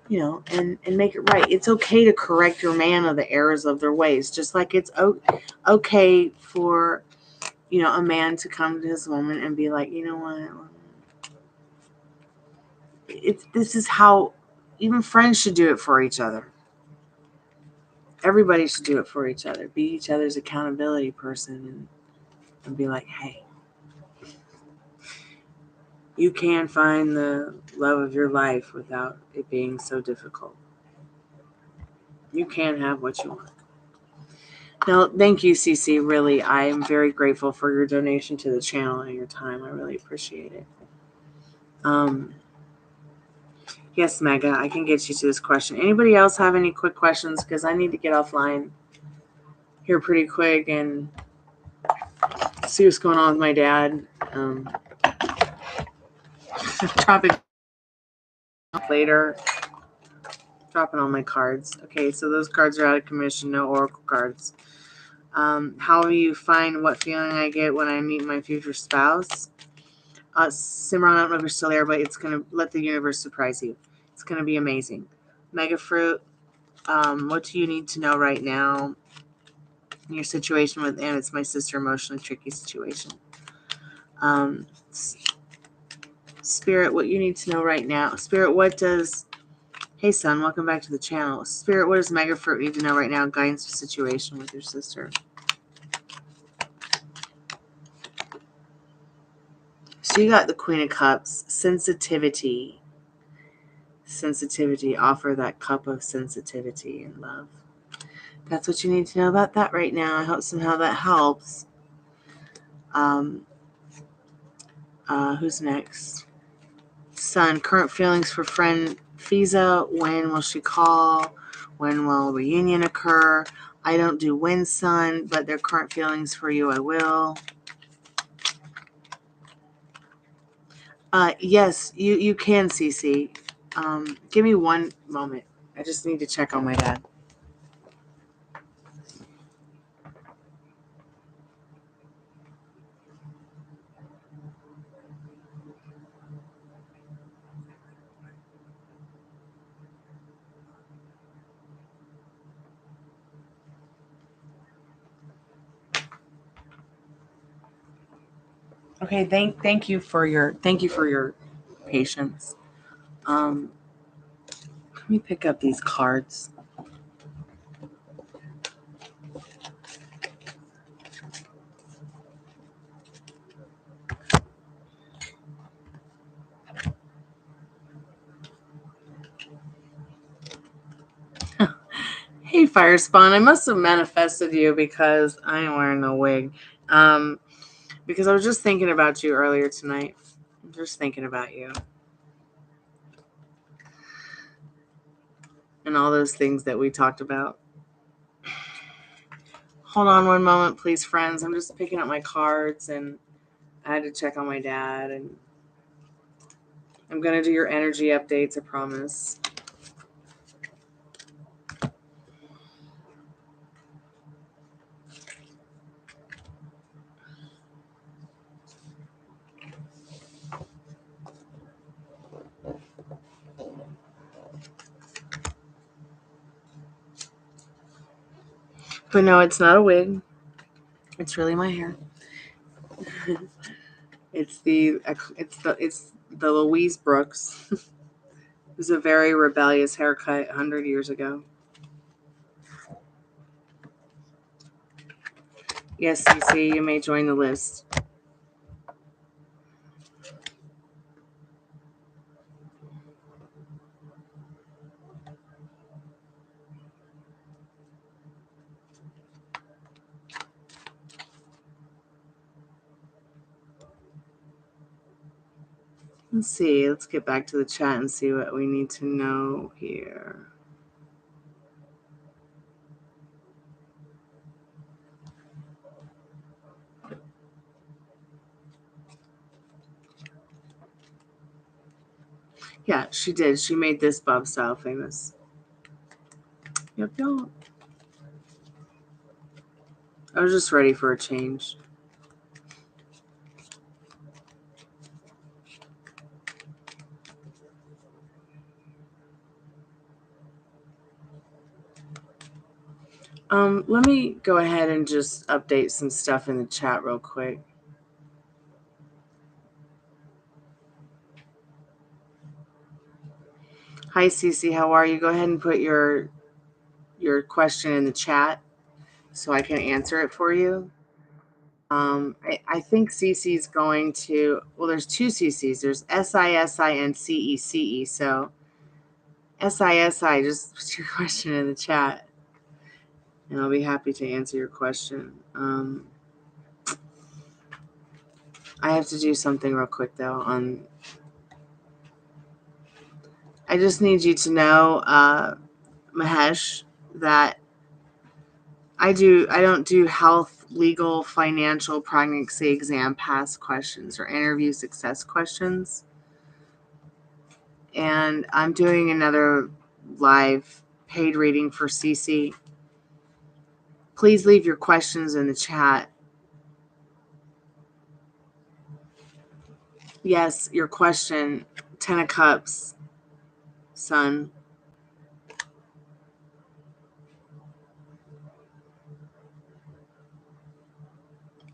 and make it right. It's okay to correct your man of the errors of their ways, just like it's okay for, a man to come to his woman and be like, you know what? This is how even friends should do it for each other. Everybody should do it for each other. Be each other's accountability person, and be like, hey, You can find the love of your life without it being so difficult. You can have what you want. Now, thank you, Cece. Really, I am very grateful for your donation to the channel and your time. I really appreciate it. Yes, Mega, I can get you to this question. Anybody else have any quick questions? Because I need to get offline here pretty quick and see what's going on with my dad. Dropping later. Dropping all my cards. Okay, so those cards are out of commission. No oracle cards. How will you find what feeling I get when I meet my future spouse? Simran, I don't know if you're still there, but it's going to let the universe surprise you. It's going to be amazing. Mega Fruit, what do you need to know right now in your situation with Anne? It's my sister, emotionally tricky situation. Spirit, what you need to know right now. Spirit, what does... Hey, son, welcome back to the channel. Spirit, what does Mega Fruit need to know right now? Guidance for situation with your sister. So you got the Queen of Cups. Sensitivity. Sensitivity. Offer that cup of sensitivity and love. That's what you need to know about that right now. I hope somehow that helps. Who's next? Sun, current feelings for friend Fiza. When will she call? When will reunion occur? I don't do when, Sun, but their current feelings for you, I will. Yes, you can, Cece. Give me one moment. I just need to check on my dad. Okay, thank you for your patience. Let me pick up these cards. Hey, Fire Spawn, I must have manifested you because I ain't wearing no wig. Because I was just thinking about you earlier tonight. Just thinking about you. And all those things that we talked about. Hold on one moment, please, friends. I'm just picking up my cards and I had to check on my dad. And I'm going to do your energy updates, I promise. But no, it's not a wig. It's really my hair. It's the Louise Brooks. It was a very rebellious haircut 100 years ago. Yes, CC, you may join the list. Let's see. Let's get back to the chat and see what we need to know here. Yeah, she did. She made this Bob style famous. Yep, y'all. I was just ready for a change. Let me go ahead and just update some stuff in the chat real quick. Hi, Cece. How are you? Go ahead and put your question in the chat so I can answer it for you. I think CC's going to, well, there's two CCs. There's SI and CECE. So SI, just put your question in the chat, and I'll be happy to answer your question. I have to do something real quick, though. I just need you to know, Mahesh, that I don't do health, legal, financial, pregnancy exam pass questions or interview success questions. And I'm doing another live paid reading for CC. Please leave your questions in the chat. Yes, your question, 10 of Cups, son.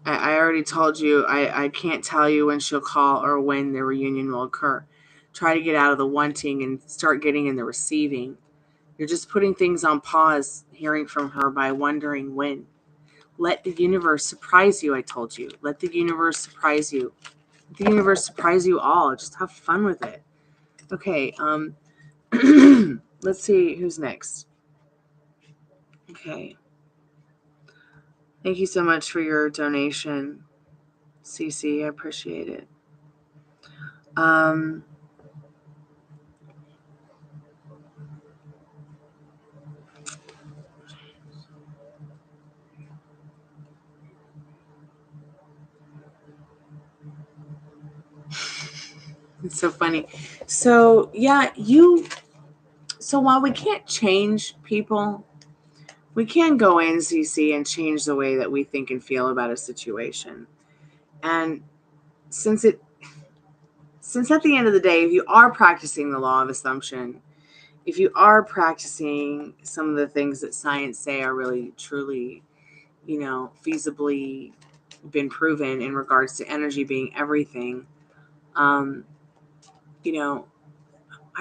I already told you I can't tell you when she'll call or when the reunion will occur. Try to get out of the wanting and start getting in the receiving. You're just putting things on pause, hearing from her by wondering when. Let the universe surprise you, I told you. Let the universe surprise you. Let the universe surprise you all. Just have fun with it. Okay, let's see who's next. Okay. Thank you so much for your donation, CC. I appreciate it. It's so funny. So, yeah, so while we can't change people, we can go in, CC, and change the way that we think and feel about a situation. And since at the end of the day, if you are practicing the law of assumption, if you are practicing some of the things that science say are really, truly, feasibly been proven in regards to energy being everything, I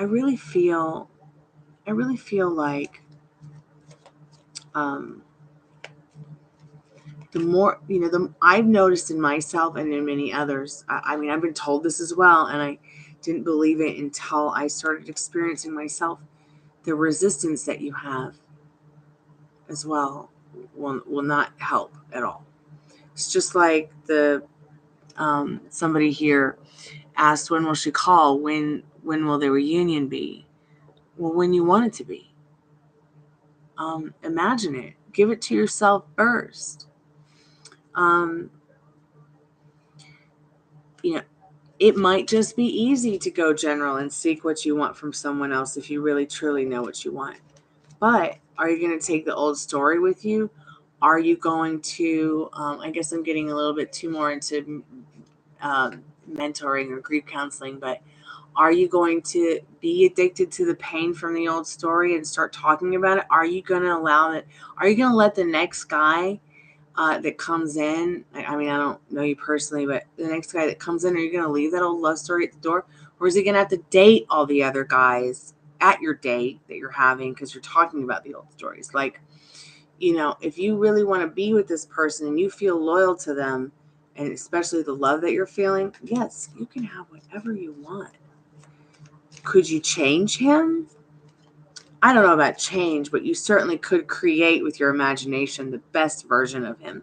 really feel like the more, I've noticed in myself and in many others, I mean, I've been told this as well, and I didn't believe it until I started experiencing myself. The resistance that you have as well will not help at all. It's just like somebody here asked, when will she call? When will the reunion be? Well, when you want it to be. Imagine it. Give it to yourself first. It might just be easy to go general and seek what you want from someone else if you really truly know what you want. But are you going to take the old story with you? Are you going to, I guess I'm getting a little bit too more into mentoring or grief counseling, but are you going to be addicted to the pain from the old story and start talking about it? Are you going to allow it? Are you going to let the next guy that comes in, I mean, I don't know you personally, but the next guy that comes in, are you going to leave that old love story at the door? Or is he going to have to date all the other guys at your date that you're having because you're talking about the old stories? Like, if you really want to be with this person and you feel loyal to them, and especially the love that you're feeling, yes, you can have whatever you want. Could you change him? I don't know about change, but you certainly could create with your imagination the best version of him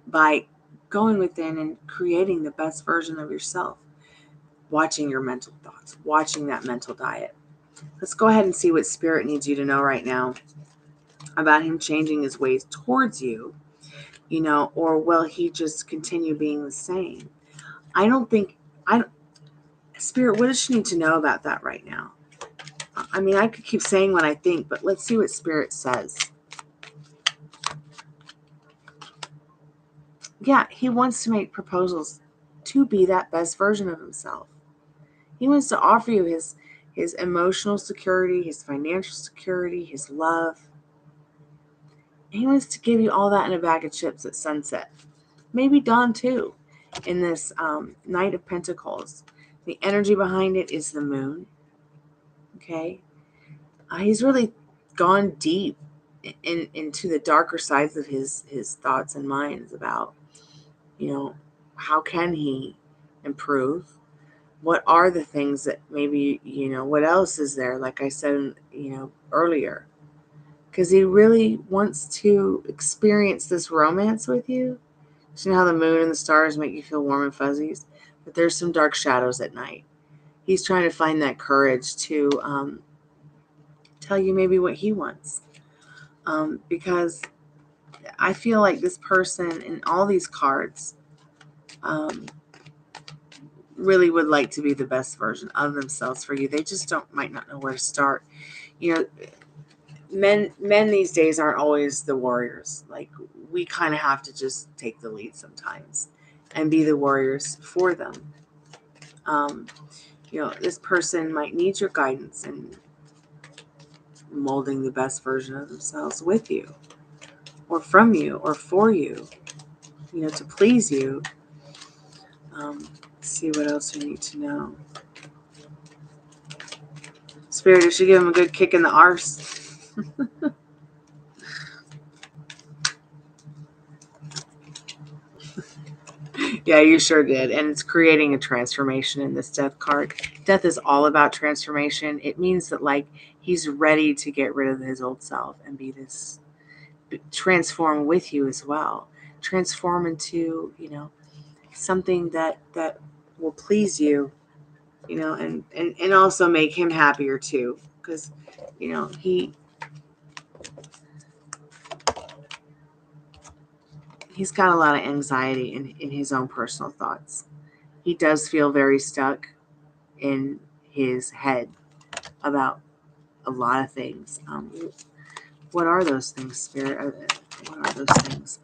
by going within and creating the best version of yourself, watching your mental thoughts, watching that mental diet. Let's go ahead and see what Spirit needs you to know right now about him changing his ways towards you, or will he just continue being the same? Spirit, what does she need to know about that right now? I mean, I could keep saying what I think, but let's see what Spirit says. Yeah, he wants to make proposals to be that best version of himself. He wants to offer you his emotional security, his financial security, his love. He wants to give you all that in a bag of chips at sunset. Maybe dawn too, in this Knight of Pentacles. The energy behind it is the moon. Okay? He's really gone deep into the darker sides of his thoughts and minds about How can he improve? What are the things that maybe, what else is there? Like I said, earlier, because he really wants to experience this romance with you. So you know how the moon and the stars make you feel warm and fuzzies? But there's some dark shadows at night. He's trying to find that courage to tell you maybe what he wants. Because I feel like this person in all these cards really would like to be the best version of themselves for you. They just might not know where to start. Men these days aren't always the warriors. Like, we kind of have to just take the lead sometimes and be the warriors for them. This person might need your guidance in molding the best version of themselves with you, or from you, or for you, to please you. Let's see what else you need to know. Spirit, you should give him a good kick in the arse. Yeah, you sure did. And it's creating a transformation in this death card. Death is all about transformation. It means that, like, he's ready to get rid of his old self and be this, transform with you as well. Transform into, something that will please you, and also make him happier too. Because, he's got a lot of anxiety in his own personal thoughts. He does feel very stuck in his head about a lot of things. What are those things, Spirit? What are those things?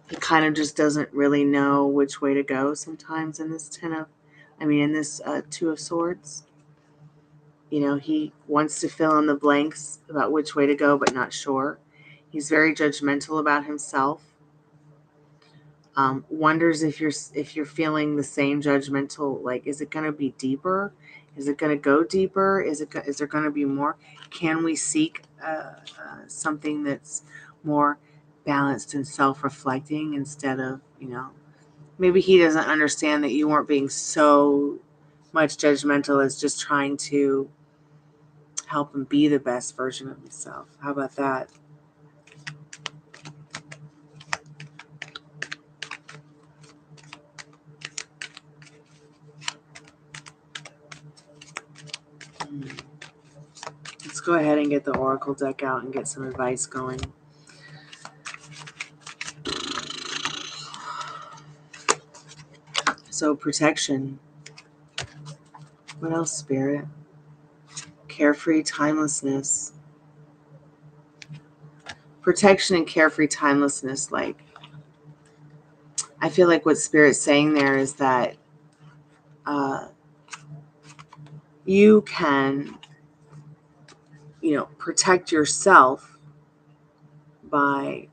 He kind of just doesn't really know which way to go sometimes in this in this Two of Swords. He wants to fill in the blanks about which way to go, but not sure. He's very judgmental about himself. Wonders if you're feeling the same judgmental. Like, is it going to be deeper? Is it going to go deeper? Is there going to be more? Can we seek something that's more balanced and self-reflecting instead of, maybe he doesn't understand that you weren't being so much judgmental as just trying to help him be the best version of himself. How about that? Let's go ahead and get the Oracle deck out and get some advice going. So, protection. What else, Spirit? Carefree timelessness. Protection and carefree timelessness. Like, I feel like what Spirit's saying there is that you can, protect yourself by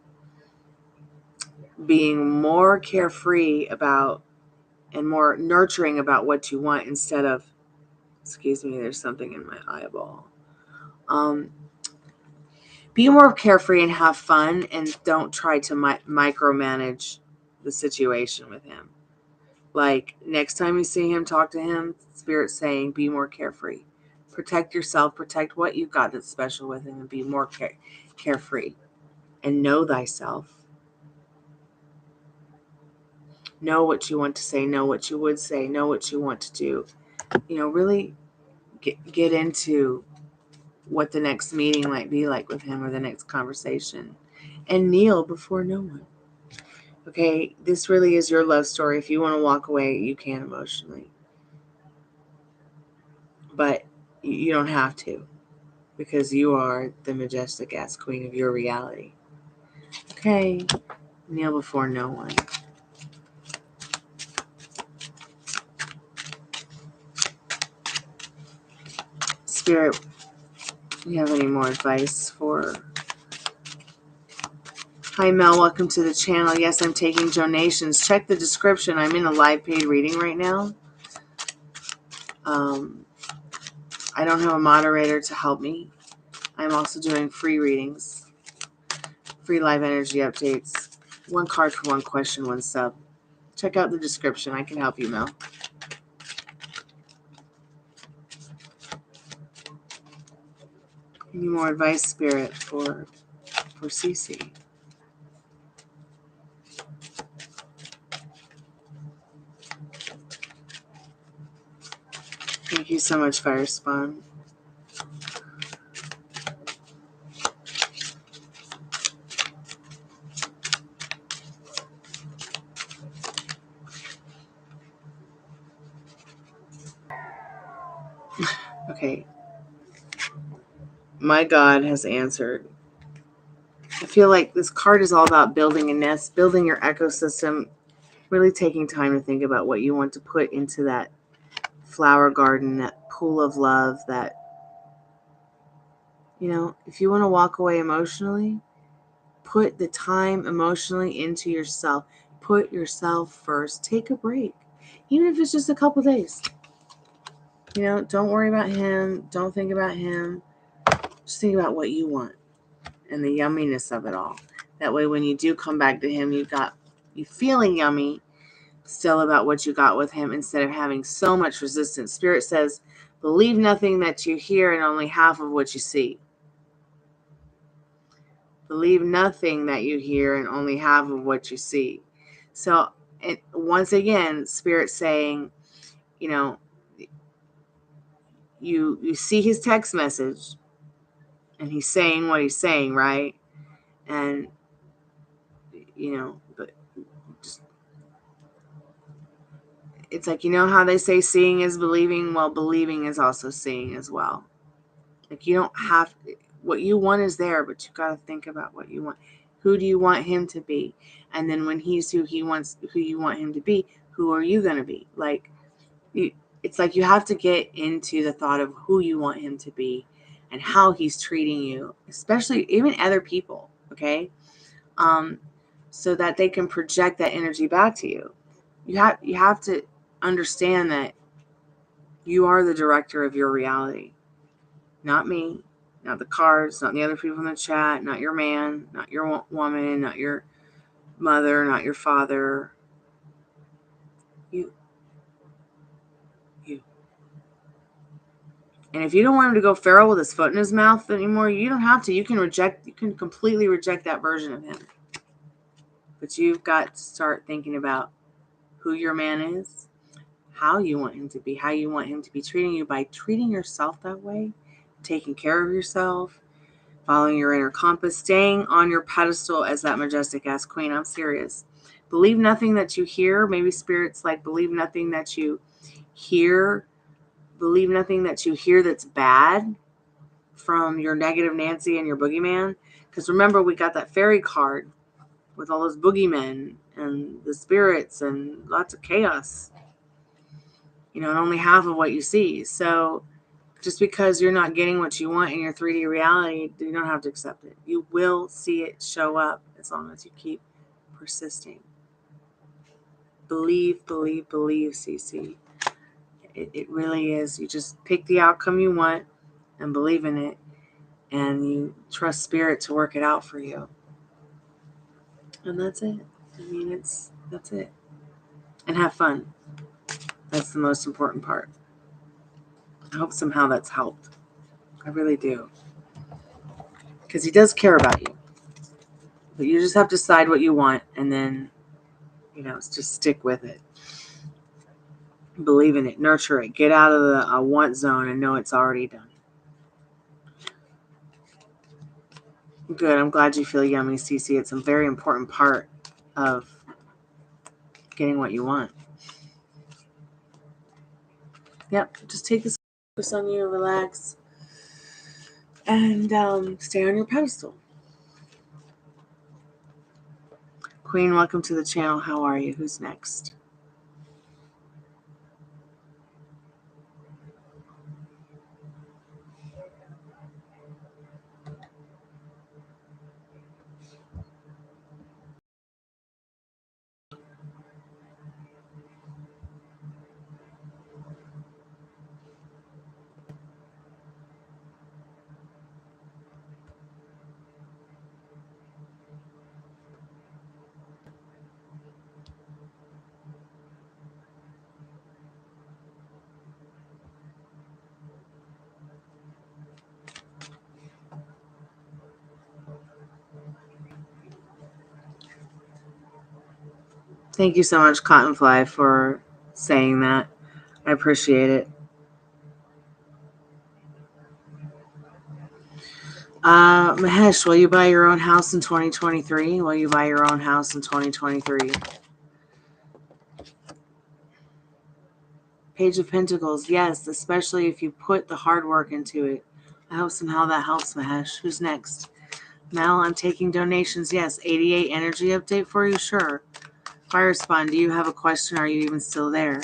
being more carefree about and more nurturing about what you want instead of, excuse me, there's something in my eyeball. Be more carefree and have fun, and don't try to micromanage the situation with him. Like, next time you see him, talk to him, Spirit's saying, be more carefree. Protect yourself, protect what you've got that's special with him, and be more carefree. And know thyself. Know what you want to say, know what you would say, know what you want to do. Really get into what the next meeting might be like with him, or the next conversation. And kneel before no one. Okay, this really is your love story. If you want to walk away, you can emotionally. But you don't have to, because you are the majestic ass queen of your reality. Okay, kneel before no one. Spirit, do you have any more advice for... Hi, Mel. Welcome to the channel. Yes, I'm taking donations. Check the description. I'm in a live paid reading right now. I don't have a moderator to help me. I'm also doing free readings, free live energy updates, one card for one question, one sub. Check out the description. I can help you, Mel. Any more advice, Spirit, for Cece? Thank you so much, Fire Spawn. Okay. My God has answered. I feel like this card is all about building a nest, building your ecosystem, really taking time to think about what you want to put into that flower garden, that pool of love, that, if you want to walk away emotionally, put the time emotionally into yourself. Put yourself first. Take a break. Even if it's just a couple days. Don't worry about him. Don't think about him. Just think about what you want and the yumminess of it all. That way, when you do come back to him, you feeling yummy still about what you got with him instead of having so much resistance. Spirit says, believe nothing that you hear and only half of what you see. Believe nothing that you hear and only half of what you see. So, once again, Spirit saying, you see his text message and he's saying what he's saying, right? And, but just, it's like, how they say seeing is believing? Well, believing is also seeing as well. Like, you don't have, what you want is there, but you got to think about what you want. Who do you want him to be? And then when he's who you want him to be, who are you going to be? Like, it's like you have to get into the thought of who you want him to be and how he's treating you, especially even other people, okay? So that they can project that energy back to you. You have to understand that you are the director of your reality. Not me, not the cards, not the other people in the chat, not your man, not your woman, not your mother, not your father. You. And if you don't want him to go feral with his foot in his mouth anymore, you don't have to. You can completely reject that version of him. But you've got to start thinking about who your man is, how you want him to be, how you want him to be treating you by treating yourself that way, taking care of yourself, following your inner compass, staying on your pedestal as that majestic ass queen. I'm serious. Believe nothing that you hear. Maybe Spirit's like, believe nothing that you hear. Believe nothing that you hear that's bad from your negative Nancy and your boogeyman. Because remember, we got that fairy card with all those boogeymen and the spirits and lots of chaos. And only half of what you see. So just because you're not getting what you want in your 3D reality, you don't have to accept it. You will see it show up as long as you keep persisting. Believe, believe, believe, Cece. It really is. You just pick the outcome you want and believe in it, and you trust Spirit to work it out for you. And that's it. That's it. And have fun. That's the most important part. I hope somehow that's helped. I really do. Because he does care about you. But you just have to decide what you want and then, just stick with it. Believe in it. Nurture it. Get out of the want zone and know it's already done. Good. I'm glad you feel yummy, Cece. It's a very important part of getting what you want. Yep. Just take this focus on you, relax, and stay on your pedestal. Queen, welcome to the channel. How are you? Who's next? Thank you so much, Cottonfly, for saying that. I appreciate it. Mahesh, will you buy your own house in 2023? Will you buy your own house in 2023? Page of Pentacles, yes, especially if you put the hard work into it. I hope somehow that helps, Mahesh. Who's next? Mel, I'm taking donations. Yes. 88 energy update for you? Sure. Fire Spawn, do you have a question? Are you even still there?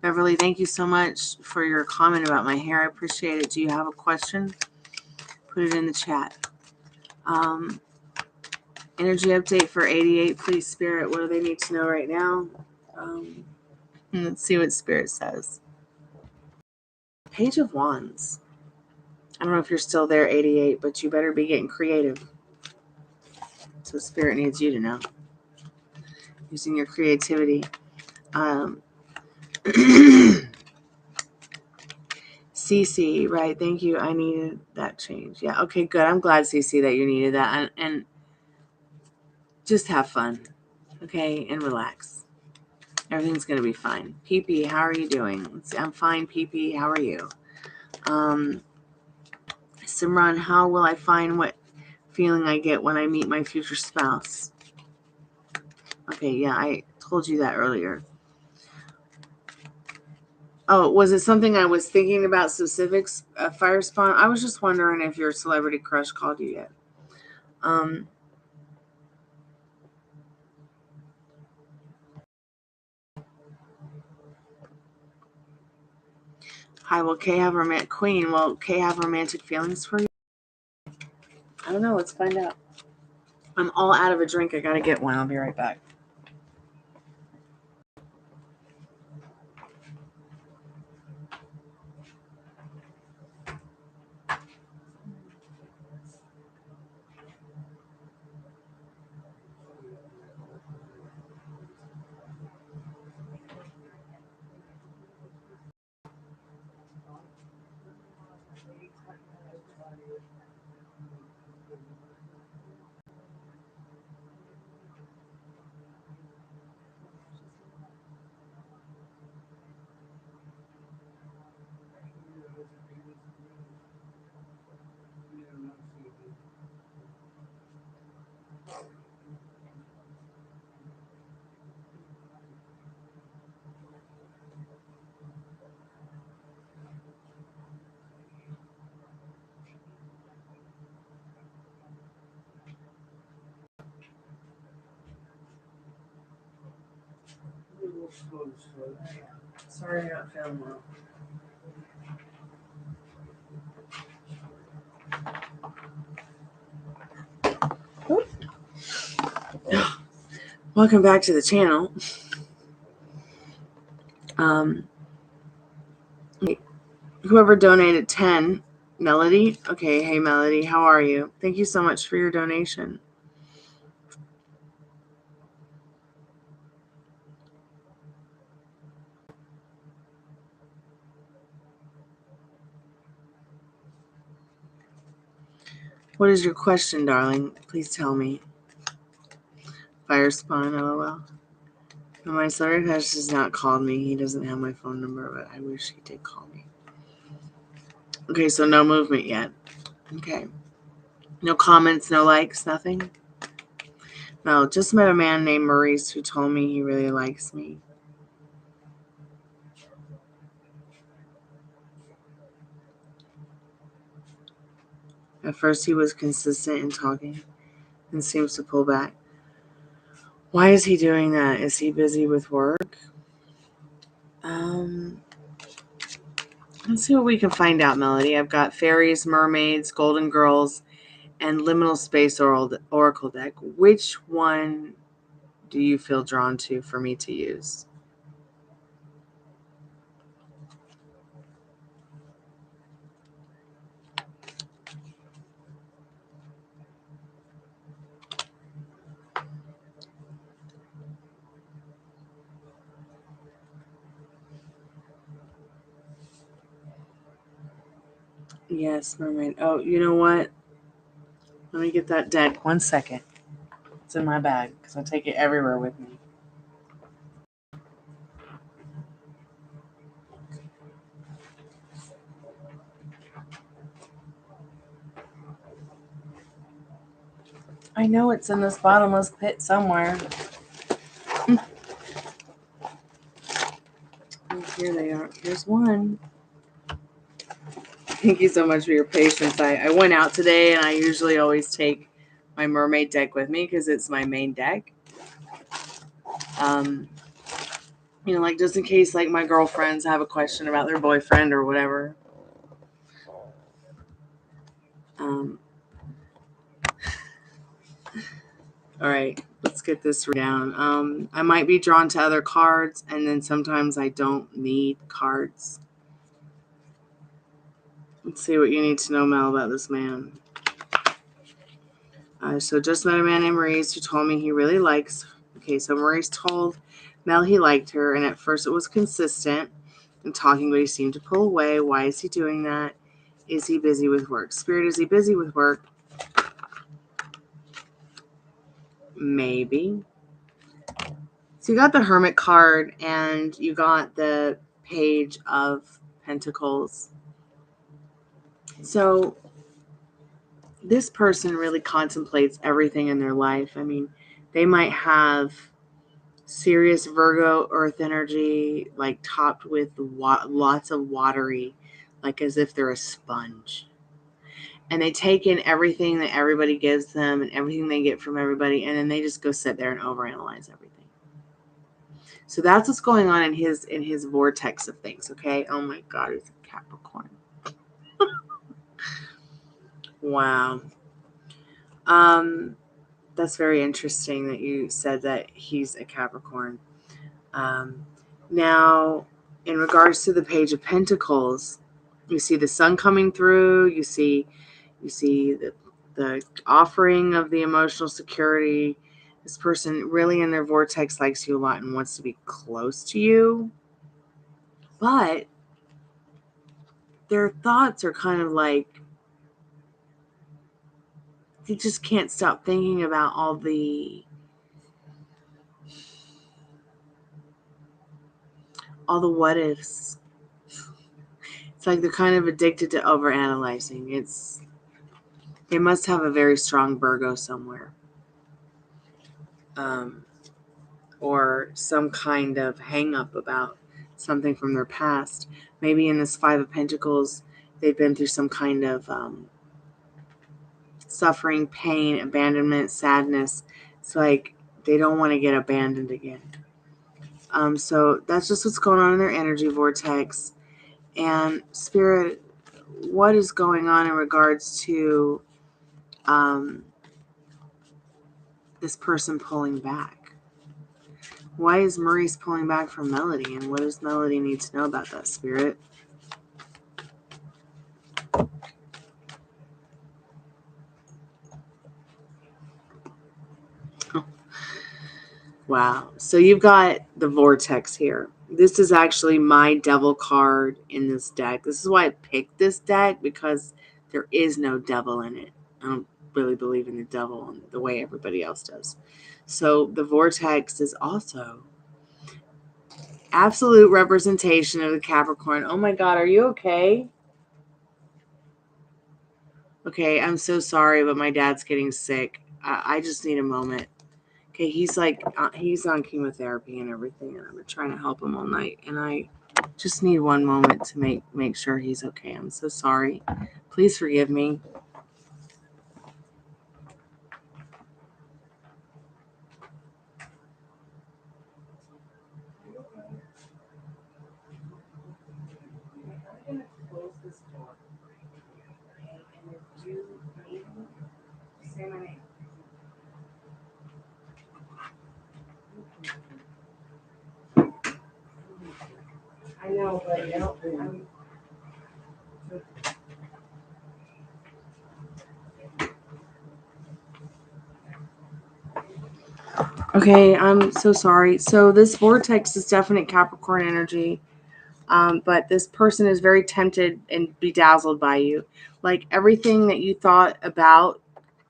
Beverly, thank you so much for your comment about my hair. I appreciate it. Do you have a question? Put it in the chat. Energy update for 88, please, Spirit. What do they need to know right now? Let's see what Spirit says. Page of Wands. I don't know if you're still there, 88, but you better be getting creative. So Spirit needs you to know. Using your creativity. CC, right? Thank you. I needed that change. Yeah. Okay, good. I'm glad, CC, that you needed that. And just have fun. Okay. And relax. Everything's going to be fine. PP, how are you doing? I'm fine, PP. How are you? Simran, how will I find what feeling I get when I meet my future spouse? Okay, yeah, I told you that earlier. Oh, was it something I was thinking about specifics, Fire Spawn? I was just wondering if your celebrity crush called you yet. Hi, will Kay have Queen, will Kay have romantic feelings for you? I don't know. Let's find out. I'm all out of a drink. I gotta get one. I'll be right back. Sorry, I'm not feeling well. Welcome back to the channel. Whoever donated 10, Melody. Okay, hey Melody, how are you? Thank you so much for your donation. What is your question, darling? Please tell me. Fire Spawn, LOL. My celebrity crush has not called me. He doesn't have my phone number, but I wish he did call me. Okay, so no movement yet. Okay. No comments, no likes, nothing? No, just met a man named Maurice who told me he really likes me. At first he was consistent in talking and seems to pull back. Why is he doing that? Is he busy with work? Let's see what we can find out, Melody. I've got fairies, mermaids, golden girls, and liminal space oracle deck. Which one do you feel drawn to for me to use? Yes, mermaid. Oh, you know what? Let me get that deck. 1 second. It's in my bag because I take it everywhere with me. I know it's in this bottomless pit somewhere. Here they are. Here's one. Thank you so much for your patience. I went out today, and I usually always take my mermaid deck with me because it's my main deck. Like just in case like my girlfriends have a question about their boyfriend or whatever. All right, let's get this down. I might be drawn to other cards, and then sometimes I don't need cards. Let's see what you need to know, Mel, about this man. So just met a man named Maurice who told me he really likes. Okay, so Maurice told Mel he liked her, and at first it was consistent in talking, but he seemed to pull away. Why is he doing that? Is he busy with work? Spirit, is he busy with work? Maybe. So you got the Hermit card, and you got the Page of Pentacles. So this person really contemplates everything in their life. I mean, they might have serious Virgo earth energy, like topped with lots of watery, like as if they're a sponge. And they take in everything that everybody gives them and everything they get from everybody, and then they just go sit there and overanalyze everything. So that's what's going on in his vortex of things, okay? Oh my God, he's a Capricorn. Wow. That's very interesting that you said that he's a Capricorn. Now, in regards to the Page of Pentacles, you see the sun coming through. You see the offering of the emotional security. This person really in their vortex likes you a lot and wants to be close to you. But their thoughts are kind of like, they just can't stop thinking about all the what ifs. It's like they're kind of addicted to overanalyzing. They must have a very strong Virgo somewhere. Or some kind of hang up about something from their past. Maybe in this Five of Pentacles, they've been through some kind of suffering, pain, abandonment, sadness. It's like they don't want to get abandoned again. So that's just what's going on in their energy vortex. And Spirit, what is going on in regards to this person pulling back? Why is Maurice pulling back from Melody? And what does Melody need to know about that, Spirit? Wow. So you've got the vortex here. This is actually my devil card in this deck. This is why I picked this deck, because there is no devil in it. I don't really believe in the devil in the way everybody else does. So the vortex is also absolute representation of the Capricorn. Oh my God, are you okay? Okay, I'm so sorry, but my dad's getting sick. I just need a moment. Okay, he's on chemotherapy and everything, and I've been trying to help him all night, and I just need one moment to make sure he's okay. I'm so sorry. Please forgive me. I'm gonna close this door. Okay, and if you need me, say my name. I know, but I don't. Okay, I'm so sorry. So this vortex is definite Capricorn energy. But this person is very tempted and bedazzled by you. Like everything that you thought about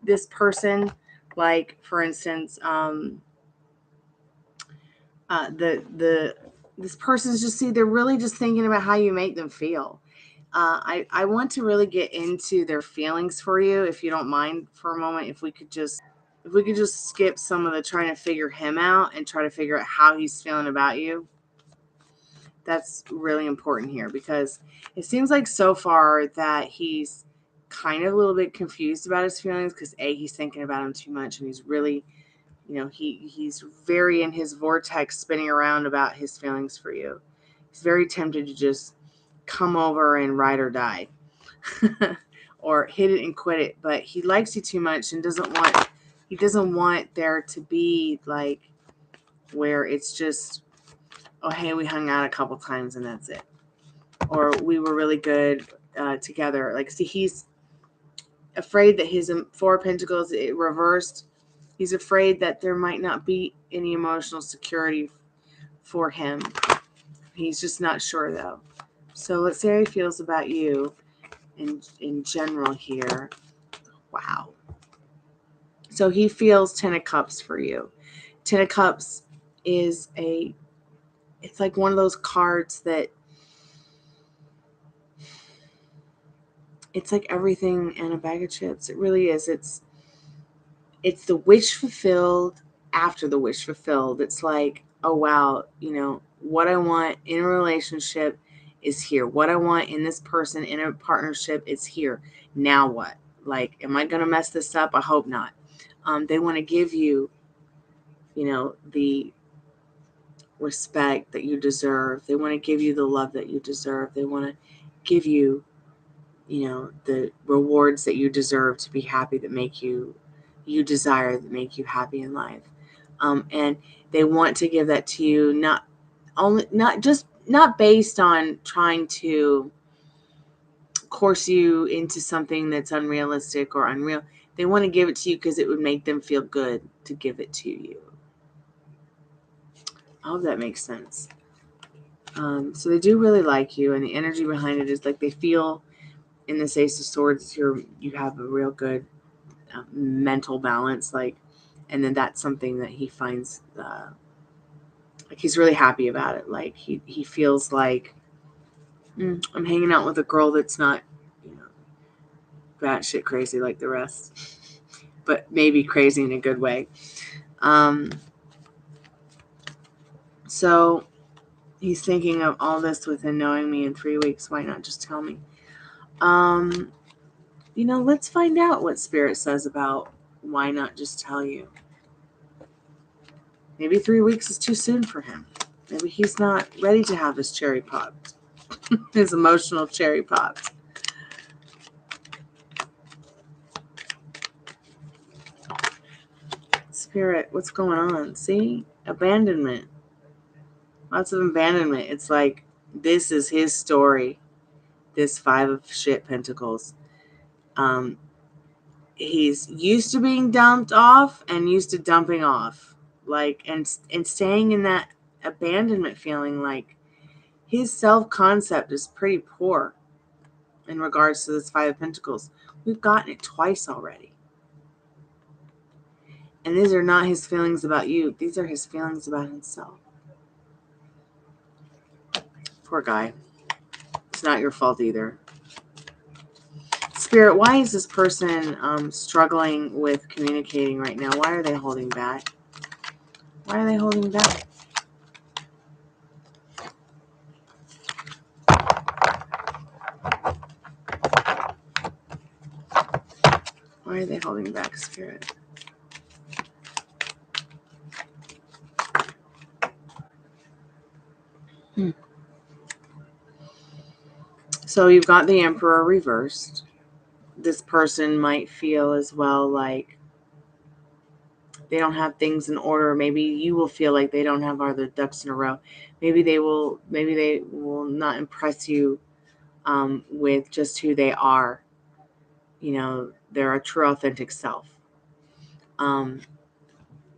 this person, like for instance, this person's just they're really just thinking about how you make them feel. I want to really get into their feelings for you, if you don't mind for a moment. If we could just if we could just skip some of the trying to figure him out and try to figure out how he's feeling about you, that's really important here, because it seems like so far that he's kind of a little bit confused about his feelings, because he's thinking about him too much, and he's really, he's very in his vortex spinning around about his feelings for you. He's very tempted to just come over and ride or die or hit it and quit it, but he likes you too much and doesn't want there to be like where it's just, oh, hey, we hung out a couple times and that's it, or we were really good together. Like, see, he's afraid that his Four of Pentacles, it reversed. He's afraid that there might not be any emotional security for him. He's just not sure, though. So let's see how he feels about you in general here. Wow. So he feels 10 of Cups for you. 10 of Cups is it's like one of those cards that it's like everything and a bag of chips. It really is. It's the wish fulfilled after the wish fulfilled. It's like, oh, wow, what I want in a relationship is here. What I want in this person, in a partnership, is here. Now what? Like, am I going to mess this up? I hope not. They want to give you, the respect that you deserve. They want to give you the love that you deserve. They want to give you, the rewards that you deserve to be happy, that make you desire, that make you happy in life. And they want to give that to you, not based on trying to coerce you into something that's unrealistic or unreal. They want to give it to you because it would make them feel good to give it to you. I hope that makes sense. So they do really like you, and the energy behind it is like they feel in this Ace of Swords you have a real good mental balance, and then that's something that he finds like he's really happy about it. Like he feels like I'm hanging out with a girl that's not batshit crazy like the rest, but maybe crazy in a good way. So he's thinking of all this within knowing me in 3 weeks. Why not just tell me? Let's find out what Spirit says about why not just tell you. Maybe 3 weeks is too soon for him. Maybe he's not ready to have his cherry popped. His emotional cherry popped. Spirit, what's going on? See? Abandonment. Lots of abandonment. It's like, this is his story. This 5 of Pentacles. He's used to being dumped off and used to dumping off. And staying in that abandonment feeling. Like, his self-concept is pretty poor in regards to this 5 of Pentacles. We've gotten it twice already. And these are not his feelings about you. These are his feelings about himself. Poor guy. It's not your fault either. Spirit, why is this person struggling with communicating right now? Why are they holding back? Why are they holding back? Why are they holding back, Spirit? So you've got the Emperor reversed. This person might feel as well like they don't have things in order. Maybe you will feel like they don't have all their ducks in a row. Maybe they will not impress you with just who they are. They're a true, authentic self.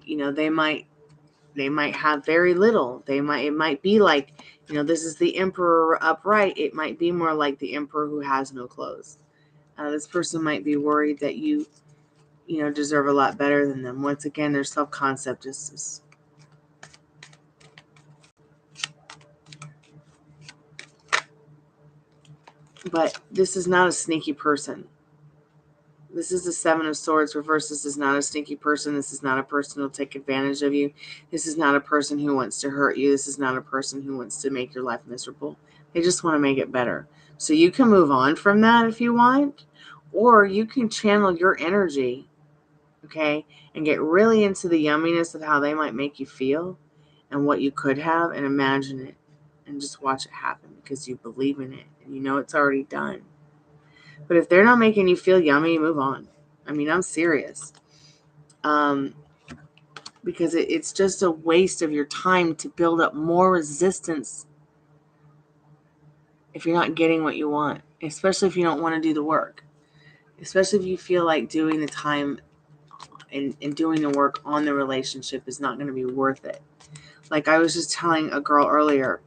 They might have very little. It might be like, this is the Emperor upright. It might be more like the Emperor who has no clothes. This person might be worried that you deserve a lot better than them. Once again, their self-concept is but this is not a sneaky person. This is the Seven of Swords reversed. This is not a stinky person. This is not a person who will take advantage of you. This is not a person who wants to hurt you. This is not a person who wants to make your life miserable. They just want to make it better. So you can move on from that if you want, or you can channel your energy, okay, and get really into the yumminess of how they might make you feel and what you could have, and imagine it and just watch it happen because you believe in it and you know it's already done. But if they're not making you feel yummy, move on. I mean, I'm serious. Because it's just a waste of your time to build up more resistance if you're not getting what you want, especially if you don't want to do the work, especially if you feel like doing the time and doing the work on the relationship is not going to be worth it. Like I was just telling a girl earlier,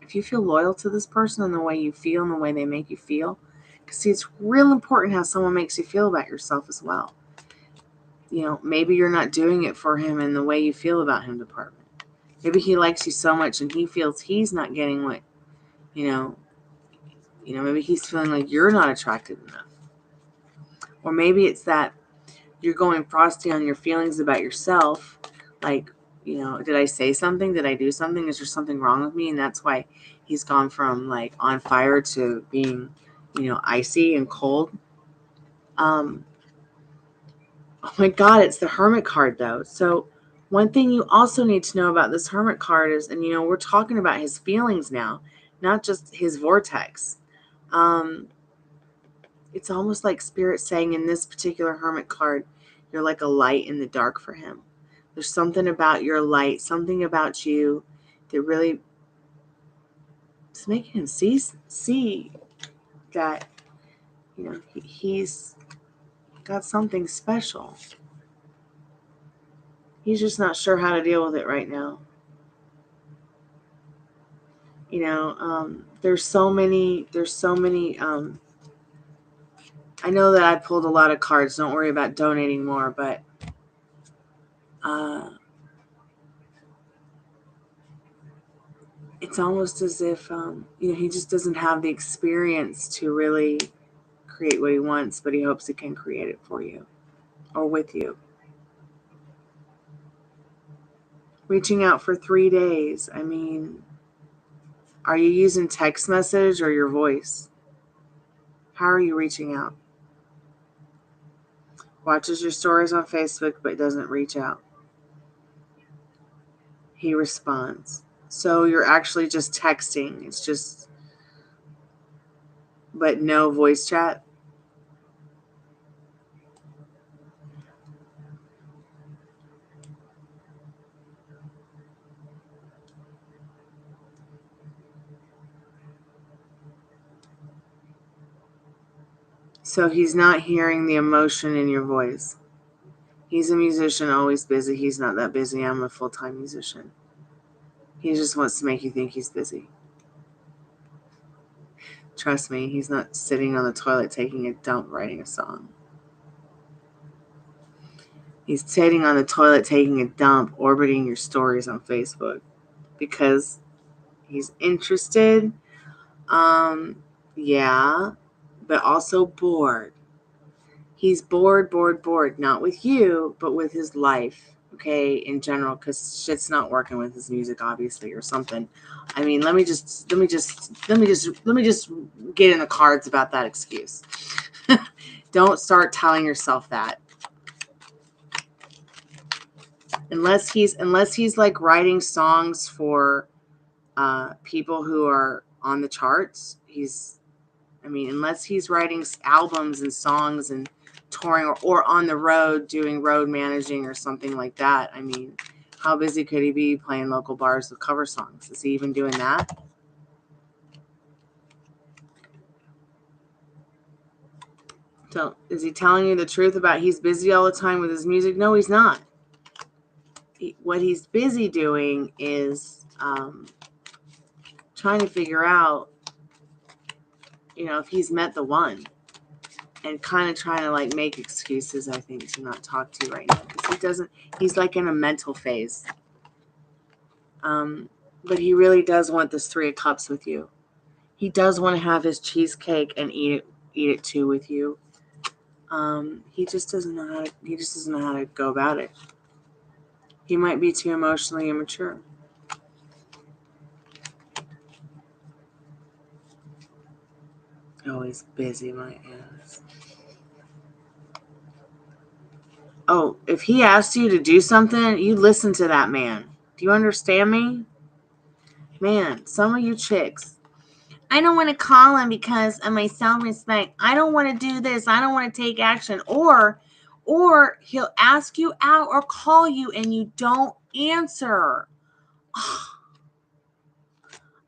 if you feel loyal to this person and the way you feel and the way they make you feel, because see, it's real important how someone makes you feel about yourself as well. You know, maybe you're not doing it for him in the way you feel about him department. Maybe he likes you so much and he feels he's not getting what, maybe he's feeling like you're not attractive enough. Or maybe it's that you're going frosty on your feelings about yourself. Like, did I say something? Did I do something? Is there something wrong with me? And that's why he's gone from like on fire to being, icy and cold. Oh my God, it's the Hermit card though. So one thing you also need to know about this Hermit card is, and we're talking about his feelings now, not just his vortex. It's almost like Spirit saying in this particular Hermit card, you're like a light in the dark for him. There's something about your light, something about you that really is making him see that, he's got something special. He's just not sure how to deal with it right now. There's so many, I know that I pulled a lot of cards. Don't worry about donating more, but it's almost as if, he just doesn't have the experience to really create what he wants, but he hopes he can create it for you or with you. Reaching out for 3 days. I mean, are you using text message or your voice? How are you reaching out? Watches your stories on Facebook, but doesn't reach out. He responds. So you're actually just texting. It's just, but no voice chat. So he's not hearing the emotion in your voice. He's a musician, always busy. He's not that busy. I'm a full-time musician. He just wants to make you think he's busy. Trust me, he's not sitting on the toilet taking a dump writing a song. He's sitting on the toilet taking a dump, orbiting your stories on Facebook because he's interested. Yeah, but also bored. He's bored, not with you, but with his life, okay, in general, because shit's not working with his music, obviously, or something. I mean, let me just get in the cards about that excuse. Don't start telling yourself that. Unless he's like writing songs for people who are on the charts, unless he's writing albums and songs and touring or on the road doing road managing or something like that. I mean, how busy could he be playing local bars with cover songs? Is he even doing that? So is he telling you the truth about he's busy all the time with his music? No, he's not. What he's busy doing is trying to figure out, if he's met the one, and kind of trying to like make excuses, I think, to not talk to you right now because he's like in a mental phase. But he really does want this 3 of Cups with you. He does want to have his cheesecake and eat it too with you. He just doesn't know how to. He just doesn't know how to go about it. He might be too emotionally immature. Oh, he's busy, my ass. Oh, if he asks you to do something, you listen to that man. Do you understand me? Man, some of you chicks, I don't want to call him because of my self-respect. I don't want to do this. I don't want to take action. Or he'll ask you out or call you and you don't answer.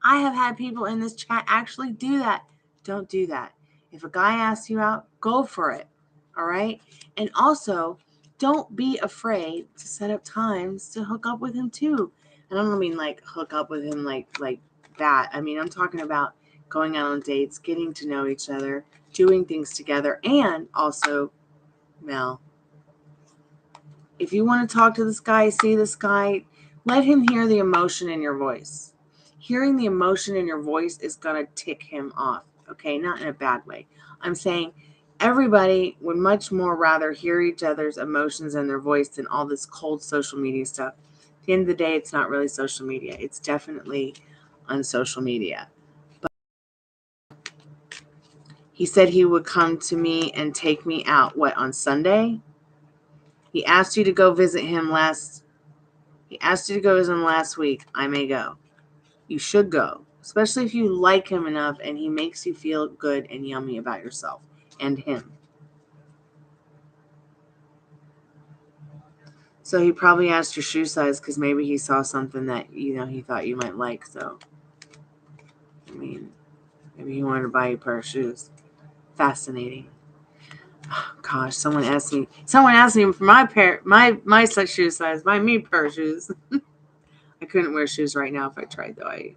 I have had people in this chat actually do that. Don't do that. If a guy asks you out, go for it. All right? And also, don't be afraid to set up times to hook up with him too. And I don't mean like hook up with him like that. I mean, I'm talking about going out on dates, getting to know each other, doing things together, and also, Mel, if you want to talk to this guy, see this guy, let him hear the emotion in your voice. Hearing the emotion in your voice is going to tick him off, okay? Not in a bad way. I'm saying everybody would much more rather hear each other's emotions in their voice than all this cold social media stuff. At the end of the day, it's not really social media. It's definitely on social media. But he said he would come to me and take me out, on Sunday? He asked you to go visit him last week. I may go. You should go, especially if you like him enough and he makes you feel good and yummy about yourself and him. So he probably asked your shoe size because maybe he saw something that, he thought you might like. So, I mean, maybe he wanted to buy you a pair of shoes. Fascinating. Oh, gosh, someone asked me for my shoe size, buy me a pair of shoes. I couldn't wear shoes right now if I tried, though. I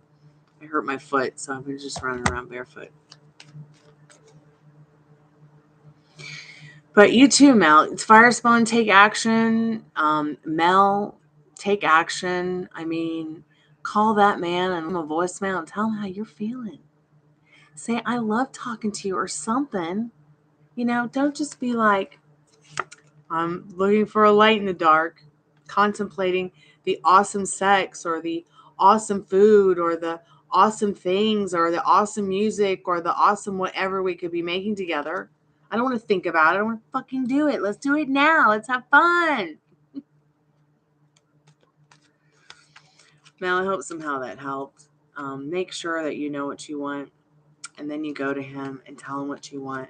hurt my foot, so I've been just running around barefoot. But you too, Mel. It's Firespawn, take action. Mel, take action. I mean, call that man and leave him a voicemail and tell him how you're feeling. Say, I love talking to you or something. Don't just be like, I'm looking for a light in the dark, contemplating the awesome sex or the awesome food or the awesome things or the awesome music or the awesome whatever we could be making together. I don't want to think about it. I want to fucking do it. Let's do it now. Let's have fun. Mel, I hope somehow that helped. Make sure that you know what you want, and then you go to him and tell him what you want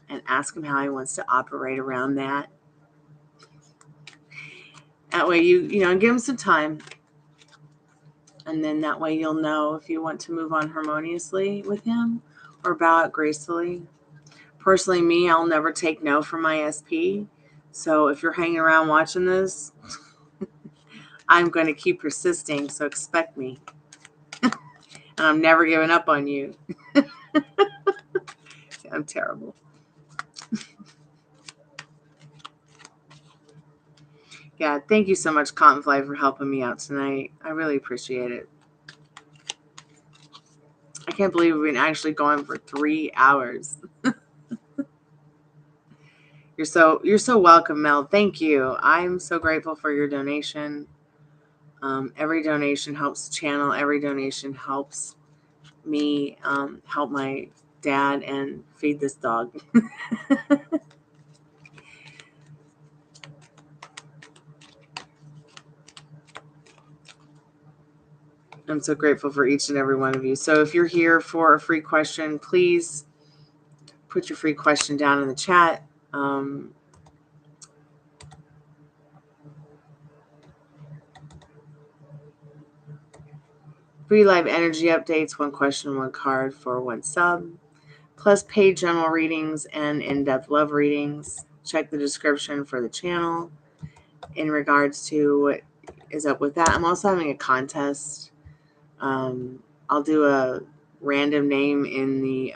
and ask him how he wants to operate around that. That way you give him some time. And then that way you'll know if you want to move on harmoniously with him or bow out gracefully. Personally, me, I'll never take no from my SP. So if you're hanging around watching this, I'm going to keep persisting. So expect me. And I'm never giving up on you. I'm terrible. Yeah, thank you so much, Cottonfly, for helping me out tonight. I really appreciate it. I can't believe we've been actually going for 3 hours. You're so welcome, Mel. Thank you. I'm so grateful for your donation. Every donation helps the channel. Every donation helps me help my dad and feed this dog. I'm so grateful for each and every one of you. So if you're here for a free question, please put your free question down in the chat. Free live energy updates, 1 question, 1 card for 1 sub, plus paid general readings and in-depth love readings. Check the description for the channel in regards to what is up with that. I'm also having a contest. I'll do a random name in the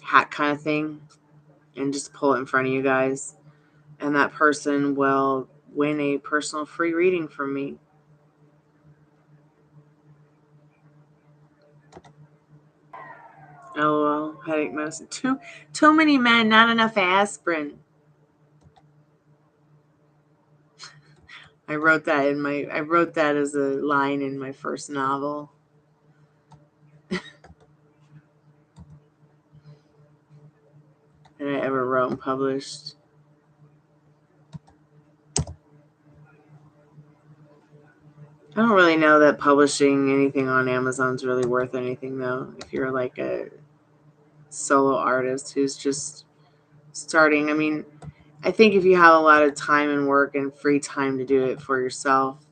hat kind of thing and just pull it in front of you guys. And that person will win a personal free reading from me. LOL. Headache medicine. Too many men, not enough aspirin. I wrote that as a line in my first novel. That I ever wrote and published. I don't really know that publishing anything on Amazon's really worth anything, though. If you're like a solo artist who's just starting, I mean, I think if you have a lot of time and work and free time to do it for yourself,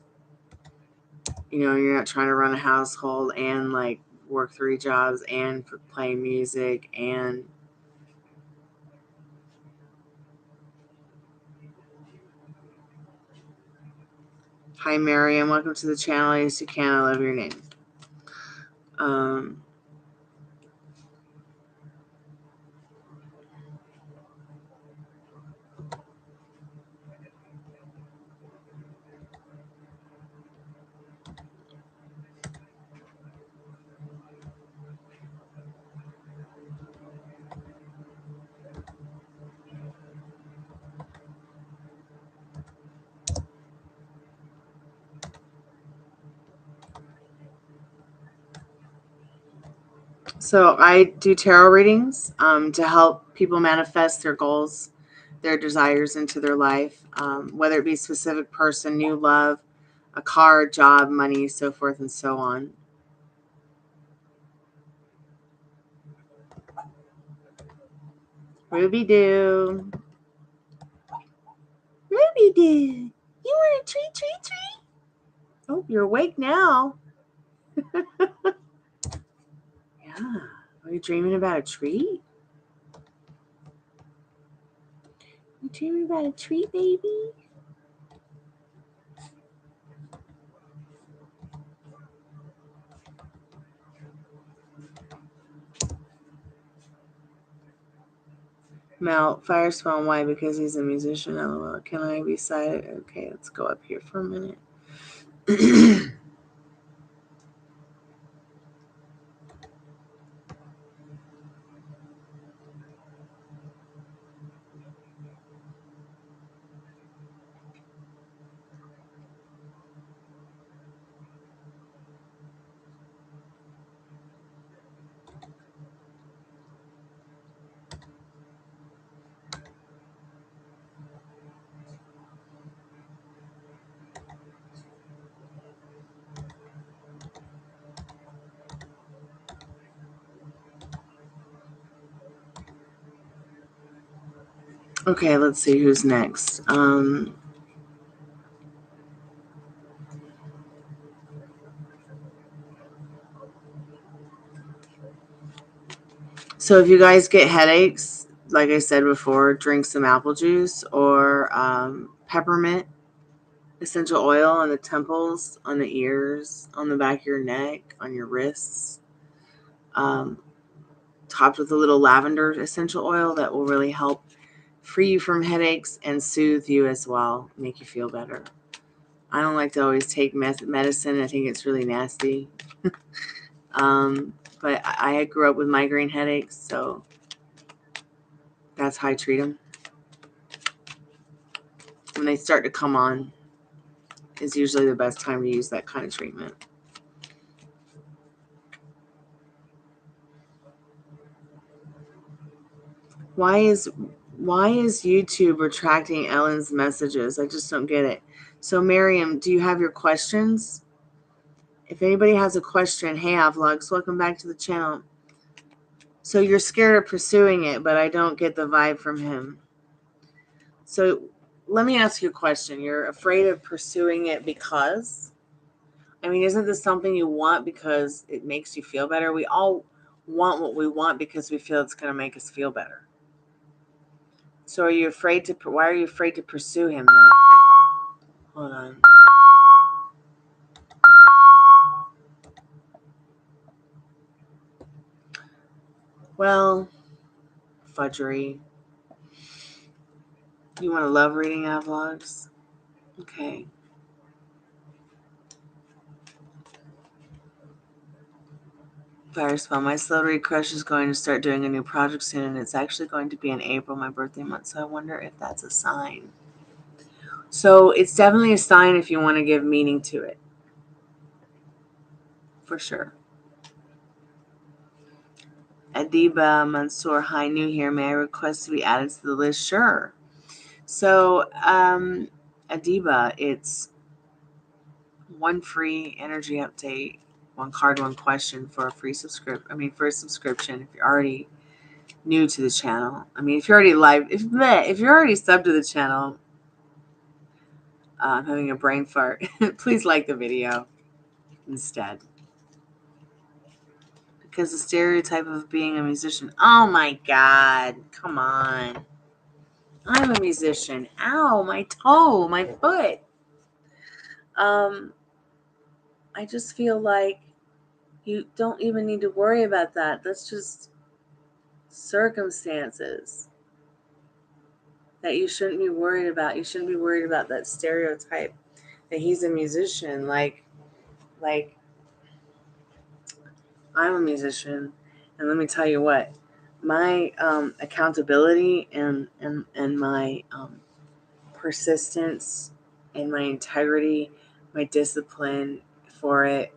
you're not trying to run a household and like work 3 jobs and play music and hi Miriam, welcome to the channel. Yes, you can. I love your name. So I do tarot readings to help people manifest their goals, their desires into their life, whether it be a specific person, new love, a car, job, money, so forth and so on. Ruby Doo. Ruby Doo. You want a treat, treat, treat? Oh, you're awake now. Yeah. Are you dreaming about a treat? You dreaming about a treat, baby? Mel, Firespawn, why? Because he's a musician. LOL. Can I be silent? Okay, let's go up here for a minute. Okay, let's see who's next. So if you guys get headaches, like I said before, drink some apple juice or peppermint essential oil on the temples, on the ears, on the back of your neck, on your wrists, topped with a little lavender essential oil that will really help free you from headaches and soothe you as well, make you feel better. I don't like to always take medicine. I think it's really nasty. But I grew up with migraine headaches, so that's how I treat them. When they start to come on is usually the best time to use that kind of treatment. Why is YouTube retracting Ellen's messages? I just don't get it. So Miriam, do you have your questions? If anybody has a question, hey Vlogs, welcome back to the channel. So you're scared of pursuing it, but I don't get the vibe from him. So let me ask you a question. You're afraid of pursuing it because? I mean, isn't this something you want because it makes you feel better? We all want what we want because we feel it's going to make us feel better. So why are you afraid to pursue him now? Hold on. Well, fudgery. You want to love reading vlogs? Okay. Fire Spawn, my celebrity crush is going to start doing a new project soon, and it's actually going to be in April, my birthday month, so I wonder if that's a sign. So it's definitely a sign if you want to give meaning to it. For sure. Adiba Mansour, hi, new here. May I request to be added to the list? Sure. So, Adiba, it's one free energy update, one card, one question for a free for a subscription. If you're already new to the channel, if you're already live, if you're already subbed to the channel, I'm having a brain fart. Please like the video instead. Because the stereotype of being a musician. Oh my God. Come on. I'm a musician. Ow, my toe, my foot. I just feel like you don't even need to worry about that. That's just circumstances that you shouldn't be worried about. You shouldn't be worried about that stereotype that he's a musician. Like I'm a musician, and let me tell you what, my accountability and my persistence and my integrity, my discipline for it,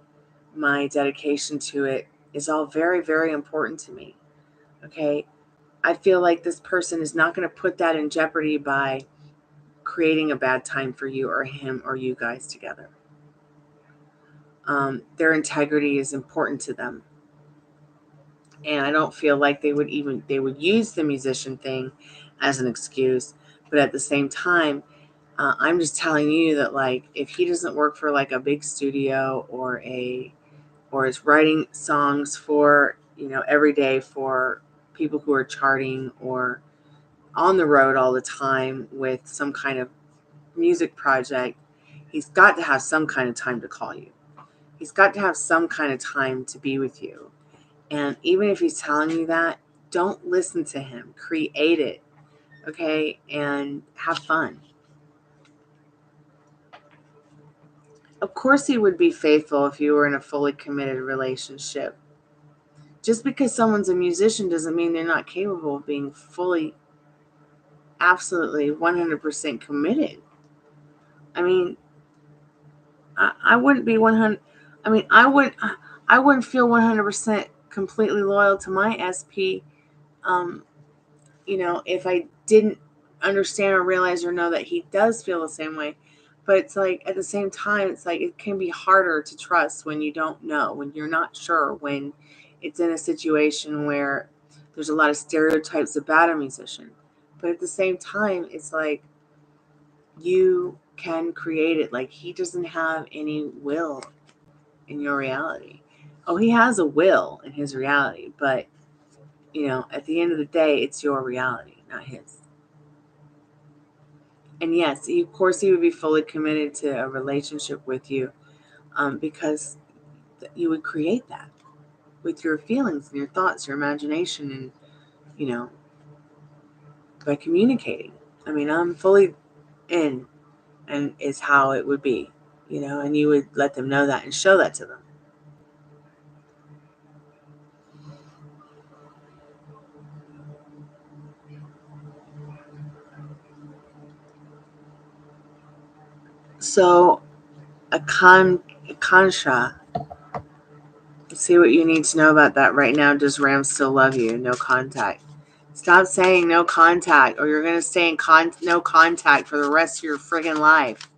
my dedication to it is all very, very important to me. Okay, I feel like this person is not going to put that in jeopardy by creating a bad time for you or him or you guys together. Their integrity is important to them. And I don't feel like they would use the musician thing as an excuse. But at the same time, I'm just telling you that, like, if he doesn't work for like a big studio or is writing songs for, every day for people who are charting or on the road all the time with some kind of music project, he's got to have some kind of time to call you. He's got to have some kind of time to be with you. And even if he's telling you that, don't listen to him. Create it, okay? And have fun. Of course he would be faithful if you were in a fully committed relationship. Just because someone's a musician doesn't mean they're not capable of being fully, absolutely 100% committed. I wouldn't be 100. I wouldn't feel 100% completely loyal to my SP, if I didn't understand or realize or know that he does feel the same way. But it's like, at the same time, it's like it can be harder to trust when you don't know, when you're not sure, when it's in a situation where there's a lot of stereotypes about a musician. But at the same time, it's like you can create it. Like, he doesn't have any will in your reality. Oh, he has a will in his reality, but at the end of the day, it's your reality, not his. And yes, of course, he would be fully committed to a relationship with you, because you would create that with your feelings and your thoughts, your imagination, and by communicating. I'm fully in, and is how it would be, and you would let them know that and show that to them. So, Akansha, let's see what you need to know about that right now. Does Ram still love you? No contact. Stop saying no contact, or you're going to stay in no contact for the rest of your friggin' life.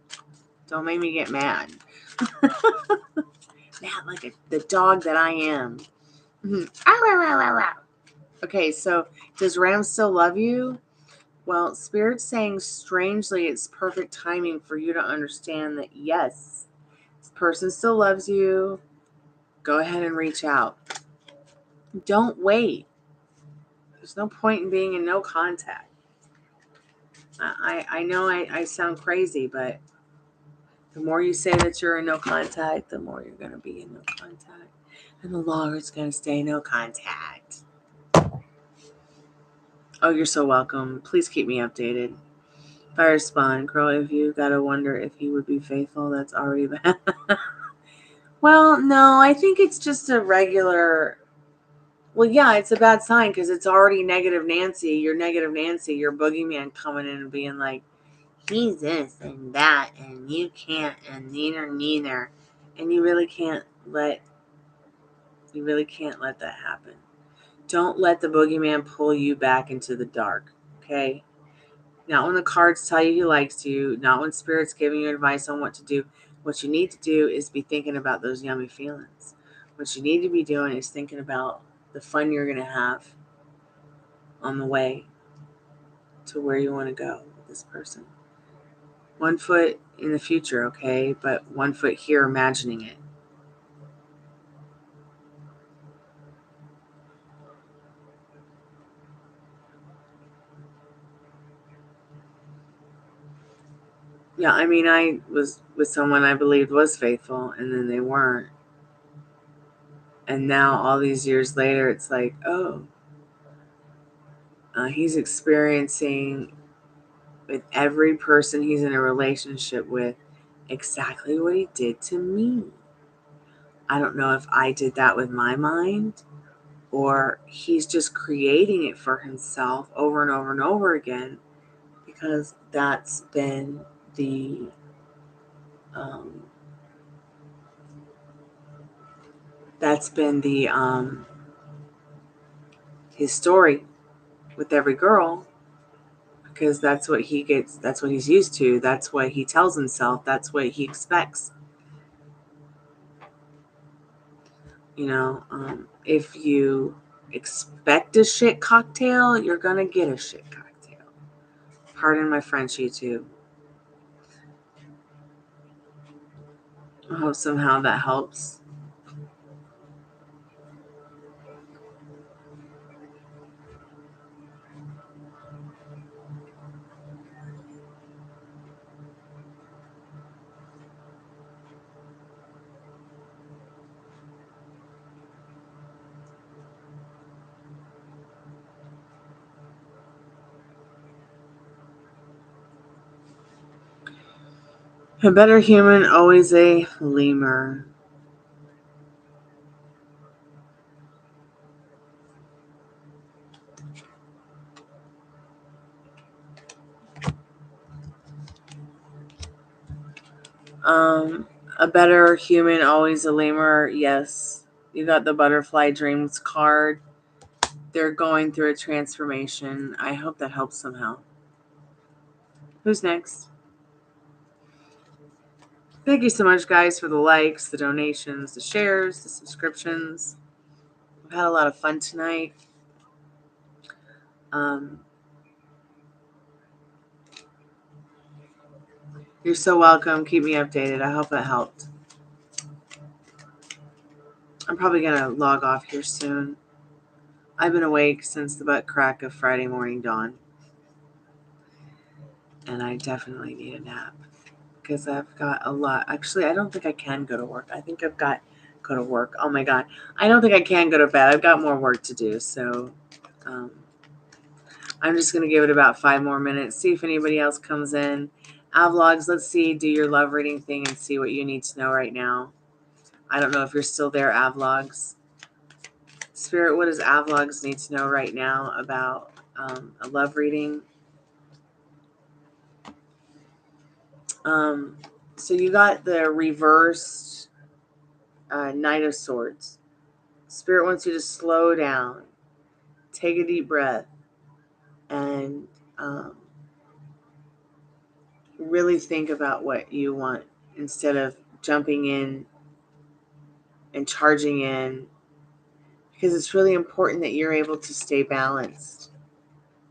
Don't make me get mad. Mad like the dog that I am. Okay, so does Ram still love you? Well, Spirit's saying strangely it's perfect timing for you to understand that, yes, this person still loves you. Go ahead and reach out. Don't wait. There's no point in being in no contact. I know I sound crazy, but the more you say that you're in no contact, the more you're going to be in no contact. And the longer it's going to stay no contact. Oh, you're so welcome. Please keep me updated. Fire Spawn, girl, if you gotta wonder if he would be faithful, that's already bad. Well, no, I think it's just a regular Well, yeah, it's a bad sign because it's already negative Nancy. Your negative Nancy, your boogeyman coming in and being like, he's this and that, and you can't, and neither. And you really can't let that happen. Don't let the boogeyman pull you back into the dark, okay? Not when the cards tell you he likes you, not when Spirit's giving you advice on what to do. What you need to do is be thinking about those yummy feelings. What you need to be doing is thinking about the fun you're going to have on the way to where you want to go with this person. 1 foot in the future, okay? But 1 foot here imagining it. Yeah, I mean, I was with someone I believed was faithful, and then they weren't. And now, all these years later, it's like, oh, he's experiencing with every person he's in a relationship with exactly what he did to me. I don't know if I did that with my mind or he's just creating it for himself over and over and over again because that's been the his story with every girl, because that's what he gets, that's what he's used to, that's what he tells himself, that's what he expects. If you expect a shit cocktail, you're gonna get a shit cocktail. Pardon my French, YouTube. I hope somehow that helps. A better human, always a lemur. A better human, always a lemur. Yes. You got the Butterfly Dreams card. They're going through a transformation. I hope that helps somehow. Who's next? Thank you so much, guys, for the likes, the donations, the shares, the subscriptions. We've had a lot of fun tonight. You're so welcome. Keep me updated. I hope that helped. I'm probably going to log off here soon. I've been awake since the butt crack of Friday morning dawn. And I definitely need a nap because I've got a lot. Actually, I don't think I can go to work. I think I've got go to work. Oh my God. I don't think I can go to bed. I've got more work to do. So I'm just going to give it about 5 more minutes. See if anybody else comes in. Avlogs, let's see. Do your love reading thing and see what you need to know right now. I don't know if you're still there, Avlogs. Spirit, what does Avlogs need to know right now about a love reading? So you got the reversed Knight of Swords. Spirit wants you to slow down, take a deep breath, and really think about what you want instead of jumping in and charging in, because it's really important that you're able to stay balanced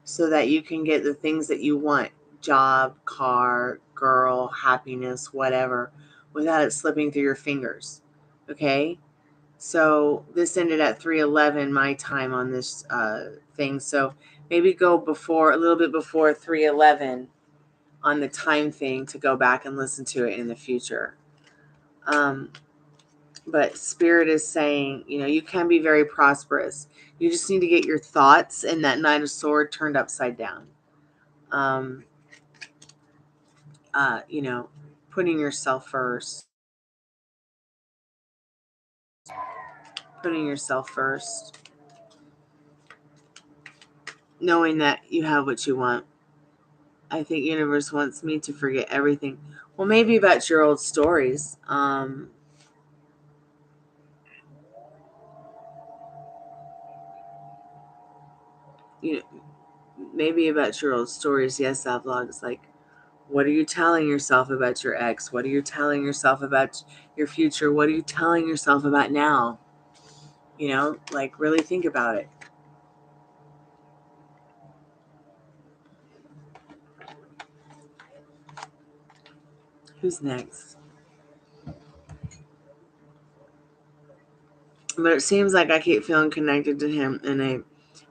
so that you can get the things that you want, job, car, girl, happiness, whatever, without it slipping through your fingers. Okay? So this ended at 3:11 my time on this thing. So maybe go before, a little bit before 3:11 on the time thing to go back and listen to it in the future. But Spirit is saying, you can be very prosperous. You just need to get your thoughts and that Knight of Sword turned upside down. Putting yourself first. Putting yourself first. knowing that you have what you want. I think universe wants me to forget everything. Well, maybe about your old stories. You maybe about your old stories. Yes, that vlog is like, what are you telling yourself about your ex? What are you telling yourself about your future? What are you telling yourself about now? Like really think about it. Who's next? But it seems like I keep feeling connected to him in a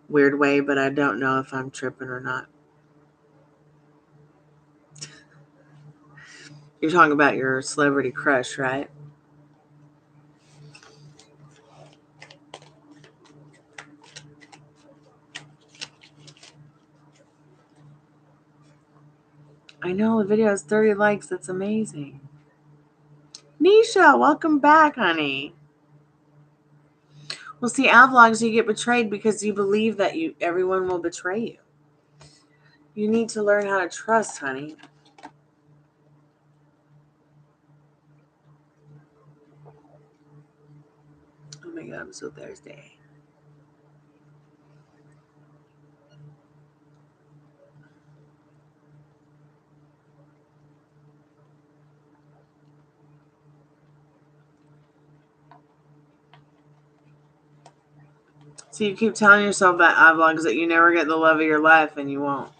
weird way, but I don't know if I'm tripping or not. You're talking about your celebrity crush, right? I know the video has 30 likes. That's amazing. Nisha, welcome back, honey. Well, see, vlogs, you get betrayed because you believe that everyone will betray you. You need to learn how to trust, honey. Oh my God, I'm so Thursday. So you keep telling yourself about vlogs that you never get the love of your life, and you won't.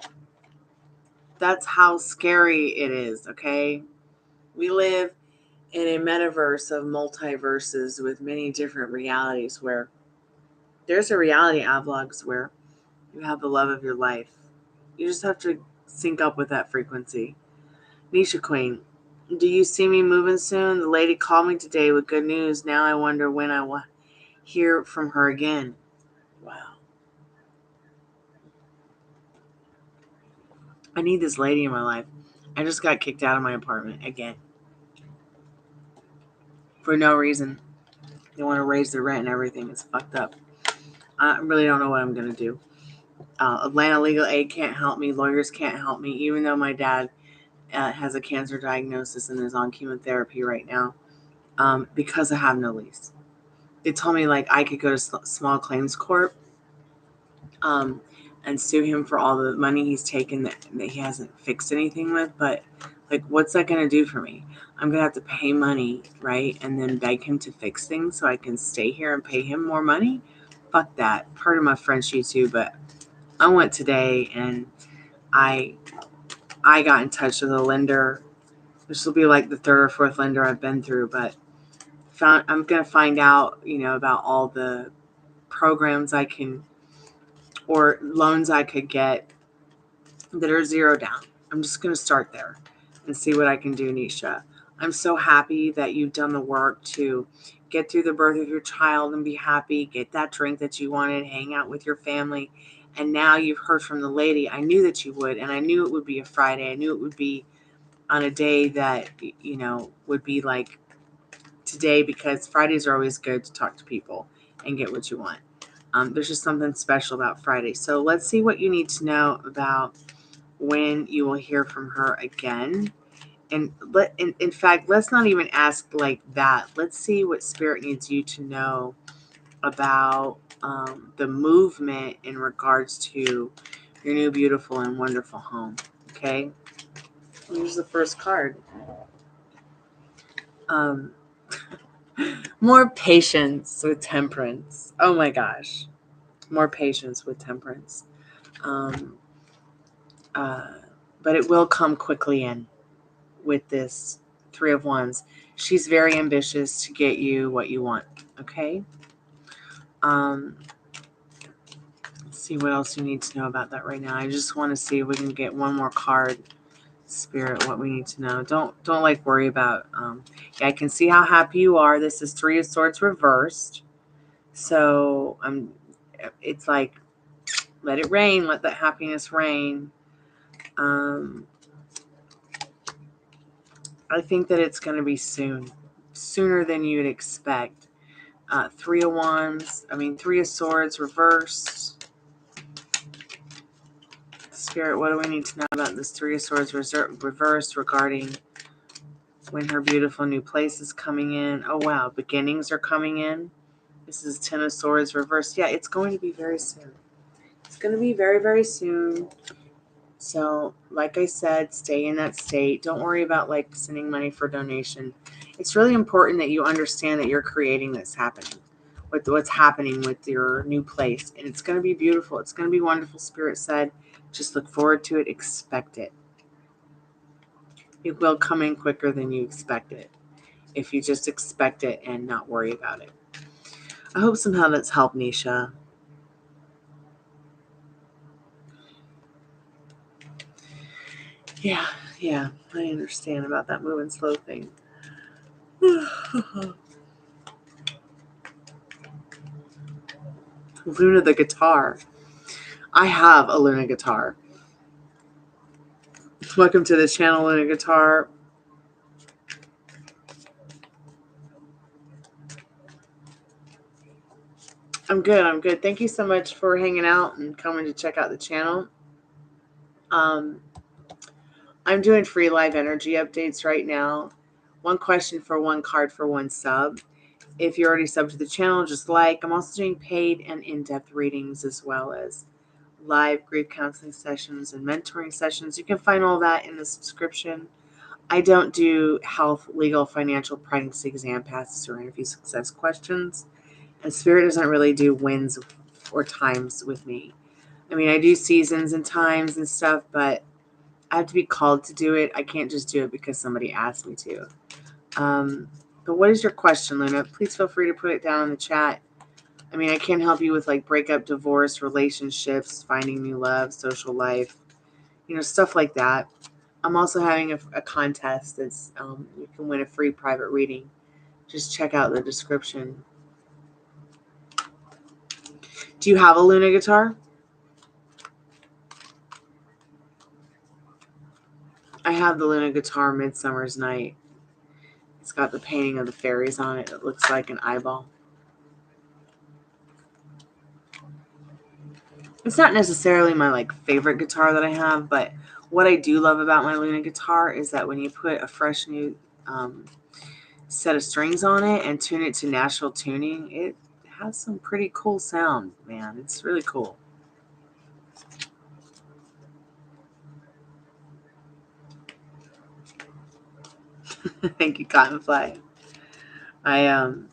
That's how scary it is, okay? We live in a metaverse of multiverses with many different realities where there's a reality vlogs where you have the love of your life. You just have to sync up with that frequency. Nisha Queen, do you see me moving soon? The lady called me today with good news. Now I wonder when I will hear from her again. Wow. I need this lady in my life. I just got kicked out of my apartment again. For no reason. They want to raise the rent and everything. It's fucked up. I really don't know what I'm going to do. Atlanta Legal Aid can't help me. Lawyers can't help me. Even though my dad has a cancer diagnosis and is on chemotherapy right now, because I have no lease. They told me like I could go to small claims court and sue him for all the money he's taken that he hasn't fixed anything with. But like, what's that going to do for me? I'm going to have to pay money, right? And then beg him to fix things so I can stay here and pay him more money? Fuck that. Pardon my French, you too, but I went today and I got in touch with a lender. This will be like the third or fourth lender I've been through, but I'm going to find out, about all the programs I can or loans I could get that are zero down. I'm just going to start there and see what I can do, Nisha. I'm so happy that you've done the work to get through the birth of your child and be happy, get that drink that you wanted, hang out with your family. And now you've heard from the lady. I knew that you would, and I knew it would be a Friday. I knew it would be on a day that, would be like today, because Fridays are always good to talk to people and get what you want. There's just something special about Friday. So let's see what you need to know about when you will hear from her again. And in fact, let's not even ask like that. Let's see what Spirit needs you to know about the movement in regards to your new beautiful and wonderful home. Okay, here's the first card. More patience with temperance. Oh my gosh, more patience with temperance. But it will come quickly in with this Three of Wands. She's very ambitious to get you what you want. Okay. Let's see what else you need to know about that right now. I just want to see if we can get one more card. Spirit, what we need to know. Don't like worry about. Yeah, I can see how happy you are. This is Three of Swords reversed. So it's like, let it rain. Let that happiness rain. I think that it's going to be sooner than you'd expect. Three of Swords reversed. Spirit, what do we need to know about this Three of Swords reversed regarding when her beautiful new place is coming in? Oh, wow. Beginnings are coming in. This is Ten of Swords reversed. Yeah, it's going to be very soon. It's going to be very, very soon. So, like I said, stay in that state. Don't worry about like sending money for donation. It's really important that you understand that you're creating this happening. With what's happening with your new place. And it's going to be beautiful. It's going to be wonderful, Spirit said. Just look forward to it. Expect it. It will come in quicker than you expect it. If you just expect it and not worry about it. I hope somehow that's helped, Nisha. Yeah, I understand about that moving slow thing. Luna the guitar. I have a Luna guitar. Welcome to the channel, Luna Guitar. I'm good. Thank you so much for hanging out and coming to check out the channel. I'm doing free live energy updates right now. One question for one card for one sub. If you're already subbed to the channel, just like. I'm also doing paid and in-depth readings as well as live grief counseling sessions and mentoring sessions. You can find all that in the subscription. I don't do health, legal, financial, pregnancy exam passes or interview success questions. And Spirit doesn't really do wins or times with me. I mean, I do seasons and times and stuff, but I have to be called to do it. I can't just do it because somebody asked me to. But what is your question, Luna? Please feel free to put it down in the chat. I mean, I can help you with like breakup, divorce, relationships, finding new love, social life, stuff like that. I'm also having a contest that's you can win a free private reading. Just check out the description. Do you have a Luna guitar? I have the Luna guitar Midsummer's Night. It's got the painting of the fairies on it. It looks like an eyeball. It's not necessarily my favorite guitar that I have, but what I do love about my Luna guitar is that when you put a fresh new set of strings on it and tune it to Nashville tuning, it has some pretty cool sound, man. It's really cool. Thank you, Cottonfly. I'm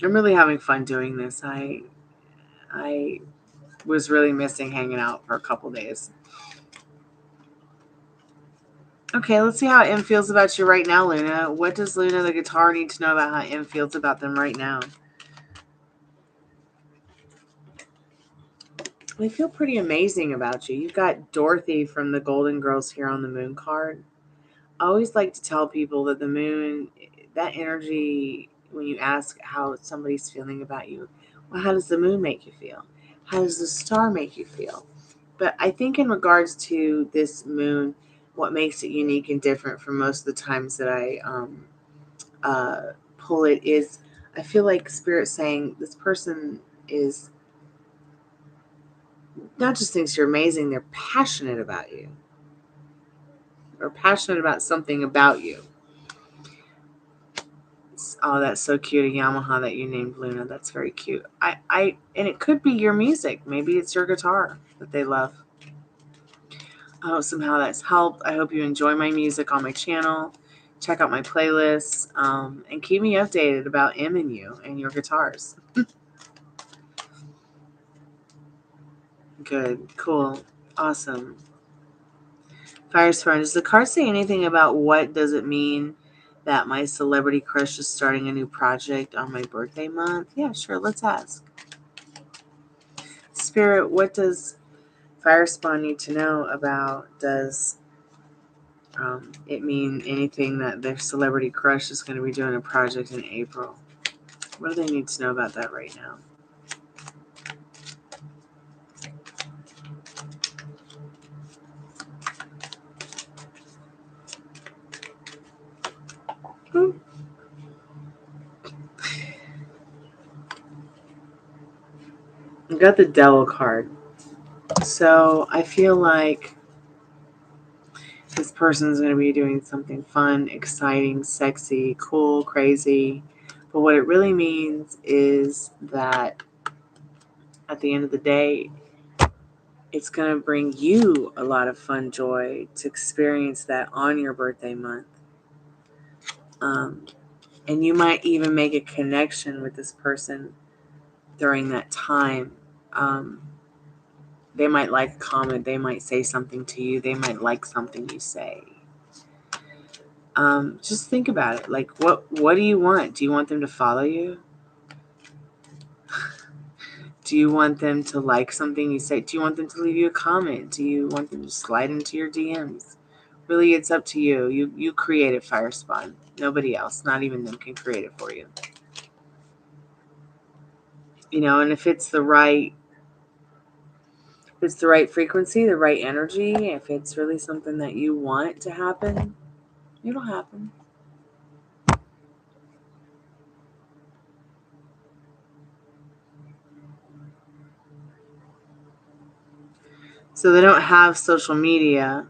really having fun doing this. I was really missing hanging out for a couple days. Okay, let's see how M feels about you right now, Luna. What does Luna the guitar need to know about how M feels about them right now? They feel pretty amazing about you. You've got Dorothy from the Golden Girls here on the Moon card. I always like to tell people that the moon, that energy, when you ask how somebody's feeling about you, well, how does the moon make you feel? How does the star make you feel? But I think in regards to this moon, what makes it unique and different from most of the times that I pull it is I feel like Spirit saying this person is not just thinks you're amazing, they're passionate about you. Or passionate about something about you. Oh, that's so cute. A Yamaha that you named Luna. That's very cute. And it could be your music. Maybe it's your guitar that they love. I hope somehow that's helped. I hope you enjoy my music on my channel. Check out my playlists. And keep me updated about M and you and your guitars. Good. Cool. Awesome. Fire's Friend. Does the card say anything about what does it mean that my celebrity crush is starting a new project on my birthday month? Yeah, sure. Let's ask. Spirit, what does Fire Spawn need to know about? Does it mean anything that their celebrity crush is going to be doing a project in April? What do they need to know about that right now? I got the Devil card. So I feel like this person's going to be doing something fun, exciting, sexy, cool, crazy. But what it really means is that at the end of the day, it's going to bring you a lot of fun, joy to experience that on your birthday month. And you might even make a connection with this person during that time. They might like a comment. They might say something to you. They might like something you say. Just think about it. Like, what do you want? Do you want them to follow you? Do you want them to like something you say? Do you want them to leave you a comment? Do you want them to slide into your DMs? Really, it's up to you. You create it, Fire Spawn. Nobody else, not even them, can create it for you. And if it's the right frequency, the right energy, if it's really something that you want to happen, it'll happen. So they don't have social media,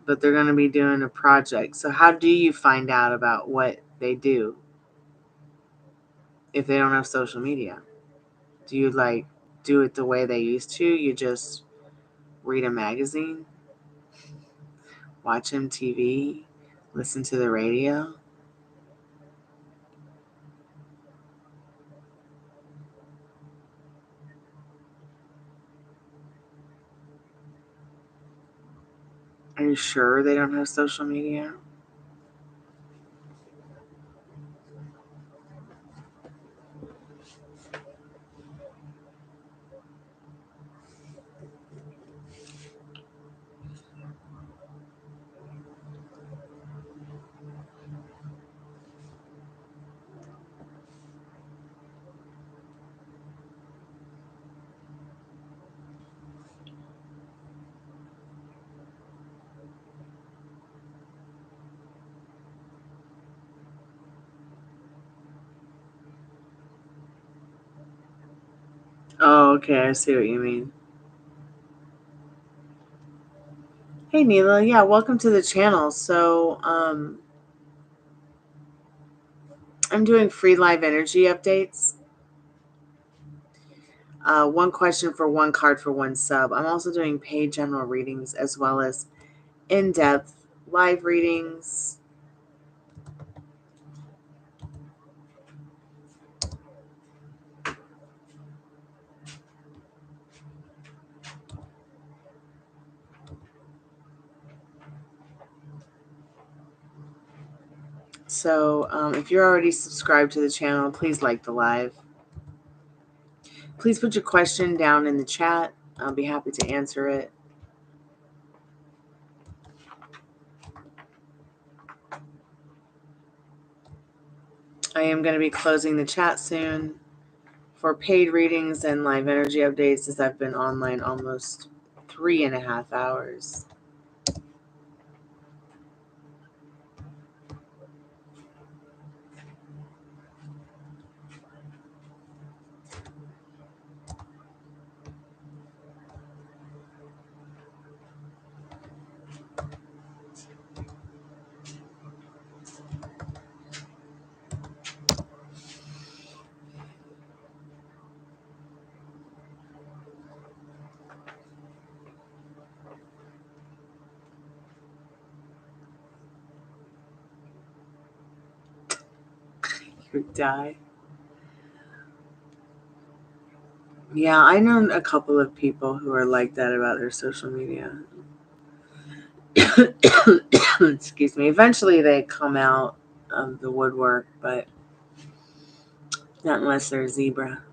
but they're going to be doing a project. So how do you find out about what they do if they don't have social media? Do you do it the way they used to? You just read a magazine, watch MTV, listen to the radio? Are you sure they don't have social media? Oh, okay. I see what you mean. Hey, Neela. Yeah, welcome to the channel. So, I'm doing free live energy updates. One question for one card for one sub. I'm also doing paid general readings as well as in-depth live readings. So if you're already subscribed to the channel, please like the live. Please put your question down in the chat. I'll be happy to answer it. I am going to be closing the chat soon for paid readings and live energy updates, as I've been online almost 3.5 hours. You die. Yeah, I know a couple of people who are like that about their social media. Excuse me. Eventually they come out of the woodwork, but not unless they're a zebra.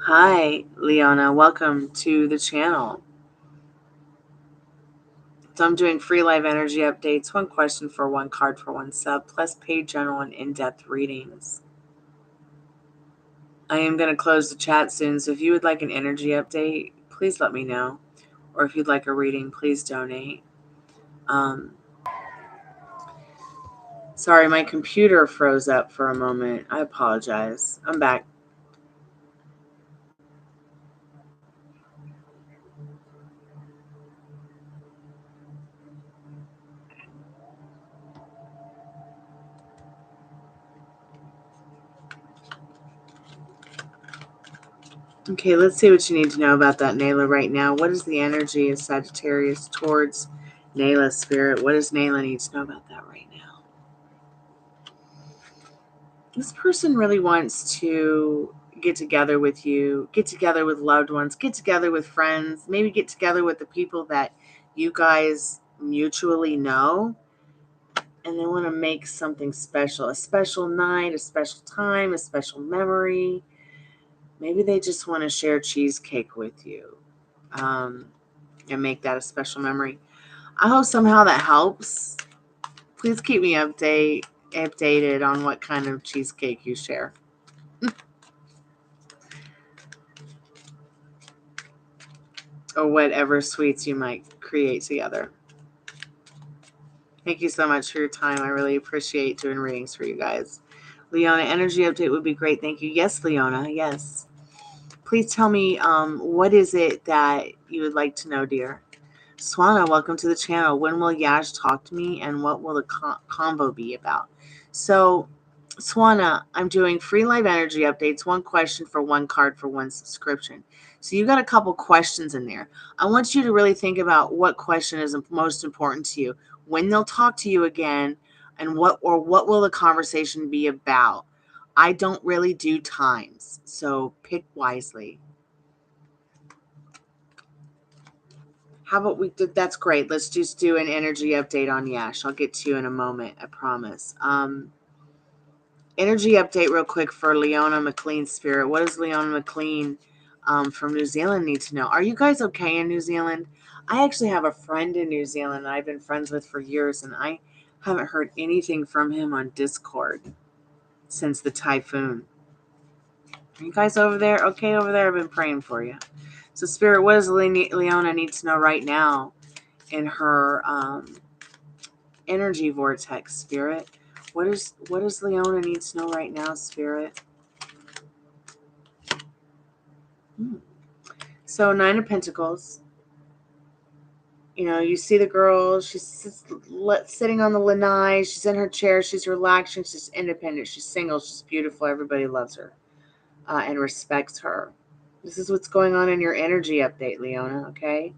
Hi, Leona. Welcome to the channel. So I'm doing free live energy updates, one question for one card for one sub, plus paid general and in-depth readings. I am going to close the chat soon, so if you would like an energy update, please let me know. Or if you'd like a reading, please donate. Sorry, my computer froze up for a moment. I apologize. I'm back. Okay, let's see what you need to know about that Nayla right now. What is the energy of Sagittarius towards Nayla, Spirit? What does Nayla need to know about that right now? This person really wants to get together with you, get together with loved ones, get together with friends, maybe get together with the people that you guys mutually know, and they want to make something special, a special night, a special time, a special memory. Maybe they just want to share cheesecake with you, and make that a special memory. I hope somehow that helps. Please keep me updated on what kind of cheesecake you share. Or whatever sweets you might create together. Thank you so much for your time. I really appreciate doing readings for you guys. Leona, energy update would be great. Thank you. Yes, Leona. Yes. Please tell me, what is it that you would like to know, dear? Swana, welcome to the channel. When will Yash talk to me, and what will the convo be about? So, Swana, I'm doing free live energy updates, one question for one card for one subscription. So you got a couple questions in there. I want you to really think about what question is most important to you, when they'll talk to you again, and what will the conversation be about. I don't really do times, so pick wisely. How about we did? That's great. Let's just do an energy update on Yash. I'll get to you in a moment. I promise. Energy update real quick for Leona McLean, Spirit. What does Leona McLean from New Zealand need to know? Are you guys okay in New Zealand? I actually have a friend in New Zealand that I've been friends with for years, and I haven't heard anything from him on Discord since the typhoon. Are you guys over there? Okay over there? I've been praying for you. So, Spirit, what does Leona need to know right now in her energy vortex, Spirit? What does Leona need to know right now, Spirit? So 9 of Pentacles. You know, you see the girl, she's sitting on the lanai, she's in her chair, she's relaxing, she's independent, she's single, she's beautiful, everybody loves her and respects her. This is what's going on in your energy update, Leona, okay?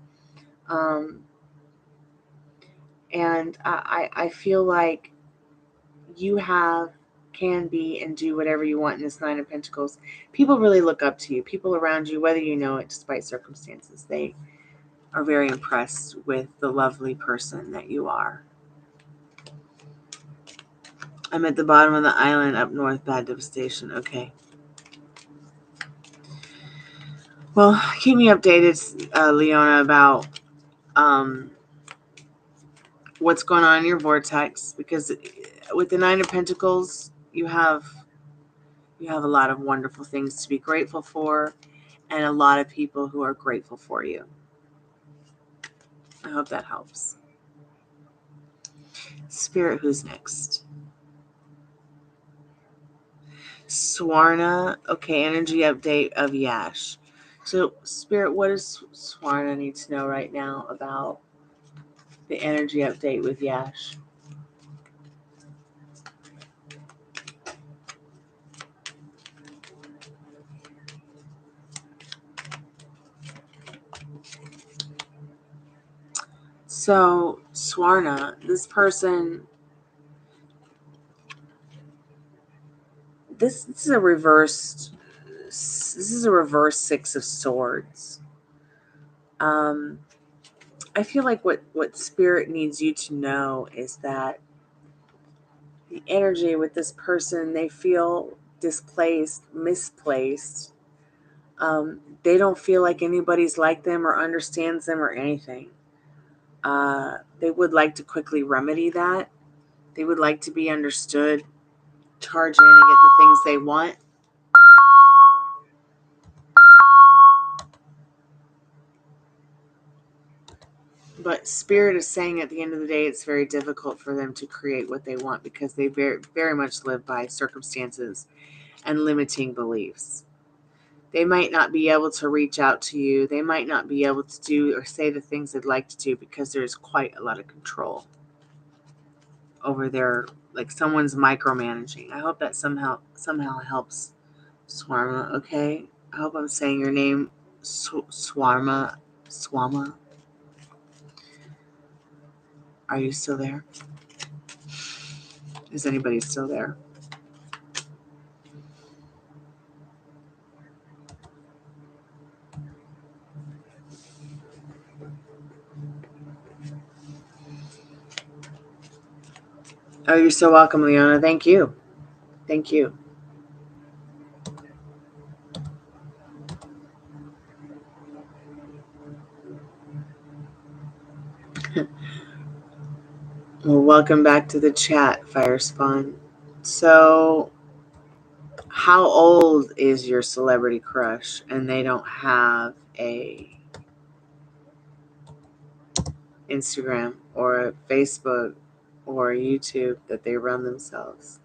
And I feel like you can be and do whatever you want in this 9 of Pentacles. People really look up to you. People around you, whether you know it, despite circumstances, they are very impressed with the lovely person that you are. I'm at the bottom of the island up north, bad devastation. Okay. Well, keep me updated, Leona, about what's going on in your vortex, because with the 9 of Pentacles, you have a lot of wonderful things to be grateful for, and a lot of people who are grateful for you. I hope that helps. Spirit, who's next? Swarna. Okay, energy update of Yash. So, Spirit, what does Swarna need to know right now about the energy update with Yash? So, Swarna, this person, this is a reverse 6 of Swords. I feel like what Spirit needs you to know is that the energy with this person, they feel displaced, misplaced. They don't feel like anybody's like them or understands them or anything. They would like to quickly remedy that. They would like to be understood, charge in and get the things they want. But Spirit is saying at the end of the day, it's very difficult for them to create what they want because they very, very much live by circumstances and limiting beliefs. They might not be able to reach out to you. They might not be able to do or say the things they'd like to do because there's quite a lot of control over their, like someone's micromanaging. I hope that somehow helps, Swarma, okay? I hope I'm saying your name, Swama. Are you still there? Is anybody still there? Oh, you're so welcome, Leona. Thank you. Thank you. Well, welcome back to the chat, Firespawn. So, how old is your celebrity crush and they don't have a Instagram or a Facebook or a YouTube that they run themselves?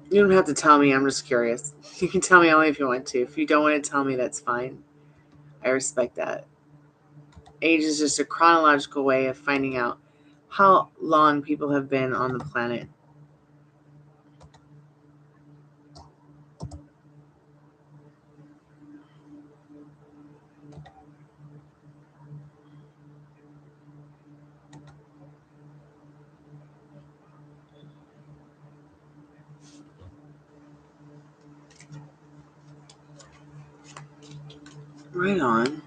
You don't have to tell me. I'm just curious. You can tell me only if you want to. If you don't want to tell me, that's fine. I respect that. Age is just a chronological way of finding out how long people have been on the planet. Right on.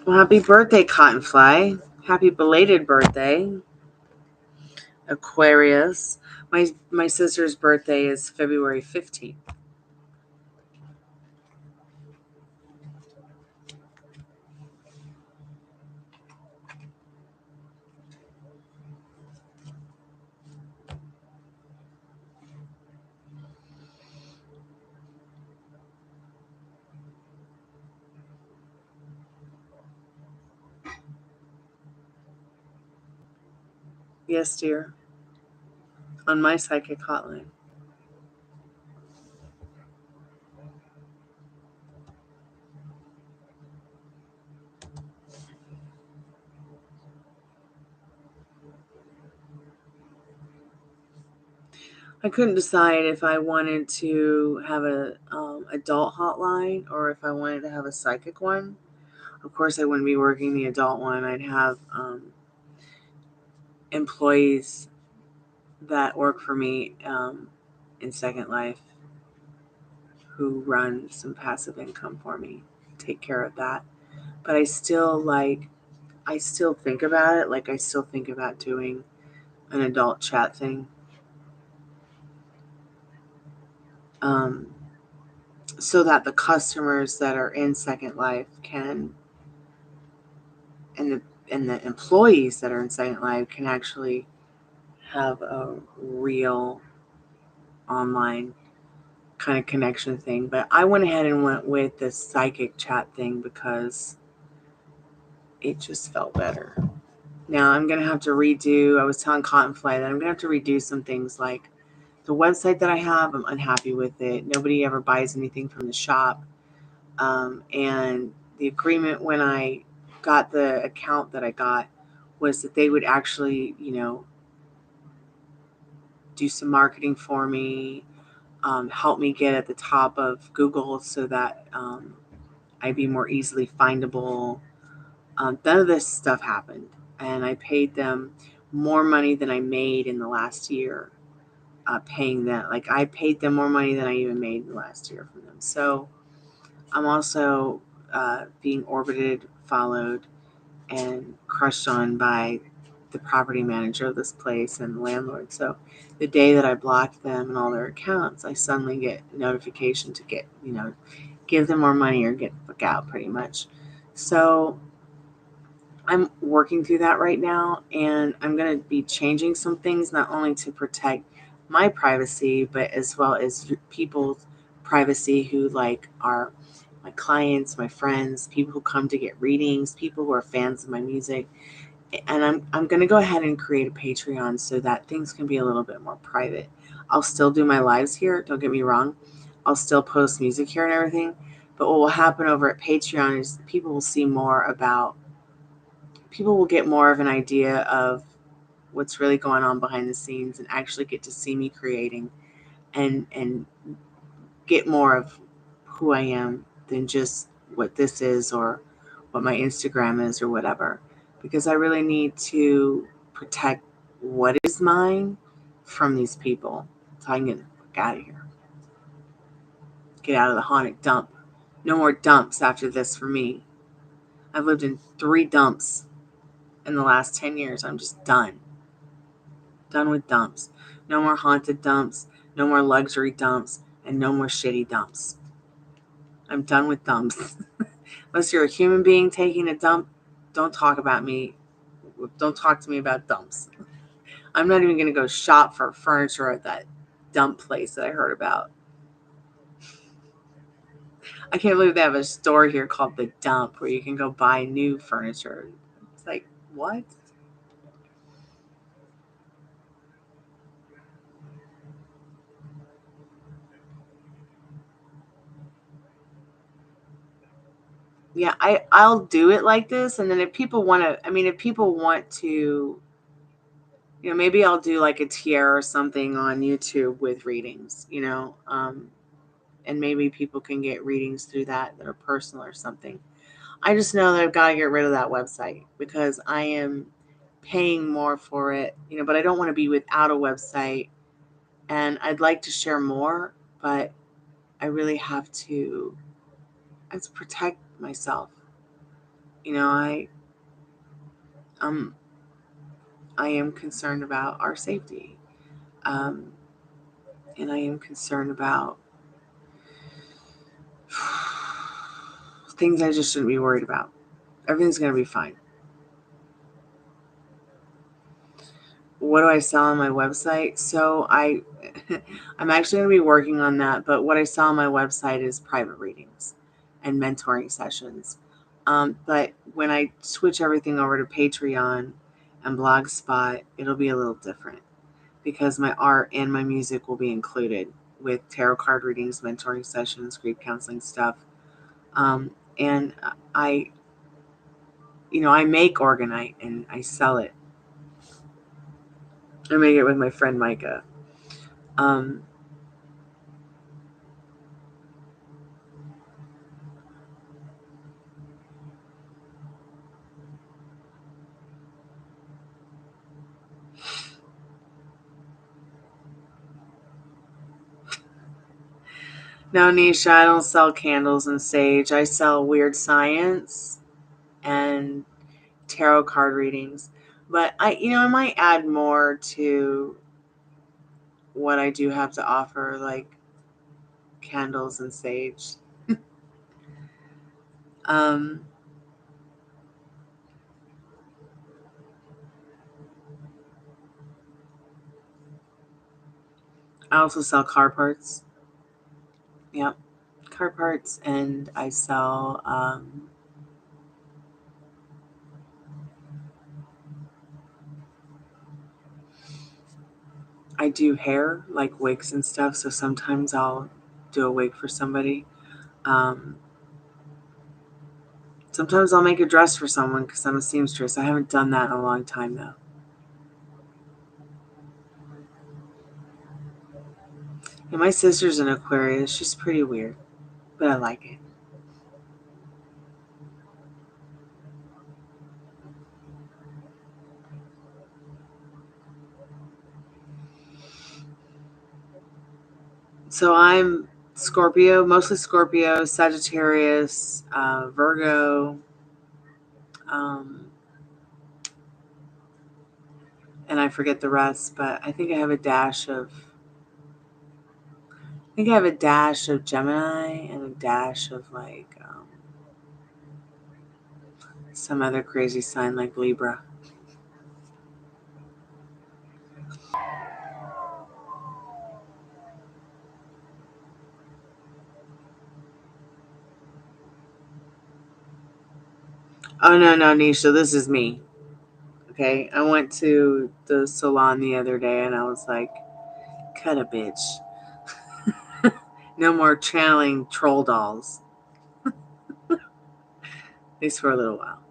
Well, happy birthday, Cottonfly. Happy belated birthday, Aquarius. My sister's birthday is February 15th. Yes, dear. On my psychic hotline. I couldn't decide if I wanted to have a adult hotline or if I wanted to have a psychic one. Of course, I wouldn't be working the adult one. I'd have employees that work for me in Second Life who run some passive income for me, take care of that. But I still think about it. Like I still think about doing an adult chat thing. So that the customers that are in Second Life can, and the employees that are in Second Life can actually have a real online kind of connection thing. But I went ahead and went with the psychic chat thing because it just felt better. Now I'm going to have to redo, I was telling Cottonfly that I'm going to have to redo some things like the website that I have. I'm unhappy with it. Nobody ever buys anything from the shop. And the agreement when I got the account that I got was that they would actually, do some marketing for me, help me get at the top of Google so that I'd be more easily findable. None of this stuff happened. And I paid them more money than I made in the last year, paying them. Like I paid them more money than I even made in the last year from them. So I'm also being orbited, followed, and crushed on by the property manager of this place and the landlord. So the day that I blocked them and all their accounts, I suddenly get notification to get, give them more money or get the fuck out pretty much. So I'm working through that right now, and I'm going to be changing some things not only to protect my privacy, but as well as people's privacy who are my clients, my friends, people who come to get readings, people who are fans of my music. And I'm going to go ahead and create a Patreon so that things can be a little bit more private. I'll still do my lives here, don't get me wrong. I'll still post music here and everything. But what will happen over at Patreon is people will get more of an idea of what's really going on behind the scenes and actually get to see me creating and get more of who I am than just what this is or what my Instagram is or whatever. Because I really need to protect what is mine from these people. So I can get out of here. Get out of the haunted dump. No more dumps after this for me. I've lived in 3 dumps in the last 10 years. I'm just done. Done with dumps. No more haunted dumps, no more luxury dumps, and no more shitty dumps. I'm done with dumps. Unless you're a human being taking a dump, don't talk about me. Don't talk to me about dumps. I'm not even going to go shop for furniture at that dump place that I heard about. I can't believe they have a store here called The Dump where you can go buy new furniture. It's like, what? Yeah, I'll do it like this, and then if people want to, if people want to, maybe I'll do like a tier or something on YouTube with readings, and maybe people can get readings through that are personal or something. I just know that I've got to get rid of that website because I am paying more for it, but I don't want to be without a website, and I'd like to share more, but I really have to protect myself. Um I am concerned about our safety. Um, and I am concerned about things I just shouldn't be worried about. Everything's going to be fine. What do I sell on my website? So I'm actually going to be working on that, but what I sell on my website is private readings and mentoring sessions. But when I switch everything over to Patreon and Blogspot, it'll be a little different because my art and my music will be included with tarot card readings, mentoring sessions, grief counseling stuff. And I make Organite and I sell it. I make it with my friend Micah. No, Nisha, I don't sell candles and sage. I sell weird science and tarot card readings. But I might add more to what I do have to offer, like candles and sage. um, I also sell car parts. Yep, car parts, and I sell I do hair, like wigs and stuff. So sometimes I'll do a wig for somebody. Um, Sometimes I'll make a dress for someone because I'm a seamstress. I haven't done that in a long time though. And my sister's an Aquarius. She's pretty weird, but I like it. So I'm Scorpio, mostly Scorpio, Sagittarius, Virgo, um, and I forget the rest, but I think I have a dash of. I think I have a dash of Gemini and a dash of some other crazy sign like Libra. Oh no, Nisha, this is me. Okay, I went to the salon the other day and I was like, cut a bitch. No more channeling troll dolls. At least for a little while.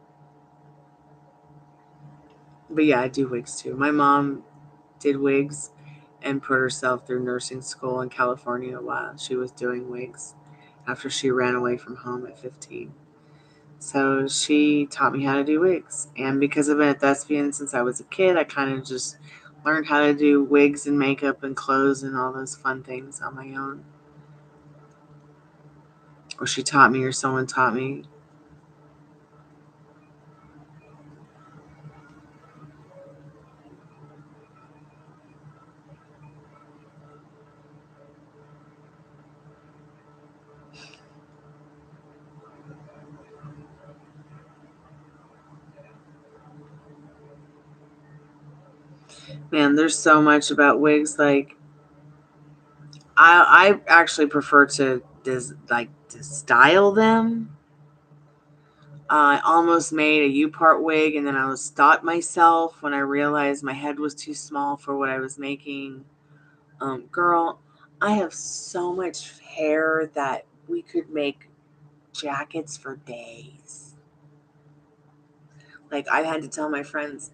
But yeah, I do wigs too. My mom did wigs and put herself through nursing school in California while she was doing wigs after she ran away from home at 15. So she taught me how to do wigs. And because I've been a thespian since I was a kid, I kind of just learned how to do wigs and makeup and clothes and all those fun things on my own. Or she taught me, or someone taught me. Man, there's so much about wigs. Like, I actually prefer to to style them. I almost made a U-part wig, and then I was stopped myself when I realized my head was too small for what I was making. Girl, I have so much hair that we could make jackets for days. Like, I had to tell my friends,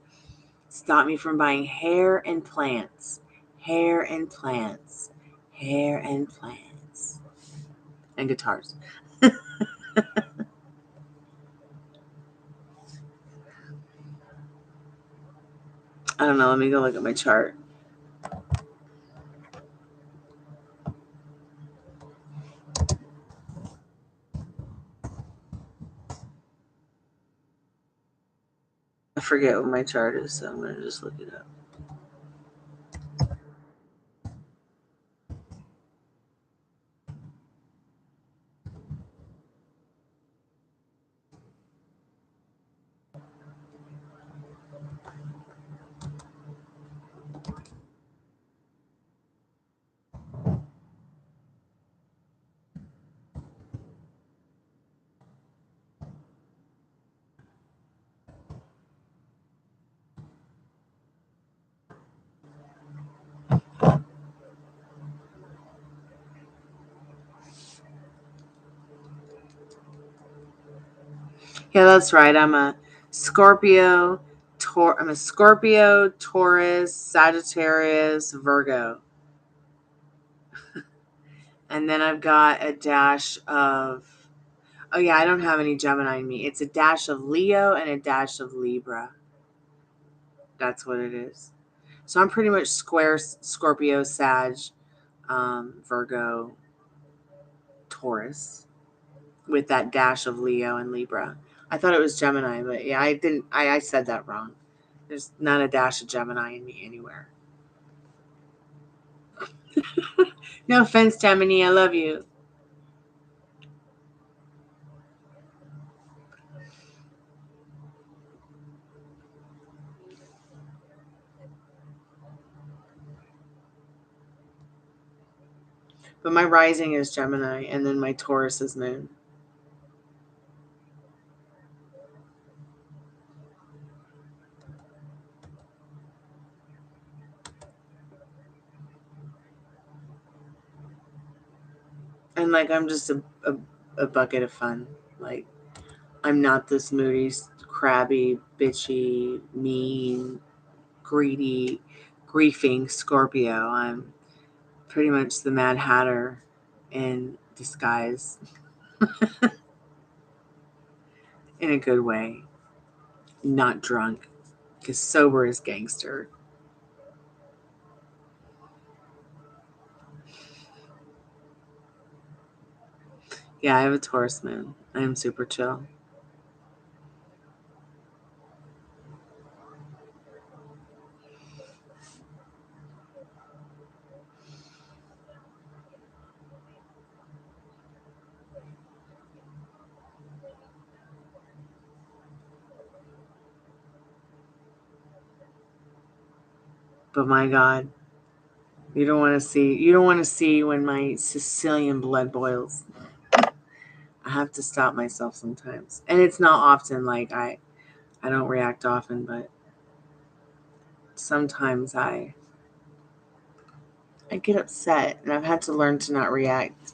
stop me from buying hair and plants, hair and plants, hair and plants, and guitars. I don't know. Let me go look at my chart. I forget what my chart is, so I'm going to just look it up. Yeah, that's right. I'm a Scorpio, Taurus, Sagittarius, Virgo. And then I've got a dash of, oh yeah, I don't have any Gemini in me. It's a dash of Leo and a dash of Libra. That's what it is. So I'm pretty much square Scorpio, Sag, Virgo, Taurus, with that dash of Leo and Libra. I thought it was Gemini, but yeah, I didn't. I said that wrong. There's not a dash of Gemini in me anywhere. No offense, Gemini. I love you. But my rising is Gemini, and then my Taurus is Moon. And like, I'm just a bucket of fun. Like, I'm not this moody, crabby, bitchy, mean, greedy, griefing Scorpio. I'm pretty much the Mad Hatter in disguise, in a good way. Not drunk, because sober is gangster. Yeah, I have a Taurus moon. I am super chill. But my God, you don't want to see when my Sicilian blood boils. I have to stop myself sometimes. And it's not often. Like, I don't react often, but sometimes I get upset, and I've had to learn to not react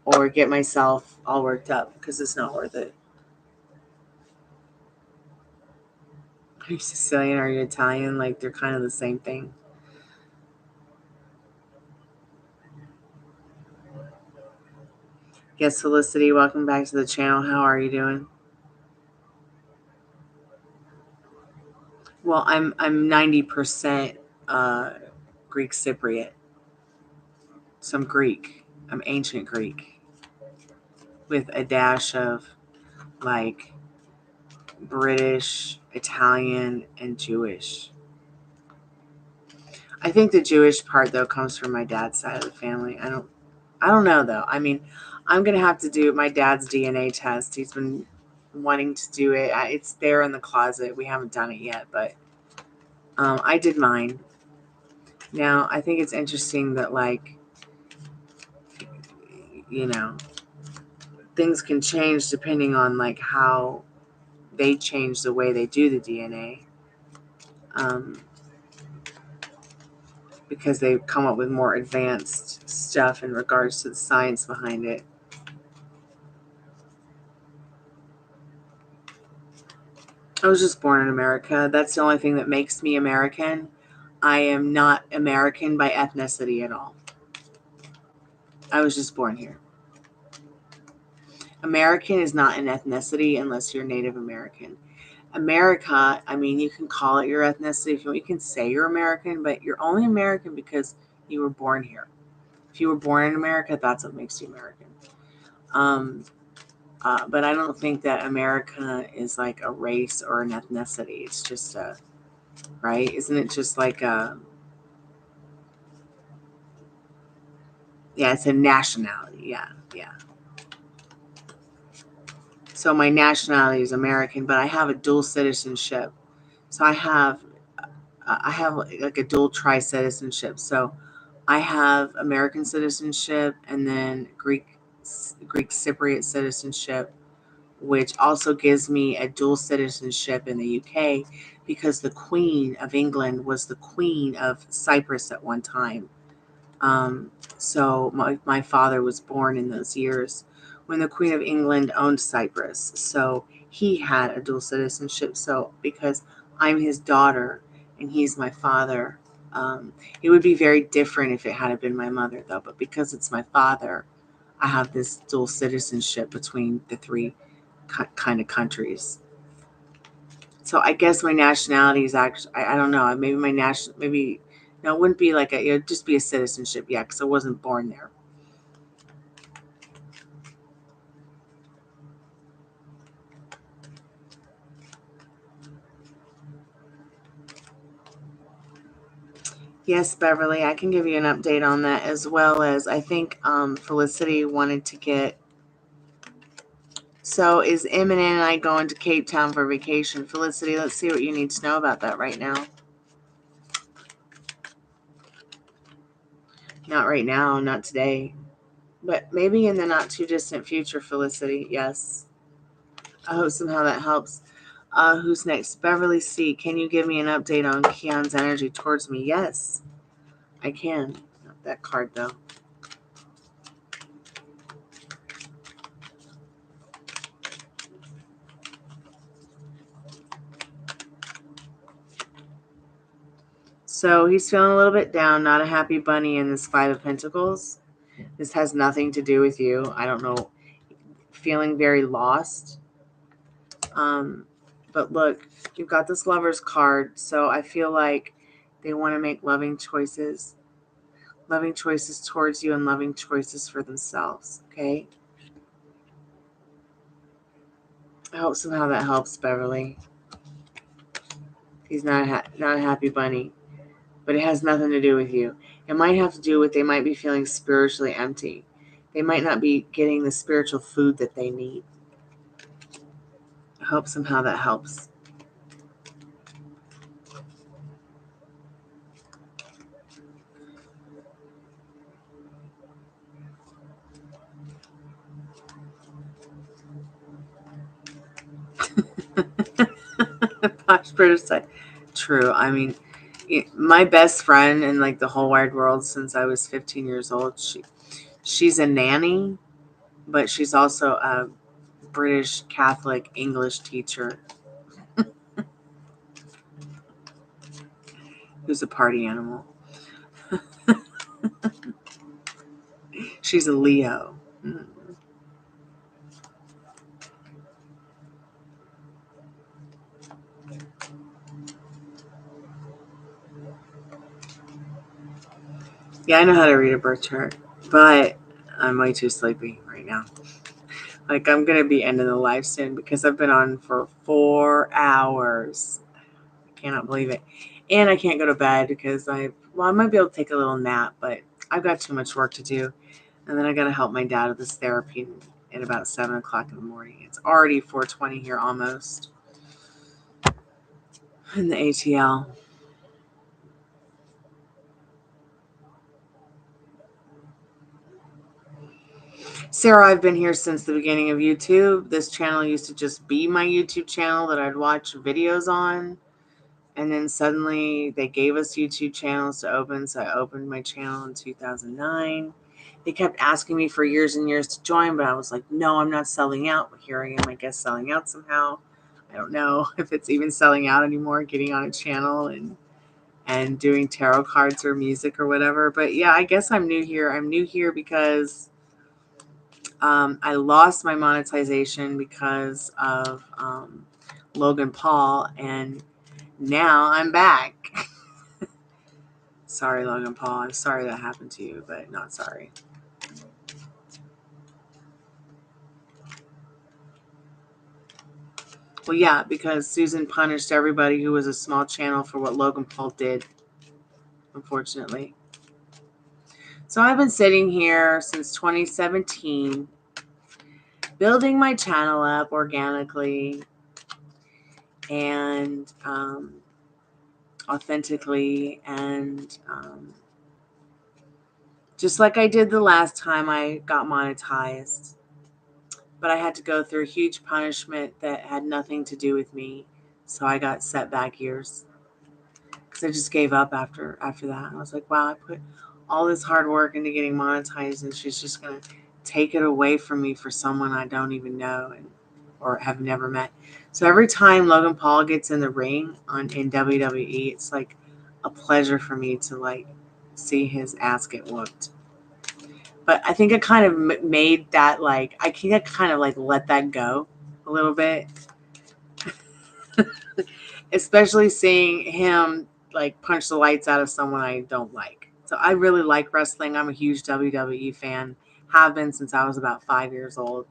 or get myself all worked up because it's not worth it. Are you Sicilian? Are you Italian? Like, they're kind of the same thing. Yes, Felicity, welcome back to the channel. How are you doing? Well, I'm 90% Greek Cypriot. So I'm Greek. I'm ancient Greek with a dash of like British, Italian, and Jewish. I think the Jewish part though comes from my dad's side of the family. I don't know though. I mean, I'm gonna have to do my dad's DNA test. He's been wanting to do it. It's there in the closet. We haven't done it yet, but I did mine. Now I think it's interesting that, like, you know, things can change depending on like how they change the way they do the DNA. Because they've come up with more advanced stuff in regards to the science behind it. I was just born in America. That's the only thing that makes me American. I am not American by ethnicity at all. I was just born here. American is not an ethnicity unless you're Native American. America, I mean, you can call it your ethnicity if you want. You can say you're American, but you're only American because you were born here. If you were born in America, that's what makes you American. But I don't think that America is like a race or an ethnicity. It's just a, right? Isn't it just like a, yeah, it's a nationality. Yeah, yeah. So my nationality is American, but I have a dual citizenship. So I have like a dual tri-citizenship. So I have American citizenship and then Greek Cypriot citizenship, which also gives me a dual citizenship in the UK because the Queen of England was the Queen of Cyprus at one time. So my father was born in those years when the Queen of England owned Cyprus. So he had a dual citizenship. So because I'm his daughter and he's my father, it would be very different if it had been my mother, though. But because it's my father, I have this dual citizenship between the three kind of countries. So I guess my nationality is actually, I don't know, maybe my national, maybe, no, it wouldn't be like it would just be a citizenship, yeah, because I wasn't born there. Yes, Beverly, I can give you an update on that, as well as I think Felicity wanted to get, so is Eminent and I going to Cape Town for vacation? Felicity, let's see what you need to know about that right now. Not right now, not today, but maybe in the not too distant future, Felicity, yes. I hope somehow that helps. Who's next? Beverly C. Can you give me an update on Keon's energy towards me? Yes, I can. Not that card, though. So he's feeling a little bit down, not a happy bunny in this Five of Pentacles. This has nothing to do with you. I don't know. Feeling very lost. But look, you've got this Lover's card. So I feel like they want to make loving choices towards you and loving choices for themselves. Okay. I hope somehow that helps, Beverly. He's not a happy bunny, but it has nothing to do with you. It might have to do with they might be feeling spiritually empty. They might not be getting the spiritual food that they need. I hope somehow that helps. Posh British side. True. I mean, my best friend in like the whole wide world since I was 15 years old, she's a nanny, but she's also a British Catholic English teacher. who's a party animal. She's a Leo. Yeah, I know how to read a birth chart, but I'm way too sleepy right now. Like, I'm going to be ending the live soon because I've been on for 4 hours. I cannot believe it. And I can't go to bed because I might be able to take a little nap, but I've got too much work to do. And then I got to help my dad with his therapy at about 7 o'clock in the morning. It's already 4:20 here almost in the ATL. Sarah, I've been here since the beginning of YouTube. This channel used to just be my YouTube channel that I'd watch videos on. And then suddenly they gave us YouTube channels to open. So I opened my channel in 2009. They kept asking me for years and years to join, but I was like, no, I'm not selling out. But here I am, I guess, selling out somehow. I don't know if it's even selling out anymore, getting on a channel and doing tarot cards or music or whatever. But yeah, I guess I'm new here. I'm new here because I lost my monetization because of Logan Paul, and now I'm back. Sorry, Logan Paul. I'm sorry that happened to you, but not sorry. Well, yeah, because Susan punished everybody who was a small channel for what Logan Paul did, unfortunately. So I've been sitting here since 2017, building my channel up organically and authentically, and just like I did the last time I got monetized. But I had to go through a huge punishment that had nothing to do with me. So I got set back years because I just gave up after that. I was like, wow, I put all this hard work into getting monetized, and she's just going to take it away from me for someone I don't even know or have never met. So every time Logan Paul gets in the ring in WWE, it's like a pleasure for me to like see his ass get whooped. But I think I kind of made that, like, I can kind of like let that go a little bit. Especially seeing him like punch the lights out of someone I don't like. So I really like wrestling. I'm a huge WWE fan. Have been since I was about 5 years old.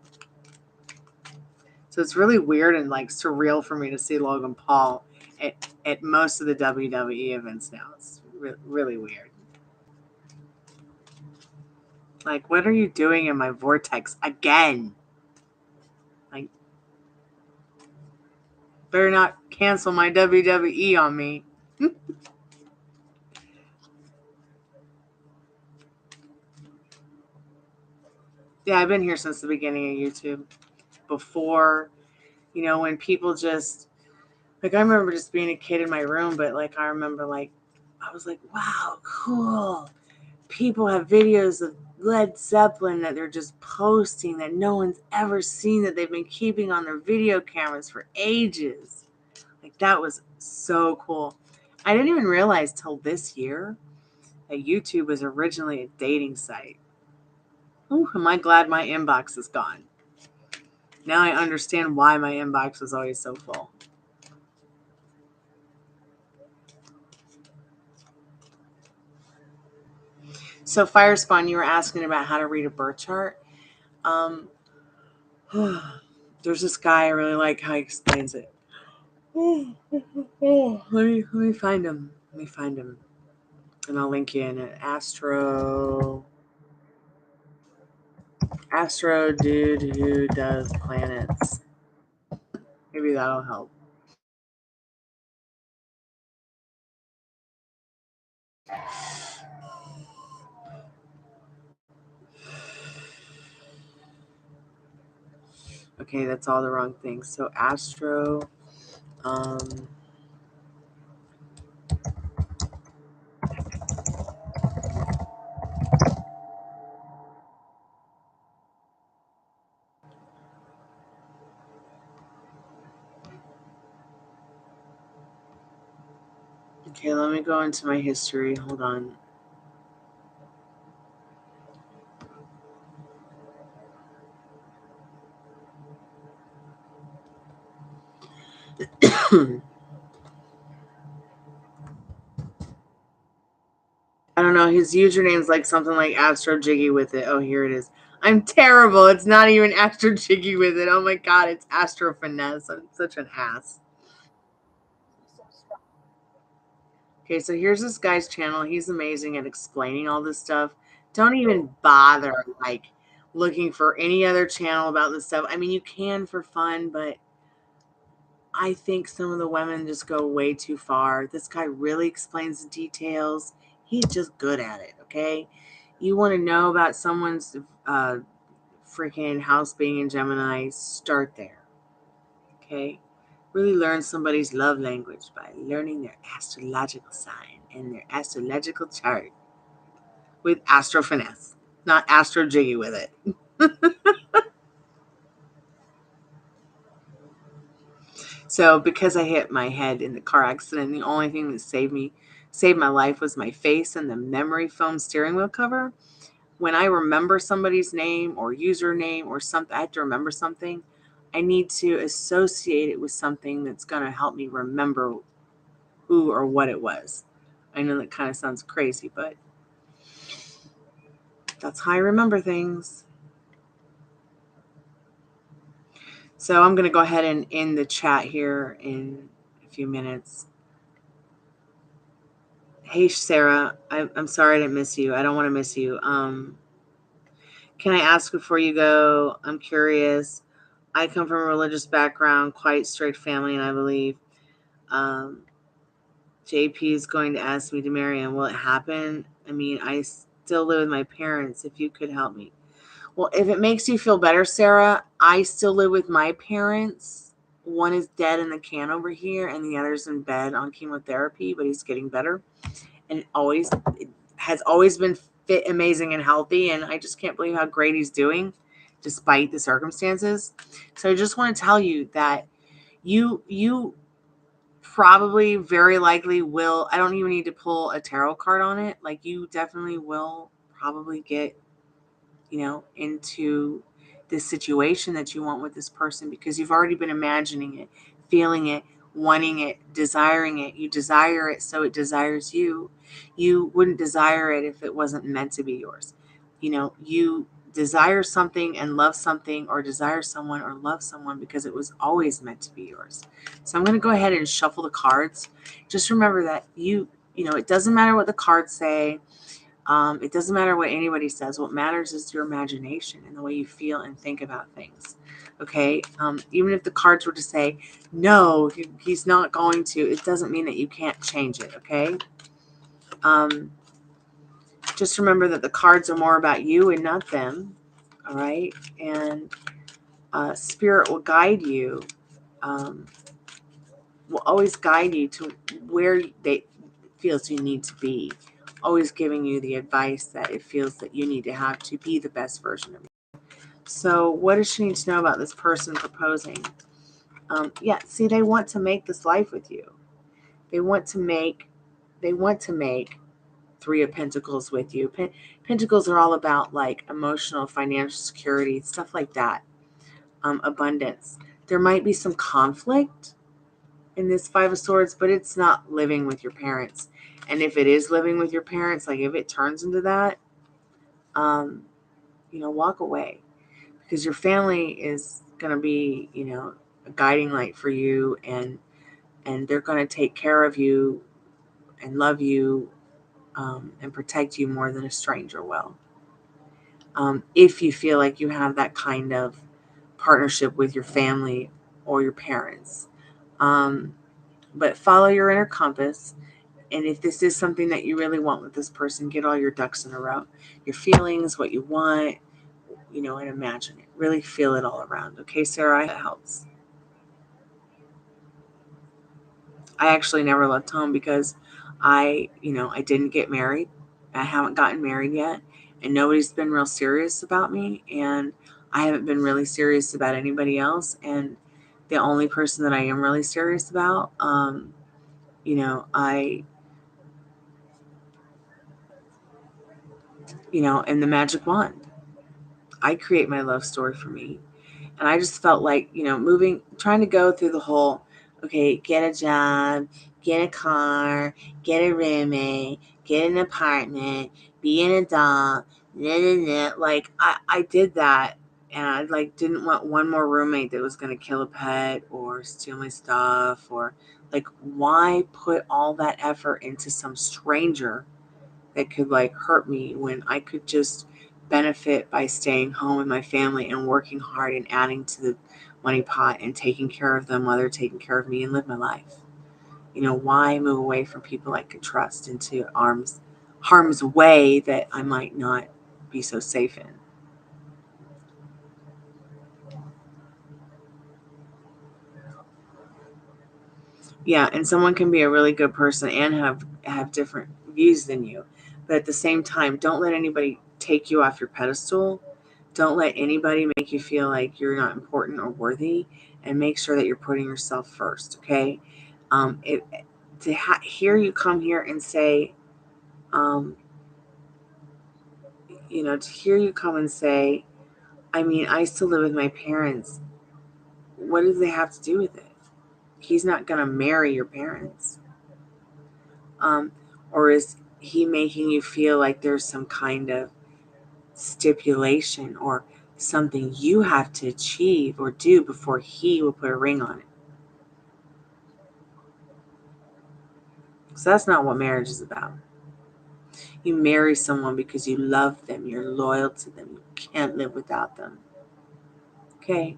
So it's really weird and like surreal for me to see Logan Paul at most of the WWE events now. It's really weird. Like, what are you doing in my vortex again? Like, better not cancel my WWE on me. Yeah, I've been here since the beginning of YouTube. Before, when people just, like, I remember just being a kid in my room, but like, I remember like, I was like, wow, cool. People have videos of Led Zeppelin that they're just posting that no one's ever seen, that they've been keeping on their video cameras for ages. Like, that was so cool. I didn't even realize till this year that YouTube was originally a dating site. Oh, am I glad my inbox is gone. Now I understand why my inbox was always so full. So, Firespawn, you were asking about how to read a birth chart. There's this guy, I really like how he explains it. Let me find him. Let me find him. And I'll link you in it. Astro dude who does planets. Maybe that'll help. Okay, that's all the wrong things. So Astro, Okay, let me go into my history. Hold on. I don't know. His username's like something like Astro Jiggy with it. Oh, here it is. I'm terrible. It's not even Astro Jiggy with it. Oh my god, it's Astro Finesse. I'm such an ass. Okay, so here's this guy's channel. He's amazing at explaining all this stuff. Don't even bother like looking for any other channel about this stuff. I mean, you can for fun, but I think some of the women just go way too far. This guy really explains the details. He's just good at it, okay? You want to know about someone's freaking house being in Gemini, start there, okay? Really learn somebody's love language by learning their astrological sign and their astrological chart with Astro Finesse, not Astro Jiggy with it. So because I hit my head in the car accident, the only thing that saved my life was my face and the memory foam steering wheel cover. When I remember somebody's name or username or something, I have to remember something. I need to associate it with something that's going to help me remember who or what it was. I know that kind of sounds crazy, but that's how I remember things. So I'm going to go ahead and end the chat here in a few minutes. Hey, Sarah, I'm sorry I didn't miss you. I don't want to miss you. Can I ask before you go? I'm curious. I come from a religious background, quite strict family, and I believe JP is going to ask me to marry him. Will it happen? I mean, I still live with my parents. If you could help me. Well, if it makes you feel better, Sarah, I still live with my parents. One is dead in the can over here, and the other's in bed on chemotherapy, but he's getting better. And it has always been fit, amazing, and healthy. And I just can't believe how great he's doing despite the circumstances. So I just want to tell you that you probably very likely will. I don't even need to pull a tarot card on it. Like, you definitely will probably get, into this situation that you want with this person because you've already been imagining it, feeling it, wanting it, desiring it. You desire it, so it desires you. You wouldn't desire it if it wasn't meant to be yours. You desire something and love something, or desire someone or love someone because it was always meant to be yours. So I'm going to go ahead and shuffle the cards. Just remember that it doesn't matter what the cards say. It doesn't matter what anybody says. What matters is your imagination and the way you feel and think about things. Okay? Even if the cards were to say, no, he's not going to, it doesn't mean that you can't change it. Okay? Just remember that the cards are more about you and not them. All right? And Spirit will guide you, will always guide you to where they feels you need to be. Always giving you the advice that it feels that you need to have to be the best version of you. So what does she need to know about this person proposing? See, they want to make this life with you. They want to make Three of Pentacles with you. Pentacles are all about like emotional, financial security, stuff like that. Abundance. There might be some conflict in this Five of Swords, but it's not living with your parents. And if it is living with your parents, like if it turns into that, walk away, because your family is going to be, a guiding light for you, and they're going to take care of you and love you, and protect you more than a stranger will. If you feel like you have that kind of partnership with your family or your parents. But follow your inner compass. And if this is something that you really want with this person, get all your ducks in a row. Your feelings, what you want, and imagine it. Really feel it all around. Okay, Sarah, that helps. I actually never left home because I didn't get married. I haven't gotten married yet. And nobody's been real serious about me. And I haven't been really serious about anybody else. And the only person that I am really serious about, I and the magic wand. I create my love story for me. And I just felt like, trying to go through the whole, okay, get a job, get a car, get a roommate, get an apartment, be an adult, like I did that. And I didn't want one more roommate that was going to kill a pet or steal my stuff, or why put all that effort into some stranger that could hurt me when I could just benefit by staying home with my family and working hard and adding to the money pot and taking care of them while they're taking care of me and live my life. Why move away from people I could trust into harm's way that I might not be so safe in? Yeah, and someone can be a really good person and have different views than you. But at the same time, don't let anybody take you off your pedestal. Don't let anybody make you feel like you're not important or worthy, and make sure that you're putting yourself first, okay? Hear you come here and say, to hear you come and say, I mean, I still live with my parents. What do they have to do with it? He's not going to marry your parents. Or is he making you feel like there's some kind of stipulation or something you have to achieve or do before he will put a ring on it? So that's not what marriage is about. You marry someone because you love them, you're loyal to them, you can't live without them. Okay?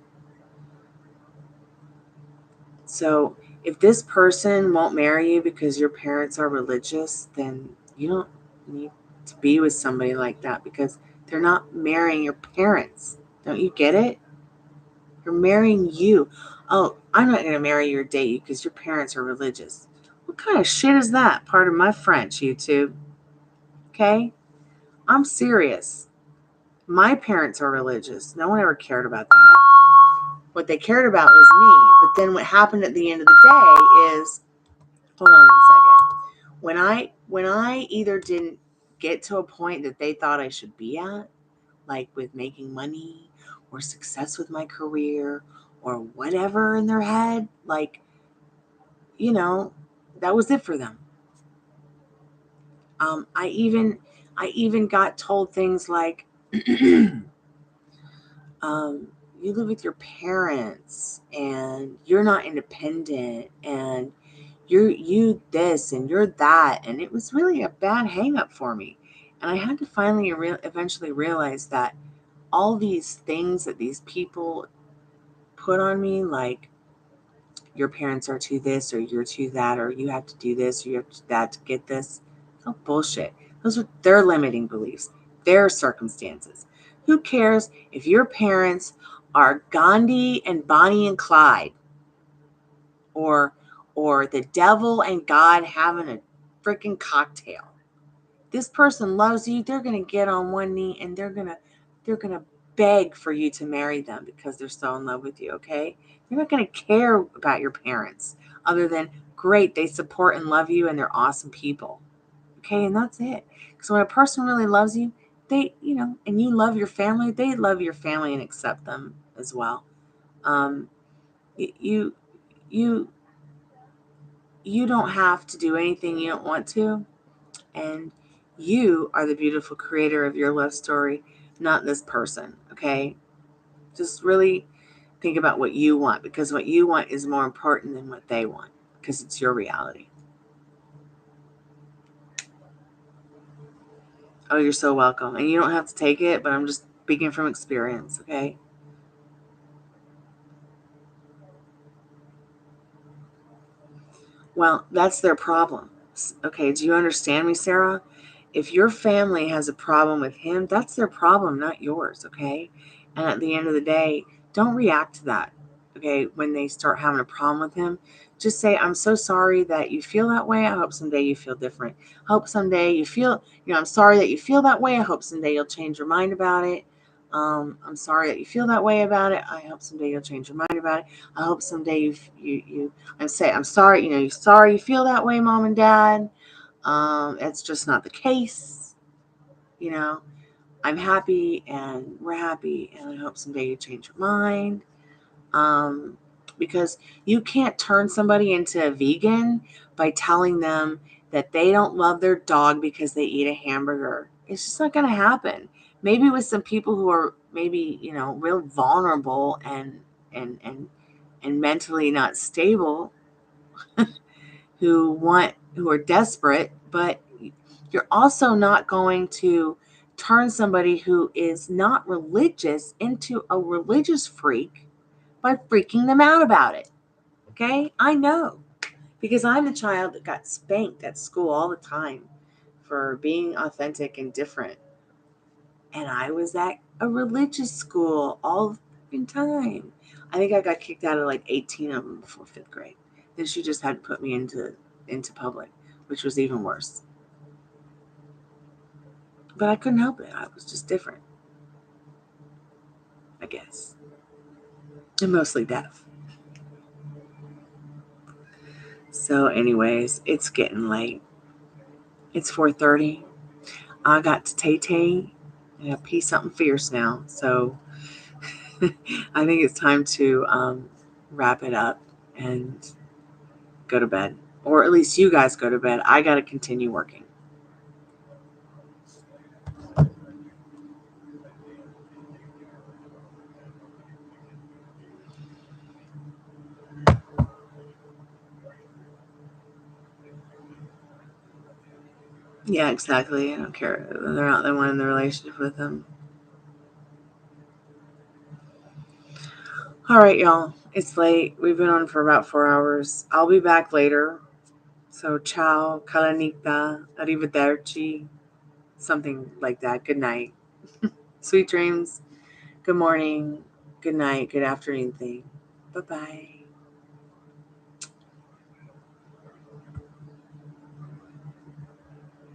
So if this person won't marry you because your parents are religious, then you don't need to be with somebody like that, because they're not marrying your parents. Don't you get it? You're marrying you. Oh, I'm not going to marry you or date you because your parents are religious. What kind of shit is that? Pardon my French, YouTube. Okay? I'm serious. My parents are religious. No one ever cared about that. What they cared about was me. But then what happened at the end of the day is, hold on 1 second. When I either didn't get to a point that they thought I should be at, like with making money or success with my career or whatever in their head, that was it for them. I even got told things like, you live with your parents and you're not independent and you this and you're that, and it was really a bad hang up for me. And I had to finally eventually realize that all these things that these people put on me, like your parents are to this or you're to that, or you have to do this or you have to do that to get this, it's all bullshit. Those are their limiting beliefs, their circumstances. Who cares if your parents are Gandhi and Bonnie and Clyde, or the devil and God having a freaking cocktail? This person loves you. They're going to get on one knee and they're going to beg for you to marry them because they're so in love with you, okay? They're not going to care about your parents other than, great, they support and love you and they're awesome people. Okay, and that's it. Because when a person really loves you, they, and you love your family, they love your family and accept them as well. You you you don't have to do anything you don't want to, and you are the beautiful creator of your love story, not this person. Okay, just really think about what you want, because what you want is more important than what they want, because it's your reality. Oh, you're so welcome. And you don't have to take it, but I'm just speaking from experience, okay? Well, that's their problem. Okay, do you understand me, Sarah? If your family has a problem with him, that's their problem, not yours, okay? And at the end of the day, don't react to that, okay? When they start having a problem with him, just say, I'm so sorry that you feel that way. I hope someday you feel different. I hope someday you feel, I'm sorry that you feel that way. I hope someday you'll change your mind about it. I'm sorry that you feel that way about it. I hope someday you'll change your mind about it. I hope someday you and say, I'm sorry, you're sorry you feel that way, mom and dad. It's just not the case, you know. I'm happy and we're happy, and I hope someday you change your mind. Because you can't turn somebody into a vegan by telling them that they don't love their dog because they eat a hamburger. It's just not going to happen. Maybe with some people who are maybe, real vulnerable and mentally not stable, who are desperate, but you're also not going to turn somebody who is not religious into a religious freak by freaking them out about it. Okay? I know, because I'm the child that got spanked at school all the time for being authentic and different. And I was at a religious school all the time. I think I got kicked out of like 18 of them before 5th grade. Then she just had to put me into public, which was even worse. But I couldn't help it. I was just different, I guess. And mostly deaf. So anyways, it's getting late. It's 4:30. I got to Tay-Tay and I pee something fierce now. So I think it's time to wrap it up and go to bed. Or at least you guys go to bed. I got to continue working. Yeah, exactly. I don't care. They're not the one in the relationship with them. All right, y'all. It's late. We've been on for about 4 hours. I'll be back later. So, ciao, kalanita, arrivederci, something like that. Good night. Sweet dreams. Good morning. Good night. Good afternoon thing. Bye-bye.